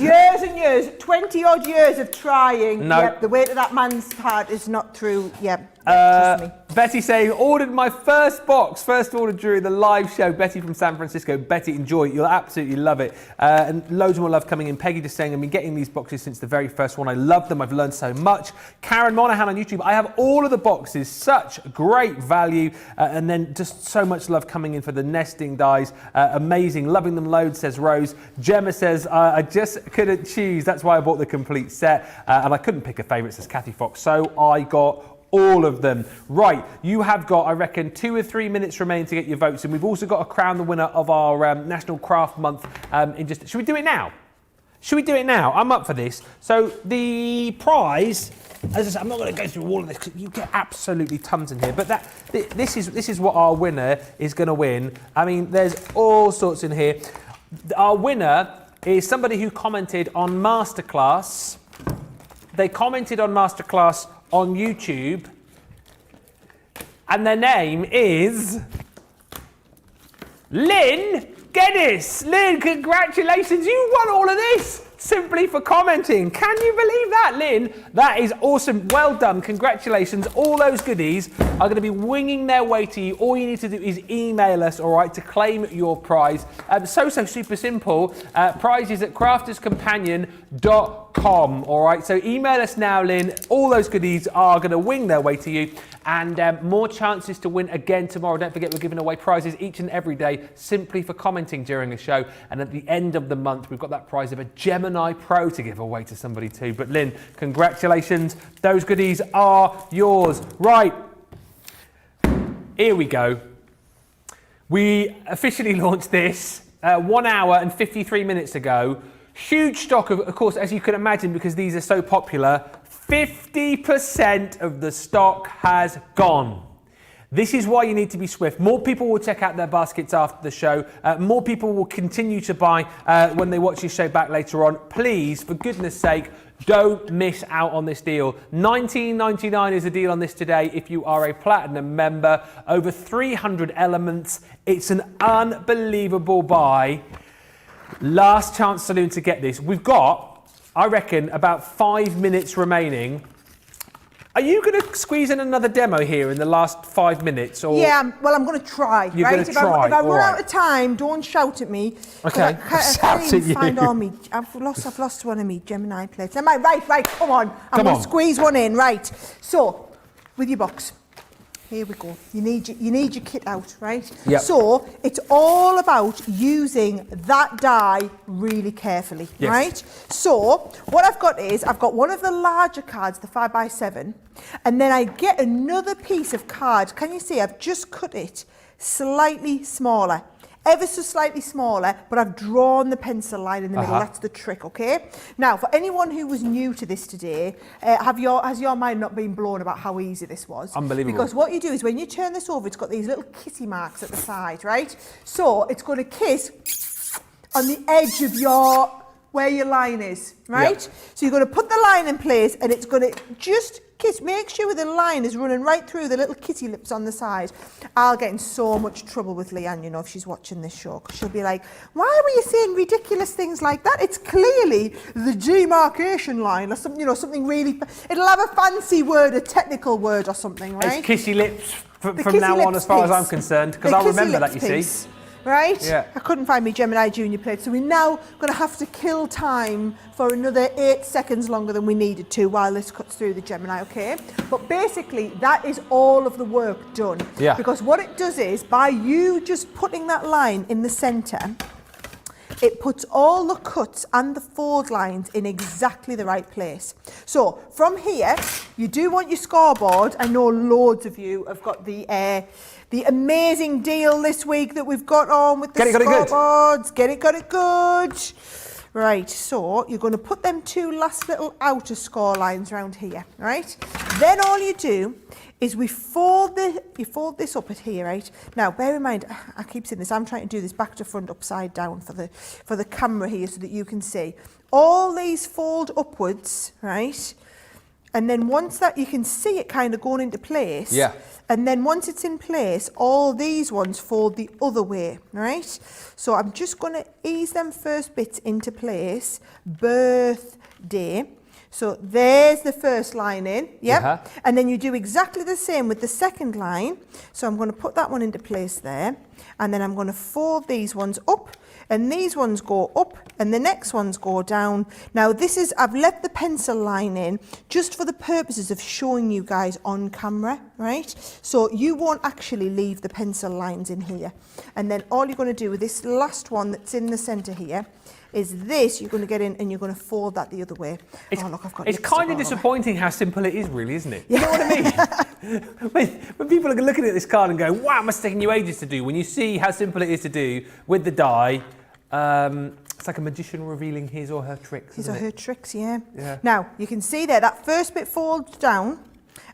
Speaker 2: Years and years, 20 odd years of trying.
Speaker 1: No.
Speaker 2: Yep, the weight of that man's heart is not through. Yep. Trust me.
Speaker 1: Betty saying, ordered my first box, first order during the live show. Betty from San Francisco. Betty, enjoy it. You'll absolutely love it. And loads more love coming in. Peggy just saying, I've been getting these boxes since the very first one. I love them. I've learned so much. Karen Monahan on YouTube. I have all of the boxes. Such great value. And then just so much love coming in for the nesting dies. Amazing. Loving them loads, says Rose. Gemma says, I just couldn't choose. That's why I bought the complete set. And I couldn't pick a favourite, says Kathy Fox. So I got all of them. Right, you have got, I reckon, 2 or 3 minutes remaining to get your votes in. We've also got to crown the winner of our National Craft Month in just... Should we do it now? Should we do it now? I'm up for this. So the prize, as I said, I'm not going to go through all of this because you get absolutely tons in here, but this is what our winner is going to win. I mean, there's all sorts in here. Our winner is somebody who commented on Masterclass. They commented on Masterclass on YouTube, and their name is Lynn Geddes. Lynn, congratulations, you won all of this simply for commenting. Can you believe that, Lynn? That is awesome. Well done. Congratulations. All those goodies are going to be winging their way to you. All you need to do is email us, all right, to claim your prize. So super simple. Prize is at crafterscompanion.com, all right? So email us now, Lynn. All those goodies are going to wing their way to you. And more chances to win again tomorrow. Don't forget, we're giving away prizes each and every day simply for commenting during the show. And at the end of the month, we've got that prize of a Gemini Pro to give away to somebody too. But Lynn, congratulations. Those goodies are yours. Right, here we go. We officially launched this 1 hour and 53 minutes ago. Huge stock, of course, as you can imagine, because these are so popular. 50% of the stock has gone. This is why you need to be swift. More people will check out their baskets after the show. More people will continue to buy when they watch this show back later on. Please, for goodness sake, don't miss out on this deal. $19.99 is the deal on this today if you are a Platinum member. Over 300 elements. It's an unbelievable buy. Last chance saloon to get this. We've got, I reckon, about 5 minutes remaining. Are you going to squeeze in another demo here in the last 5 minutes? Or?
Speaker 2: Yeah, well, I'm going to try.
Speaker 1: You're
Speaker 2: right?
Speaker 1: going to try.
Speaker 2: If I run out of time, don't shout at me.
Speaker 1: Okay.
Speaker 2: I can't find all me. I've lost one of me Gemini plates. Right, come on. I'm going to squeeze one in. Right. So, with your box. Here we go. You need your kit out, right?
Speaker 1: Yep.
Speaker 2: So it's all about using that die really carefully,
Speaker 1: yes.
Speaker 2: right? So what I've got is I've got one of the larger cards, the 5x7, and then I get another piece of card. Can you see? I've just cut it slightly smaller. Ever so slightly smaller, but I've drawn the pencil line in the middle. That's the trick, okay? Now, for anyone who was new to this today, has your mind not been blown about how easy this was?
Speaker 1: Unbelievable.
Speaker 2: Because what you do is when you turn this over, it's got these little kissy marks at the side, right? So it's going to kiss on the edge of where your line is, right?
Speaker 1: Yep.
Speaker 2: So you're going to put the line in place and it's going to just kiss. Make sure the line is running right through the little kitty lips on the side. I'll get in so much trouble with Leanne, you know, if she's watching this show, because she'll be like, why were you saying ridiculous things like that? It's clearly the demarcation line or something, you know, something really, it'll have a fancy word, a technical word or something, right?
Speaker 1: It's kissy lips from now on as far as I'm concerned, because I'll remember that, you see.
Speaker 2: Right?
Speaker 1: Yeah.
Speaker 2: I couldn't find my Gemini Junior plate, so we're now going to have to kill time for another 8 seconds longer than we needed to while this cuts through the Gemini, okay? But basically, that is all of the work done.
Speaker 1: Yeah.
Speaker 2: Because what it does is, by you just putting that line in the centre, it puts all the cuts and the fold lines in exactly the right place. So from here, you do want your scoreboard. I know loads of you have got the amazing deal this week that we've got on with the scoreboards. Got it good. Right, so you're going to put them two last little outer score lines around here, right? Then all you do is you fold this up at here, right? Now, bear in mind, I keep saying this, I'm trying to do this back to front upside down for the camera here so that you can see. All these fold upwards, right? And then once that, you can see it kind of going into place.
Speaker 1: Yeah.
Speaker 2: And then once it's in place, all these ones fold the other way, right? So I'm just going to ease them first bits into place. Birthday. So there's the first line in, yep.
Speaker 1: Uh-huh.
Speaker 2: And then you do exactly the same with the second line. So I'm going to put that one into place there. And then I'm going to fold these ones up. And these ones go up and the next ones go down. Now I've left the pencil line in just for the purposes of showing you guys on camera, right? So you won't actually leave the pencil lines in here. And then all you're going to do with this last one that's in the centre here is this, you're going to get in and you're going to fold that the other way.
Speaker 1: It's,
Speaker 2: I've got
Speaker 1: it's kind of disappointing how simple it is, really, isn't it?
Speaker 2: Yeah.
Speaker 1: You know what I mean? when people are looking at this card and going, wow, it must have taken you ages to do, when you see how simple it is to do with the die, it's like a magician revealing his or her tricks.
Speaker 2: His or her tricks, yeah.
Speaker 1: Yeah.
Speaker 2: Now, you can see there, that first bit folds down,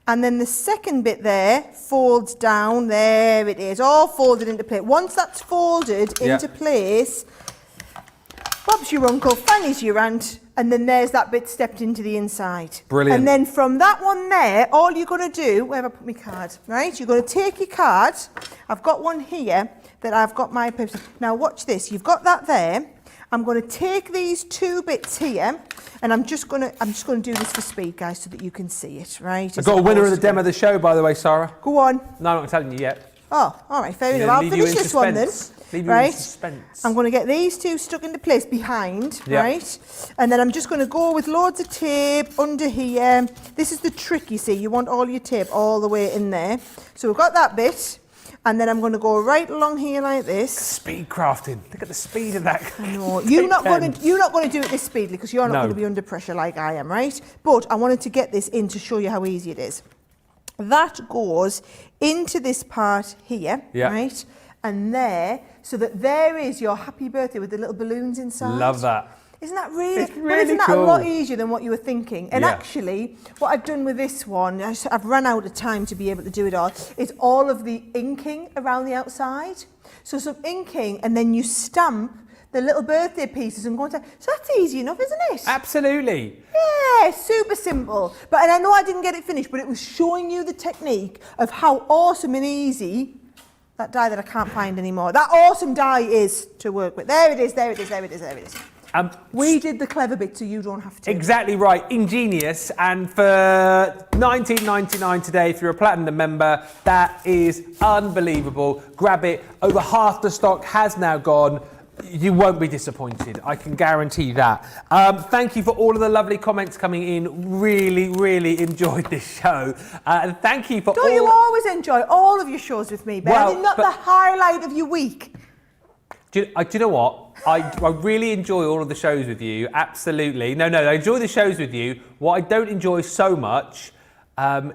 Speaker 2: and then the second bit there folds down. There it is, all folded into place. Once that's folded into place, Bob's your uncle, Fanny's your aunt, and then there's that bit stepped into the inside.
Speaker 1: Brilliant.
Speaker 2: And then from that one there, all you're going to do, where have I put my card? Right, you're going to take your card. I've got one here that I've got my papers. Now watch this, you've got that there. I'm going to take these two bits here, and I'm just going to do this for speed, guys, so that you can see it, right?
Speaker 1: I've got a winner of the demo of the show, by the way, Sarah.
Speaker 2: Go on.
Speaker 1: No, I'm not telling you yet.
Speaker 2: Oh, all right, fair enough. I'll finish this one then.
Speaker 1: Leave you in suspense.
Speaker 2: I'm going to get these two stuck into place behind,
Speaker 1: Yep.
Speaker 2: right? And then I'm just going to go with loads of tape under here. This is the trick, you see. You want all your tape all the way in there. So we've got that bit. And then I'm going to go right along here like this.
Speaker 1: Speed crafting. Look at the speed of that.
Speaker 2: I know. You're not going to do it this speedily because you're not going to be under pressure like I am, right? But I wanted to get this in to show you how easy it is. That goes into this part here, right? And there, so that there is your happy birthday with the little balloons inside.
Speaker 1: Love that.
Speaker 2: Isn't that really,
Speaker 1: It's really
Speaker 2: isn't that
Speaker 1: cool.
Speaker 2: a lot easier than what you were thinking? And actually, what I've done with this one, I've run out of time to be able to do it all, is all of the inking around the outside. So some inking, and then you stamp the little birthday pieces and go inside. So that's easy enough, isn't it?
Speaker 1: Absolutely.
Speaker 2: Yeah, super simple. And I know I didn't get it finished, but it was showing you the technique of how awesome and easy that die that I can't find anymore. That awesome die is to work with. There it is, there it is, there it is, there it is. We did the clever bit, so you don't have to.
Speaker 1: Exactly right, ingenious. And for $19.99 today, if you're a Platinum member, that is unbelievable. Grab it. Over half the stock has now gone. You won't be disappointed. I can guarantee that. Thank you for all of the lovely comments coming in. Really, really enjoyed this show. And thank you for
Speaker 2: Don't you always enjoy all of your shows with me, Ben?
Speaker 1: Well,
Speaker 2: Not the highlight of your week.
Speaker 1: Do you know what? I really enjoy all of the shows with you. Absolutely. No, I enjoy the shows with you. What I don't enjoy so much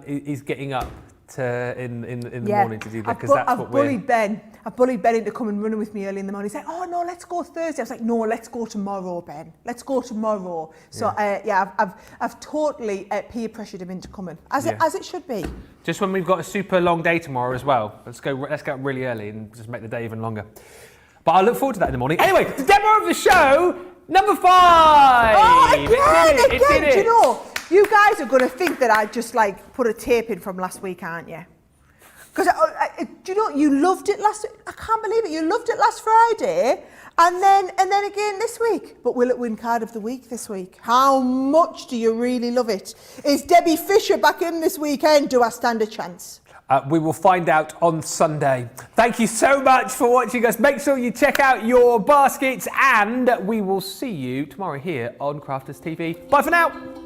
Speaker 1: is getting up in the morning to do that, because that's what we're...
Speaker 2: I've bullied Ben into coming running with me early in the morning. He's like, oh no, let's go Thursday. I was like, no, let's go tomorrow, Ben. Let's go tomorrow. So I've totally peer pressured him into coming, as it should be.
Speaker 1: Just when we've got a super long day tomorrow as well. Let's go up really early and just make the day even longer. But I look forward to that in the morning. Anyway, the demo of the show, number 5.
Speaker 2: Oh, again.
Speaker 1: It.
Speaker 2: Do you know, you guys are going to think that I just put a tape in from last week, aren't you? Because do you know, you loved it last. I can't believe it. You loved it last Friday, and then again this week. But will it win card of the week this week? How much do you really love it? Is Debbie Fisher back in this weekend? Do I stand a chance?
Speaker 1: We will find out on Sunday. Thank you so much for watching us. Make sure you check out your baskets, and we will see you tomorrow here on Crafters TV. Bye for now.